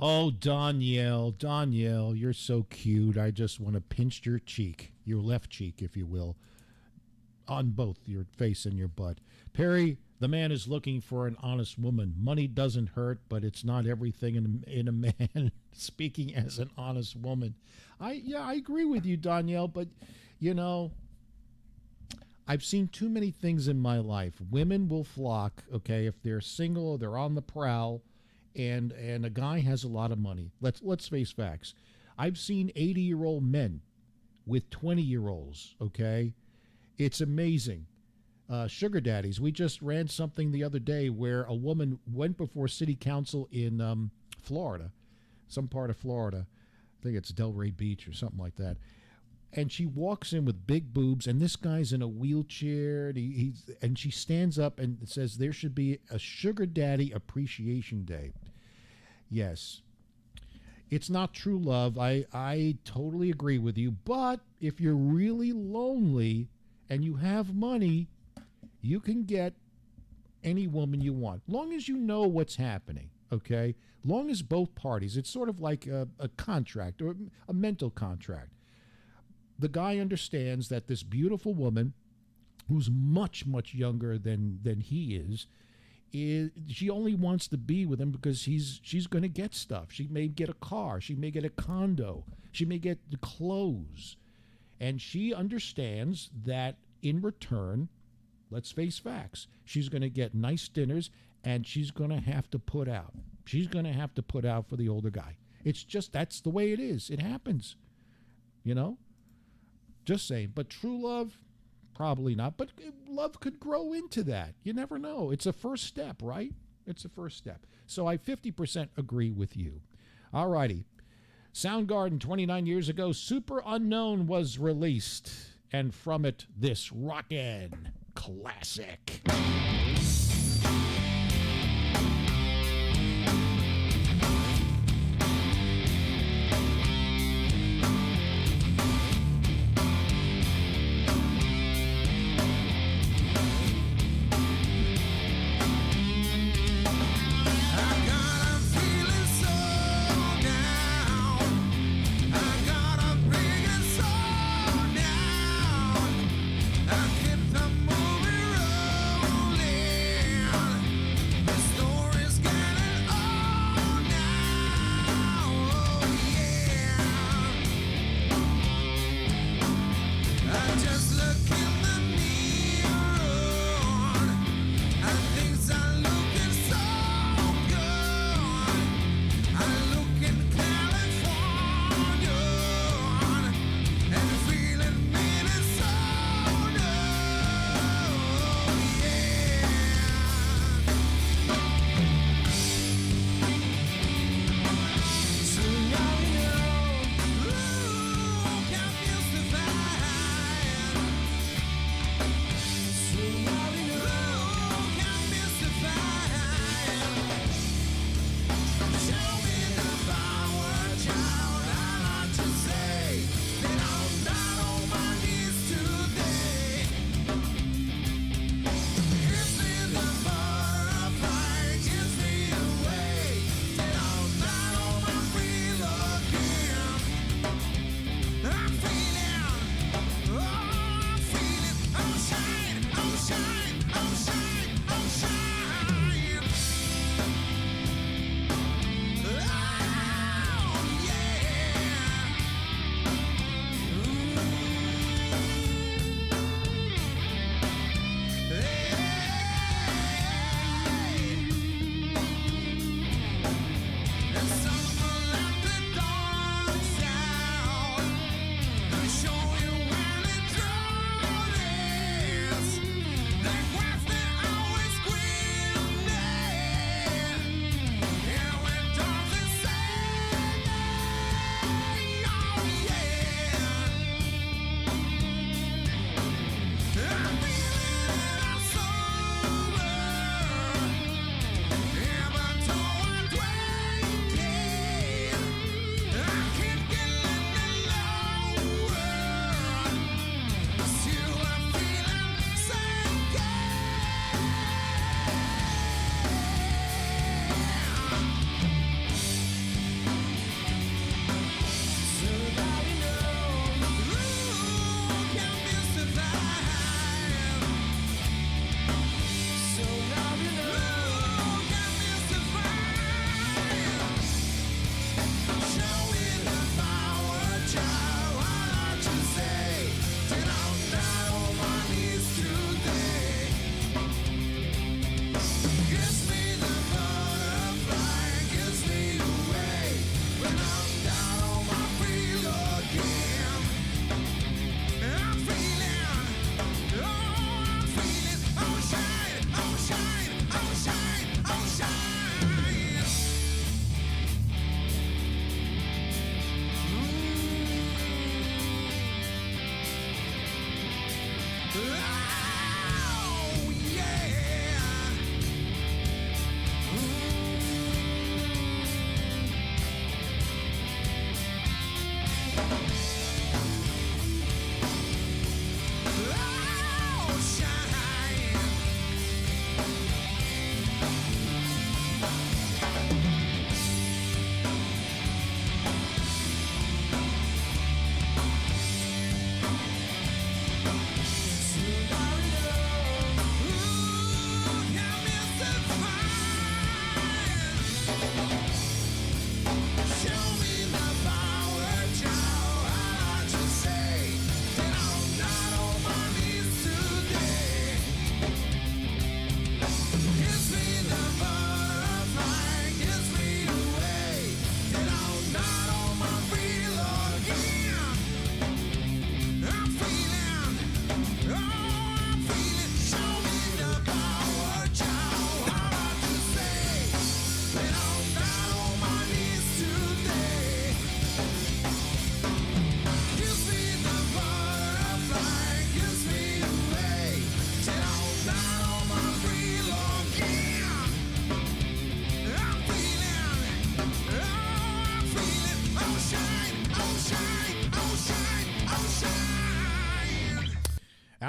Oh, Danielle, you're so cute. I just want to pinch your cheek, your left cheek, if you will, on both your face and your butt. Perry, the man is looking for an honest woman. Money doesn't hurt, but it's not everything in a man. Speaking as an honest woman. I agree with you, Danielle, but, you know, I've seen too many things in my life. Women will flock, okay, if they're single or they're on the prowl, and a guy has a lot of money. Let's face facts. I've seen 80-year-old men with 20-year-olds, okay? It's amazing. Sugar daddies. We just ran something the other day where a woman went before city council in Florida, some part of Florida. I think it's Delray Beach or something like that. And she walks in with big boobs, and this guy's in a wheelchair, and she stands up and says there should be a Sugar Daddy Appreciation Day. Yes. It's not true love. I totally agree with you. But if you're really lonely and you have money, you can get any woman you want, long as you know what's happening, okay? Long as both parties, it's sort of like a contract or a mental contract. The guy understands that this beautiful woman, who's much, much younger than he is she only wants to be with him because she's going to get stuff. She may get a car. She may get a condo. She may get the clothes. And she understands that in return, let's face facts, she's going to get nice dinners and she's going to have to put out. She's going to have to put out for the older guy. It's just, that's the way it is. It happens, you know? Just saying. But true love, probably not. But love could grow into that. You never know. It's a first step, right? It's a first step. So I 50% agree with you. All righty. Soundgarden, 29 years ago, Super Unknown was released. And from it, this rockin' classic. Rolling.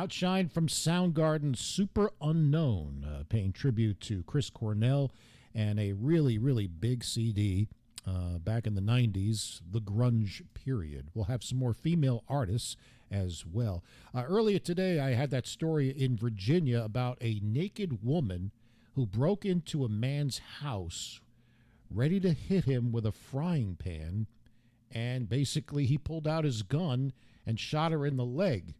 Outshine from Soundgarden's Super Unknown, paying tribute to Chris Cornell and a really, really big CD back in the 90s, the grunge period. We'll have some more female artists as well. Earlier today, I had that story in Virginia about a naked woman who broke into a man's house ready to hit him with a frying pan, and basically he pulled out his gun and shot her in the leg.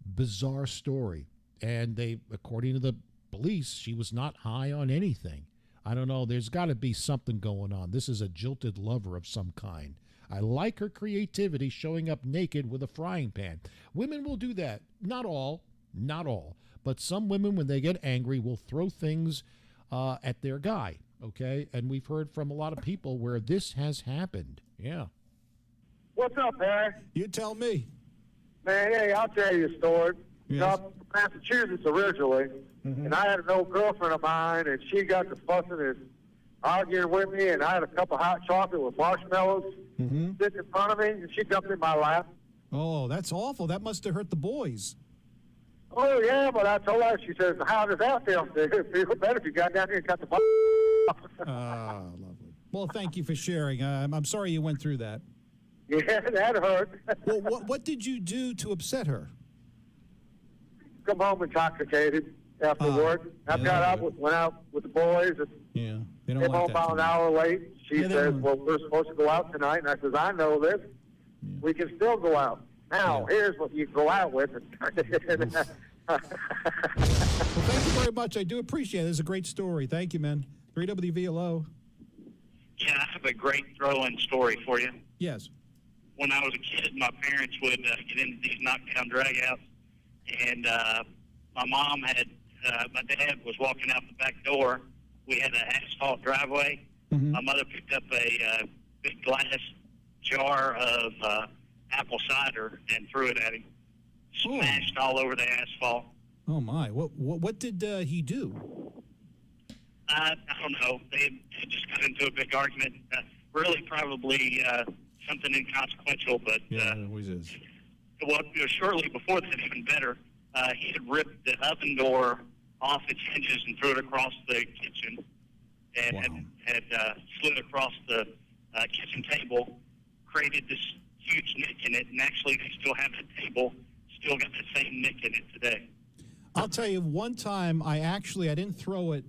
Bizarre story. And they, according to the police, she was not high on anything. I don't know. There's got to be something going on. This is a jilted lover of some kind. I like her creativity, showing up naked with a frying pan. Women will do that. Not all. But some women, when they get angry, will throw things at their guy. Okay? And we've heard from a lot of people where this has happened. Yeah. What's up, Harry? You tell me. Man, hey, I'll tell you a story. Yes. I'm from Massachusetts originally, and I had an old girlfriend of mine, and she got to fussing and arguing with me, and I had a cup of hot chocolate with marshmallows sitting in front of me, and she jumped in my lap. Oh, that's awful. That must have hurt the boys. Oh, yeah, but I told her, she says, how does that feel? It'd feel better if you got down here and got the Lovely. Well, thank you for sharing. I'm sorry you went through that. Yeah, that hurt. Well, what did you do to upset her? come home intoxicated after work. I went out with the boys. Yeah, they don't came like home that. about an hour late. She Yeah, they says, don't- well, we're supposed to go out tonight. And I says, I know this. We can still go out. Now, here's what you go out with. Well, thank you very much. I do appreciate it. It's a great story. Thank you, man. 3WVLO. Yeah, I have a great throw-in story for you. Yes. When I was a kid, my parents would get into these knockdown dragouts, and my mom had, my dad was walking out the back door. We had an asphalt driveway. My mother picked up a big glass jar of apple cider and threw it at him. Smashed all over the asphalt. Oh, my. What did he do? I don't know. They just got into a big argument. Really, probably something inconsequential, but Yeah, it always is. well, shortly before that, even better, he had ripped the oven door off its hinges and threw it across the kitchen, and had slid across the kitchen table, created this huge nick in it, and actually they still have the table, still got the same nick in it today. I'll tell you, one time I didn't throw it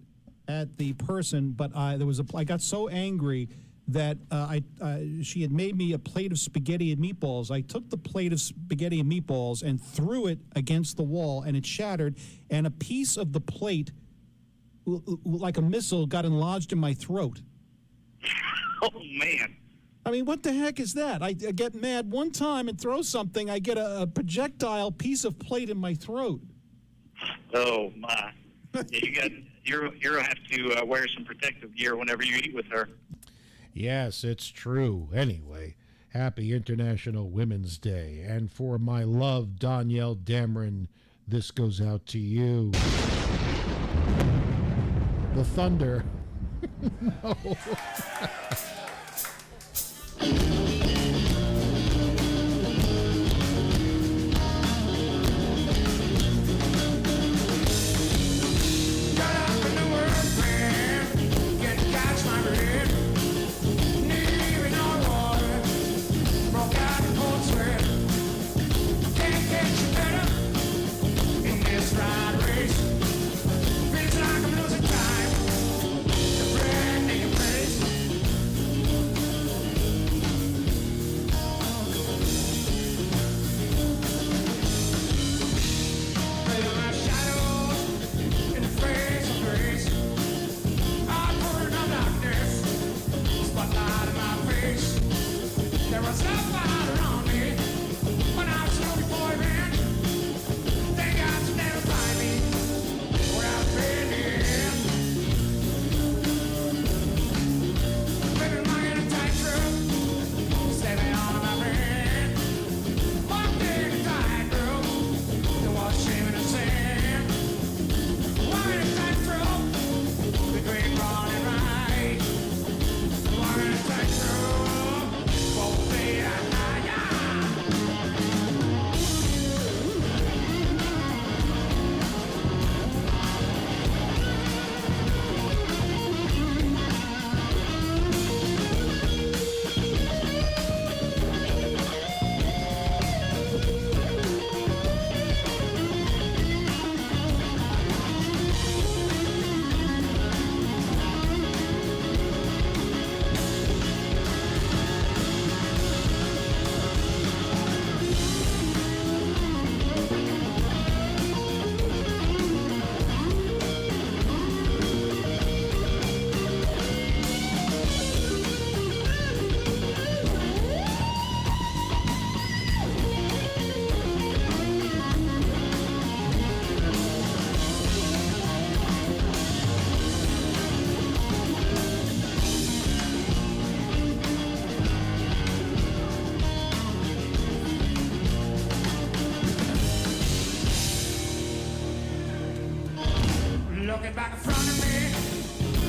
at the person, but I got so angry that she had made me a plate of spaghetti and meatballs. I took the plate of spaghetti and meatballs and threw it against the wall, and it shattered, and a piece of the plate, like a missile, got lodged in my throat. Oh, man. I mean, what the heck is that? I get mad one time and throw something, I get a projectile piece of plate in my throat. Oh, my. Yeah, you're going to have to wear some protective gear whenever you eat with her. Yes, it's true. Anyway, happy International Women's Day. And for my love, Danielle Dameron, this goes out to you. The Thunder. No. Looking back in front of me,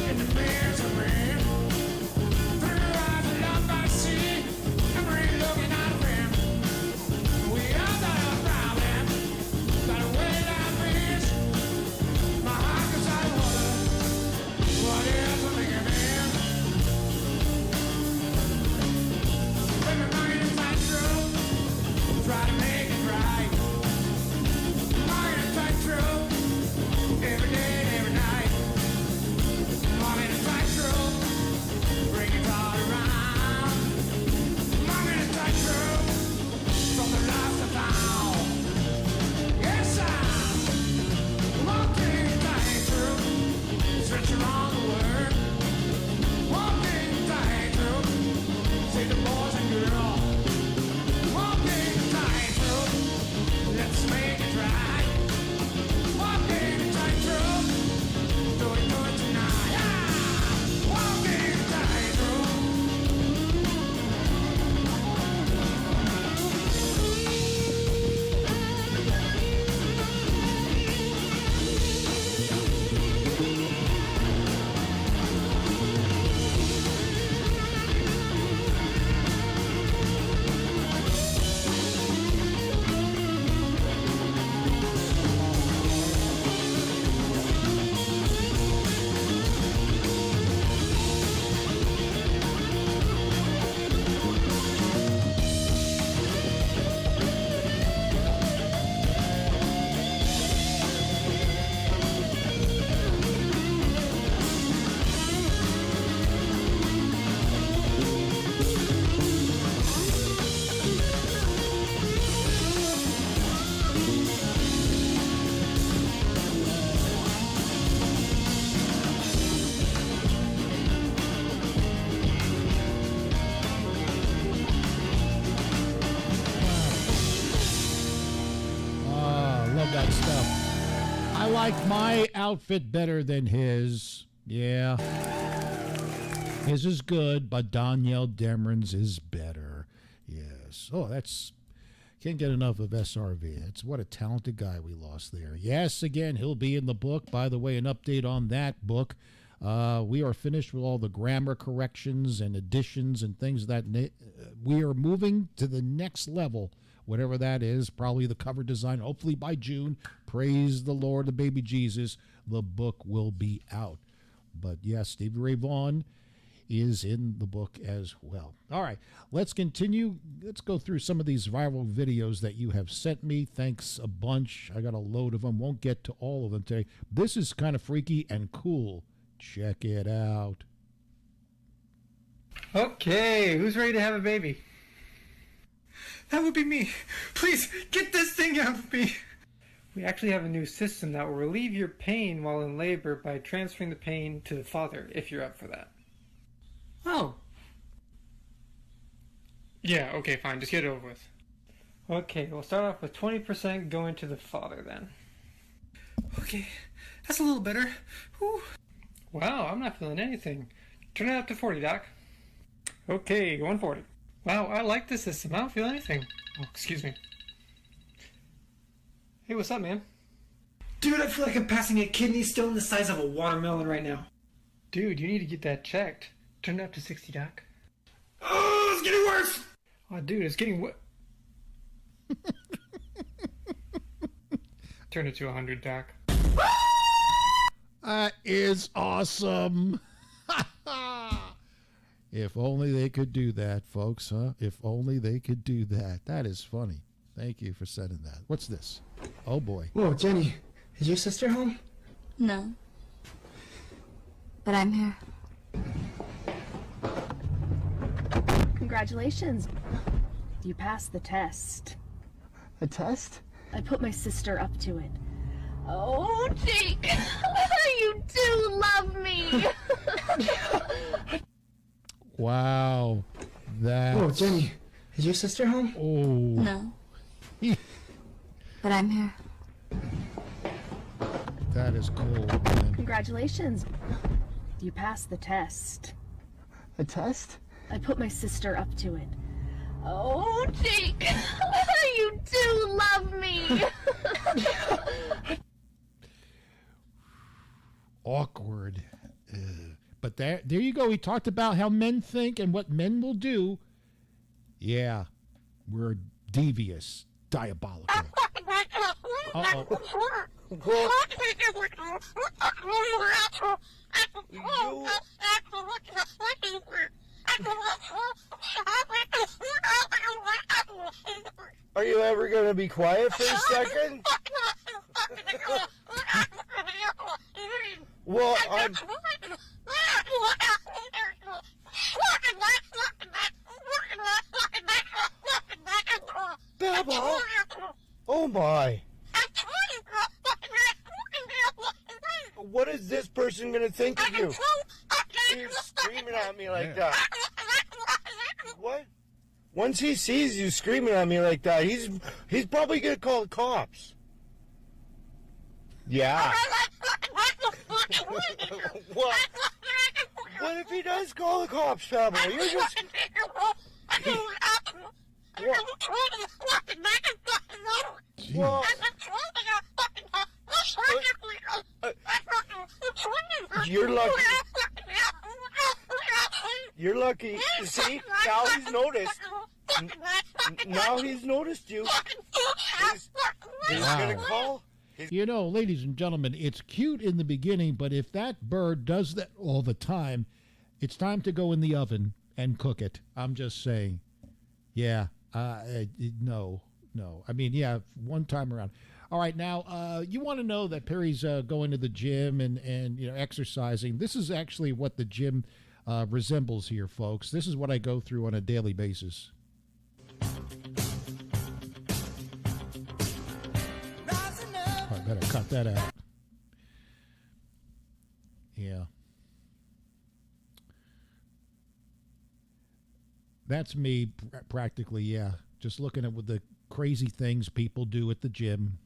in the mirrors of rain. Through your eyes of love I see, I'm really looking out of him. We all got a problem, got a way life is. My heart goes out of water, what is a bigger man? When my mind is not true, try to make it right. Mind is not true. I like my outfit better than his. Yeah. His is good, but Danielle Demeron's is better. Yes. Oh, that's... Can't get enough of SRV. It's what a talented guy we lost there. Yes, again, he'll be in the book. By the way, an update on that book. We are finished with all the grammar corrections and additions and things that we are moving to the next level, whatever that is, probably the cover design. Hopefully by June, praise the Lord, the baby Jesus, the book will be out. But yes, Stevie Ray Vaughan is in the book as well. All right, let's continue. Let's go through some of these viral videos that you have sent me. Thanks a bunch. I got a load of them. Won't get to all of them today. This is kind of freaky and cool. Check it out. Okay, who's ready to have a baby? That would be me. Please, get this thing out of me. We actually have a new system that will relieve your pain while in labor by transferring the pain to the father, if you're up for that. Oh. Yeah, okay, fine. Just get it over with. Okay, we'll start off with 20% going to the father then. Okay, that's a little better. Whew. Wow, I'm not feeling anything. Turn it up to 40, Doc. Okay, going 40. Wow, I like this system. I don't feel anything. Oh, excuse me. Hey, what's up, man? Dude, I feel like I'm passing a kidney stone the size of a watermelon right now. Dude, you need to get that checked. Turn it up to 60, Doc. Oh, it's getting worse! Oh, dude, it's getting Turn it to 100, Doc. That is awesome. If only they could do that, folks, huh? If only they could do that. That is funny. Thank you for sending that. What's this? Oh, boy. Whoa, Jenny, is your sister home? No. But I'm here. Congratulations. You passed the test. A test? I put my sister up to it. Oh, Jake! You do love me! Wow. That's... Whoa, Jenny, is your sister home? Oh. No. But I'm here. That is cool, man. Congratulations. You passed the test. A test? I put my sister up to it. Oh, Jake! You do love me! Awkward. But there you go. We talked about how men think and what men will do. Yeah, we're devious, diabolical. Uh-oh. Are you ever going to be quiet for a second? Well, I'm... Babble? Oh my. What is this person going to think of you? He's screaming at me like that. What? Once he sees you screaming at me like that, he's probably going to call the cops. Yeah. What? What if he does call the cops, Pablo? You're just... Well, you're lucky. You're lucky. See, now he's noticed. Now he's noticed you. He's gonna call. You know, ladies and gentlemen, it's cute in the beginning, but if that bird does that all the time, it's time to go in the oven and cook it. I'm just saying. Yeah. No. I mean, yeah, one time around. All right, now, you want to know that Perry's going to the gym and exercising. This is actually what the gym resembles here, folks. This is what I go through on a daily basis. I better cut that out. Yeah. That's me practically, yeah. Just looking at what the crazy things people do at the gym.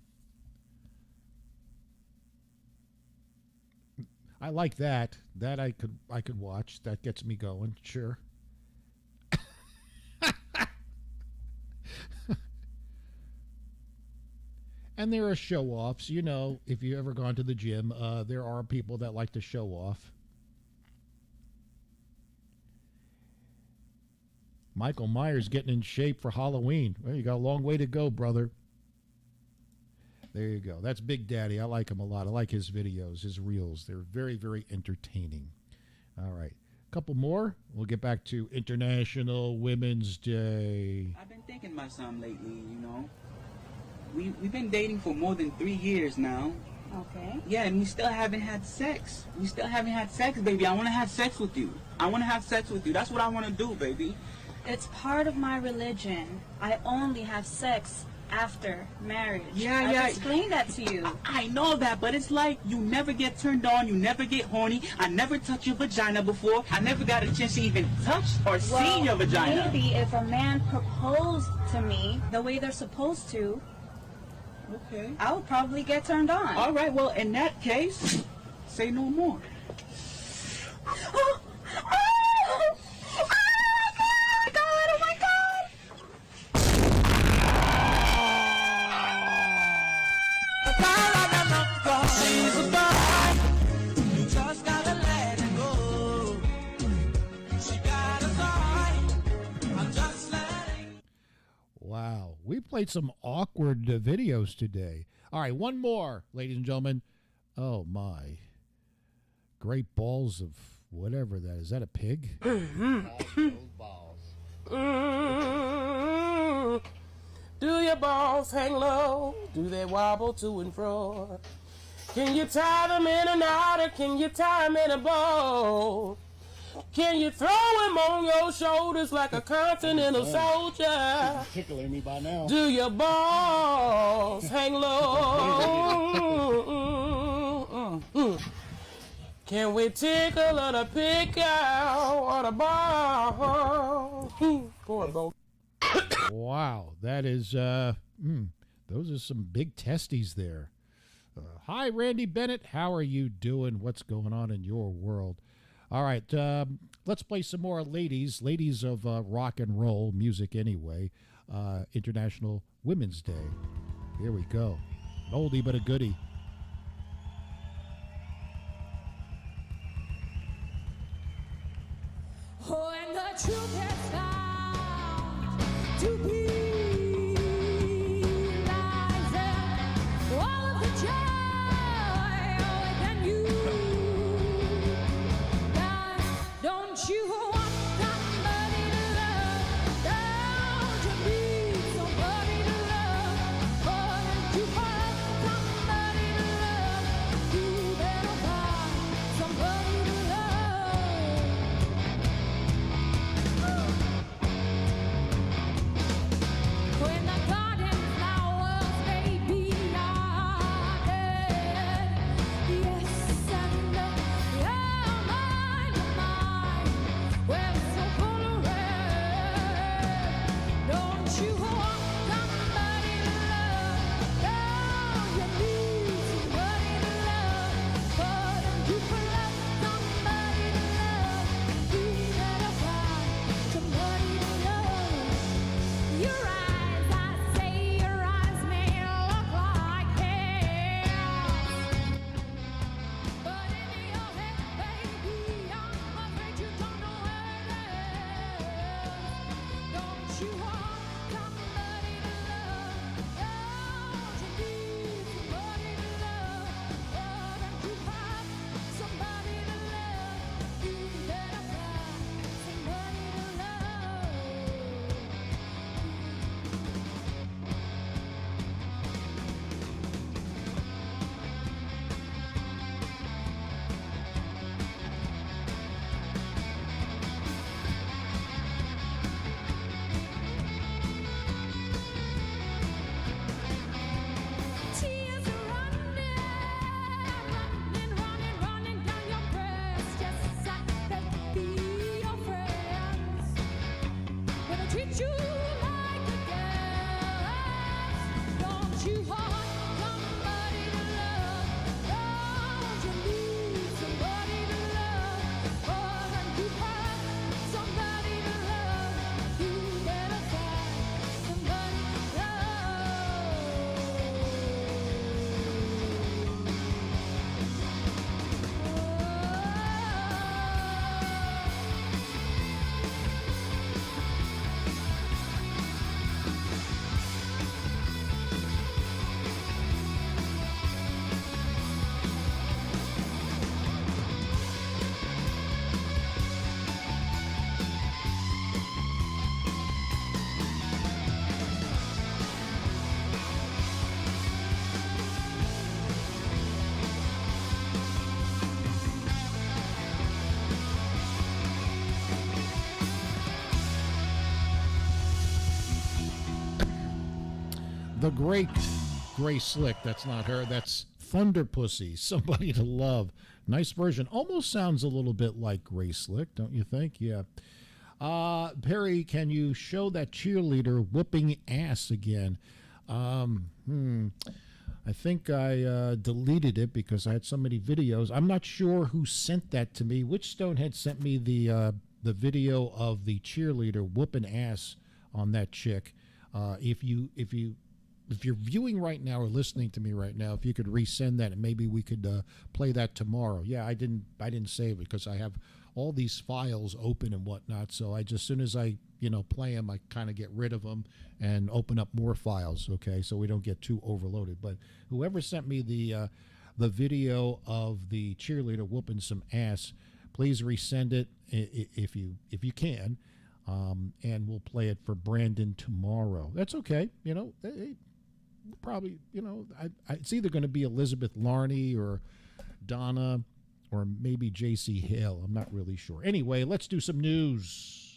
I like that. That I could watch. That gets me going. Sure. And there are show-offs. You know, if you've ever gone to the gym, there are people that like to show off. Michael Myers getting in shape for Halloween. Well, you got a long way to go, brother. There you go. That's Big Daddy. I like him a lot. I like his videos, his reels. They're very, very entertaining. All right. A couple more. We'll get back to International Women's Day. I've been thinking about something lately, you know. We've been dating for more than 3 years now. Okay. Yeah, and we still haven't had sex. We still haven't had sex, baby. I want to have sex with you. I want to have sex with you. That's what I want to do, baby. It's part of my religion. I only have sex after marriage. Yeah. I explained that to you. I know that, but it's like you never get turned on, you never get horny. I never touched your vagina before. I never got a chance to even touch or see your vagina. Maybe if a man proposed to me the way they're supposed to, okay, I would probably get turned on. All right, well, in that case, say no more. Wow. We played some awkward videos today. All right, one more, ladies and gentlemen. Oh, my. Great balls of whatever that is. Is that a pig? Do your balls hang low? Do they wobble to and fro? Can you tie them in a knot or can you tie them in a bow? Can you throw him on your shoulders like a continental soldier? Tickling me by now. Do your balls hang low? Can we tickle or the pick out or the ball? Poor Bo. Wow, that is, those are some big testes there. Hi, Randy Bennett. How are you doing? What's going on in your world? All right, let's play some more ladies of rock and roll music anyway. International Women's Day. Here we go. An oldie but a goodie. Oh, and the truth has found to be lies and all of the joy within you. God, don't you want somebody to love? Don't you need somebody to love? Oh, don't you want somebody to love? You better find somebody to love. When the garden flowers may be dead, yes, and your mind well, so full of red. Don't you want somebody to love? Don't you need somebody to love? But don't you love somebody to love? You better find somebody to love. Your eyes, I say your eyes may look like hell, but in your head, baby, I'm afraid you don't know where it is. Don't you want somebody to love? Don't you need somebody to love? Oh, don't you have somebody to love? You better find somebody to love. Tears are running down your breast. Just like they be your friends. When I treat you like a guest, don't you want somebody to love? Don't you need somebody The great Grace Slick. That's not her. That's Thunder Pussy. Somebody to Love. Nice version. Almost sounds a little bit like Grace Slick, don't you think? Yeah. Perry, can you show that cheerleader whooping ass again? I think I deleted it because I had so many videos. I'm not sure who sent that to me. Witchstone had sent me the video of the cheerleader whooping ass on that chick. If you're viewing right now or listening to me right now, if you could resend that and maybe we could play that tomorrow. Yeah, I didn't save it because I have all these files open and whatnot. So I just, as soon as I play them, I kind of get rid of them and open up more files. Okay, so we don't get too overloaded. But whoever sent me the video of the cheerleader whooping some ass, please resend it if you can, and we'll play it for Brandon tomorrow. That's okay. Probably, it's either going to be Elizabeth Larney or Donna or maybe J.C. Hale. I'm not really sure. Anyway, let's do some news.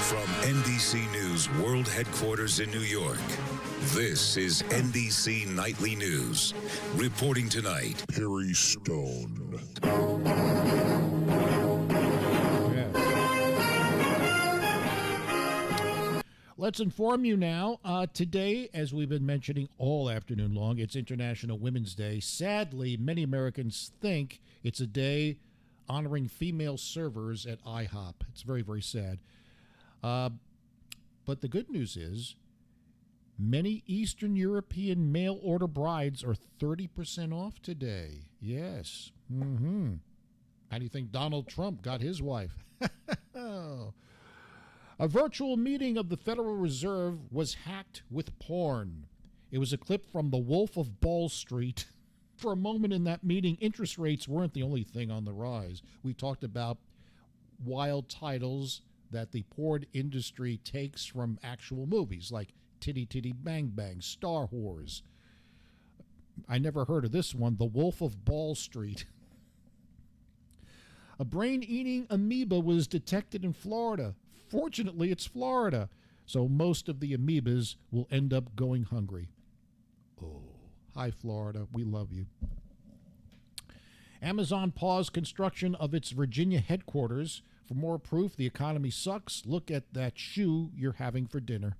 From NBC News World Headquarters in New York, this is NBC Nightly News. Reporting tonight, Perry Stone. Let's inform you now. Today, as we've been mentioning all afternoon long, it's International Women's Day. Sadly, many Americans think it's a day honoring female servers at IHOP. It's very, very sad. But the good news is many Eastern European mail-order brides are 30% off today. Yes. Mm-hmm. How do you think Donald Trump got his wife? A virtual meeting of the Federal Reserve was hacked with porn. It was a clip from The Wolf of Wall Street. For a moment in that meeting, interest rates weren't the only thing on the rise. We talked about wild titles that the porn industry takes from actual movies, like Titty Titty Bang Bang, Star Wars. I never heard of this one, The Wolf of Wall Street. A brain-eating amoeba was detected in Florida. Fortunately, it's Florida, so most of the amoebas will end up going hungry. Oh, hi, Florida. We love you. Amazon paused construction of its Virginia headquarters. For more proof the economy sucks, look at that shoe you're having for dinner.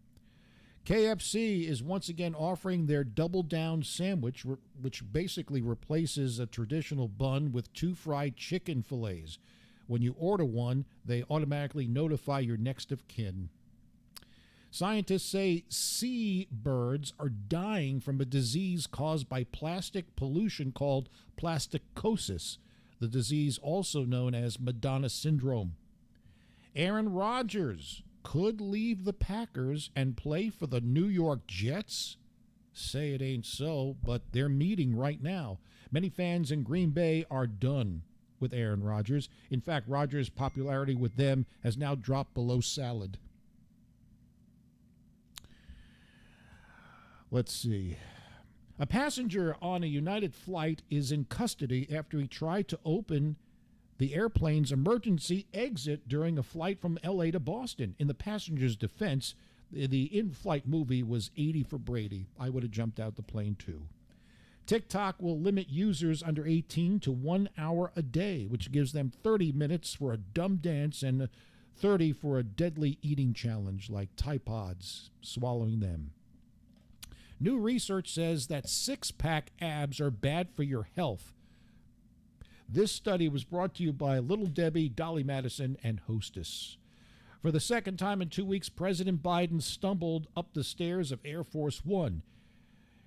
KFC is once again offering their Double Down sandwich, which basically replaces a traditional bun with 2 fried chicken fillets. When you order one, they automatically notify your next of kin. Scientists say seabirds are dying from a disease caused by plastic pollution called plasticosis, the disease also known as Madonna syndrome. Aaron Rodgers could leave the Packers and play for the New York Jets? Say it ain't so, but they're meeting right now. Many fans in Green Bay are done with Aaron Rodgers. In fact, Rodgers' popularity with them has now dropped below salad. Let's see. A passenger on a United flight is in custody after he tried to open the airplane's emergency exit during a flight from L.A. to Boston. In the passenger's defense, the in-flight movie was 80 for Brady. I would have jumped out the plane too. TikTok will limit users under 18 to 1 hour a day, which gives them 30 minutes for a dumb dance and 30 for a deadly eating challenge like Tide Pods, swallowing them. New research says that six-pack abs are bad for your health. This study was brought to you by Little Debbie, Dolly Madison, and Hostess. For the second time in 2 weeks, President Biden stumbled up the stairs of Air Force One.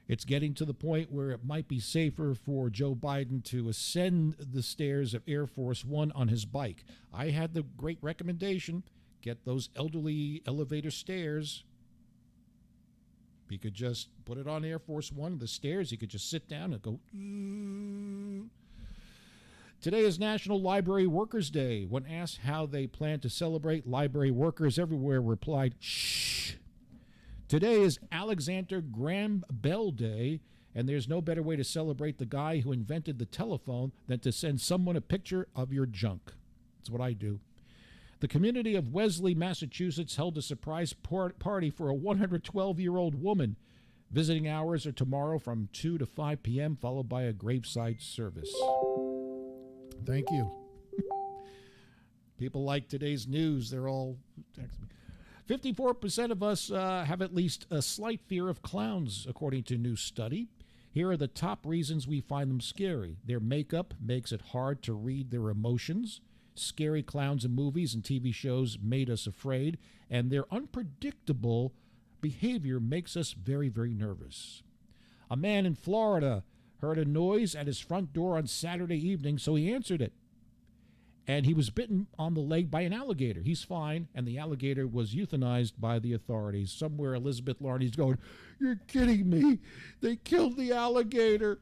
It's getting to the point where it might be safer for Joe Biden to ascend the stairs of Air Force One on his bike. I had the great recommendation, get those elderly elevator stairs. He could just put it on Air Force One, the stairs. He could just sit down and go. Today is National Library Workers' Day. When asked how they plan to celebrate, library workers everywhere replied, shh. Today is Alexander Graham Bell Day, and there's no better way to celebrate the guy who invented the telephone than to send someone a picture of your junk. That's what I do. The community of Wellesley, Massachusetts held a surprise party for a 112-year-old woman. Visiting hours are tomorrow from 2 to 5 p.m., followed by a graveside service. Thank you. People like today's news. They're all texting me. 54% of us have at least a slight fear of clowns, according to a new study. Here are the top reasons we find them scary. Their makeup makes it hard to read their emotions. Scary clowns in movies and TV shows made us afraid, and their unpredictable behavior makes us very, very nervous. A man in Florida heard a noise at his front door on Saturday evening, so he answered it. And he was bitten on the leg by an alligator. He's fine, and the alligator was euthanized by the authorities. Somewhere Elizabeth Larney's going, "You're kidding me. They killed the alligator."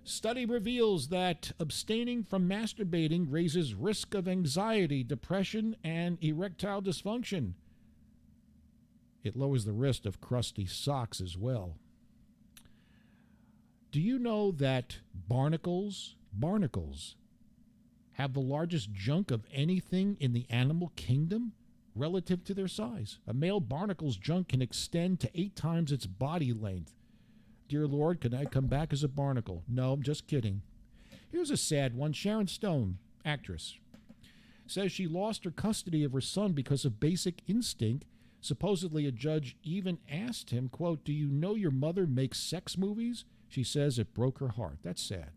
Study reveals that abstaining from masturbating raises risk of anxiety, depression, and erectile dysfunction. It lowers the risk of crusty socks as well. Do you know that barnacles have the largest junk of anything in the animal kingdom relative to their size? A male barnacle's junk can extend to 8 times its body length. Dear Lord, can I come back as a barnacle? No, I'm just kidding. Here's a sad one. Sharon Stone, actress, says she lost her custody of her son because of basic instinct. Supposedly a judge even asked him, quote, "Do you know your mother makes sex movies?" She says it broke her heart. That's sad.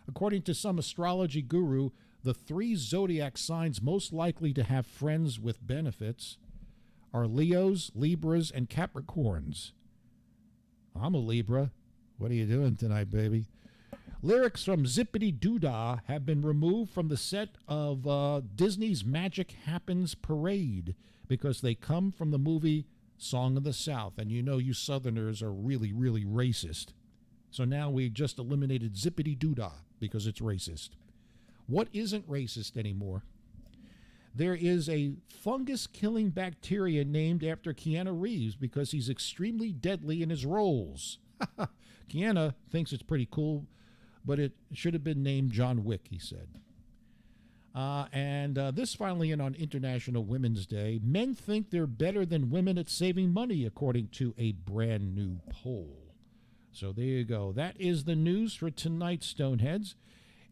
According to some astrology guru, the 3 zodiac signs most likely to have friends with benefits are Leos, Libras, and Capricorns. I'm a Libra. What are you doing tonight, baby? Lyrics from Zippity Doodah have been removed from the set of Disney's Magic Happens Parade because they come from the movie Song of the South. And you know you Southerners are really, really racist. So now we just eliminated Zippity Doodah because it's racist. What isn't racist anymore? There is a fungus-killing bacteria named after Keanu Reeves because he's extremely deadly in his roles. Keanu thinks it's pretty cool, but it should have been named John Wick, he said. And this finally in on International Women's Day. Men think they're better than women at saving money, according to a brand new poll. So there you go. That is the news for tonight, Stoneheads.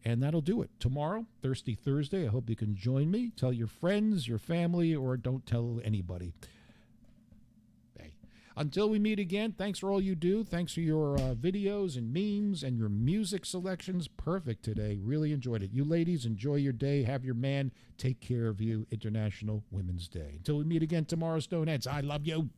And that'll do it. Tomorrow, Thirsty Thursday, I hope you can join me. Tell your friends, your family, or don't tell anybody. Hey. Until we meet again, thanks for all you do. Thanks for your videos and memes and your music selections. Perfect today. Really enjoyed it. You ladies, enjoy your day. Have your man take care of you. International Women's Day. Until we meet again tomorrow, Stoneheads, I love you.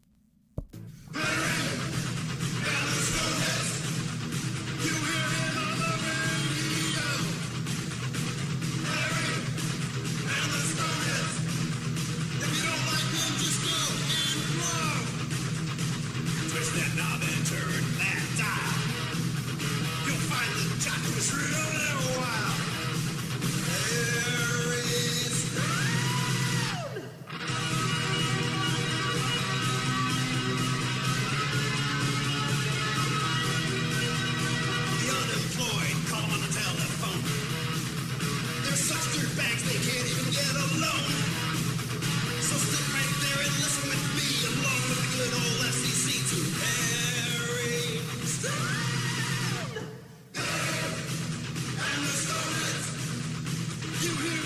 You hear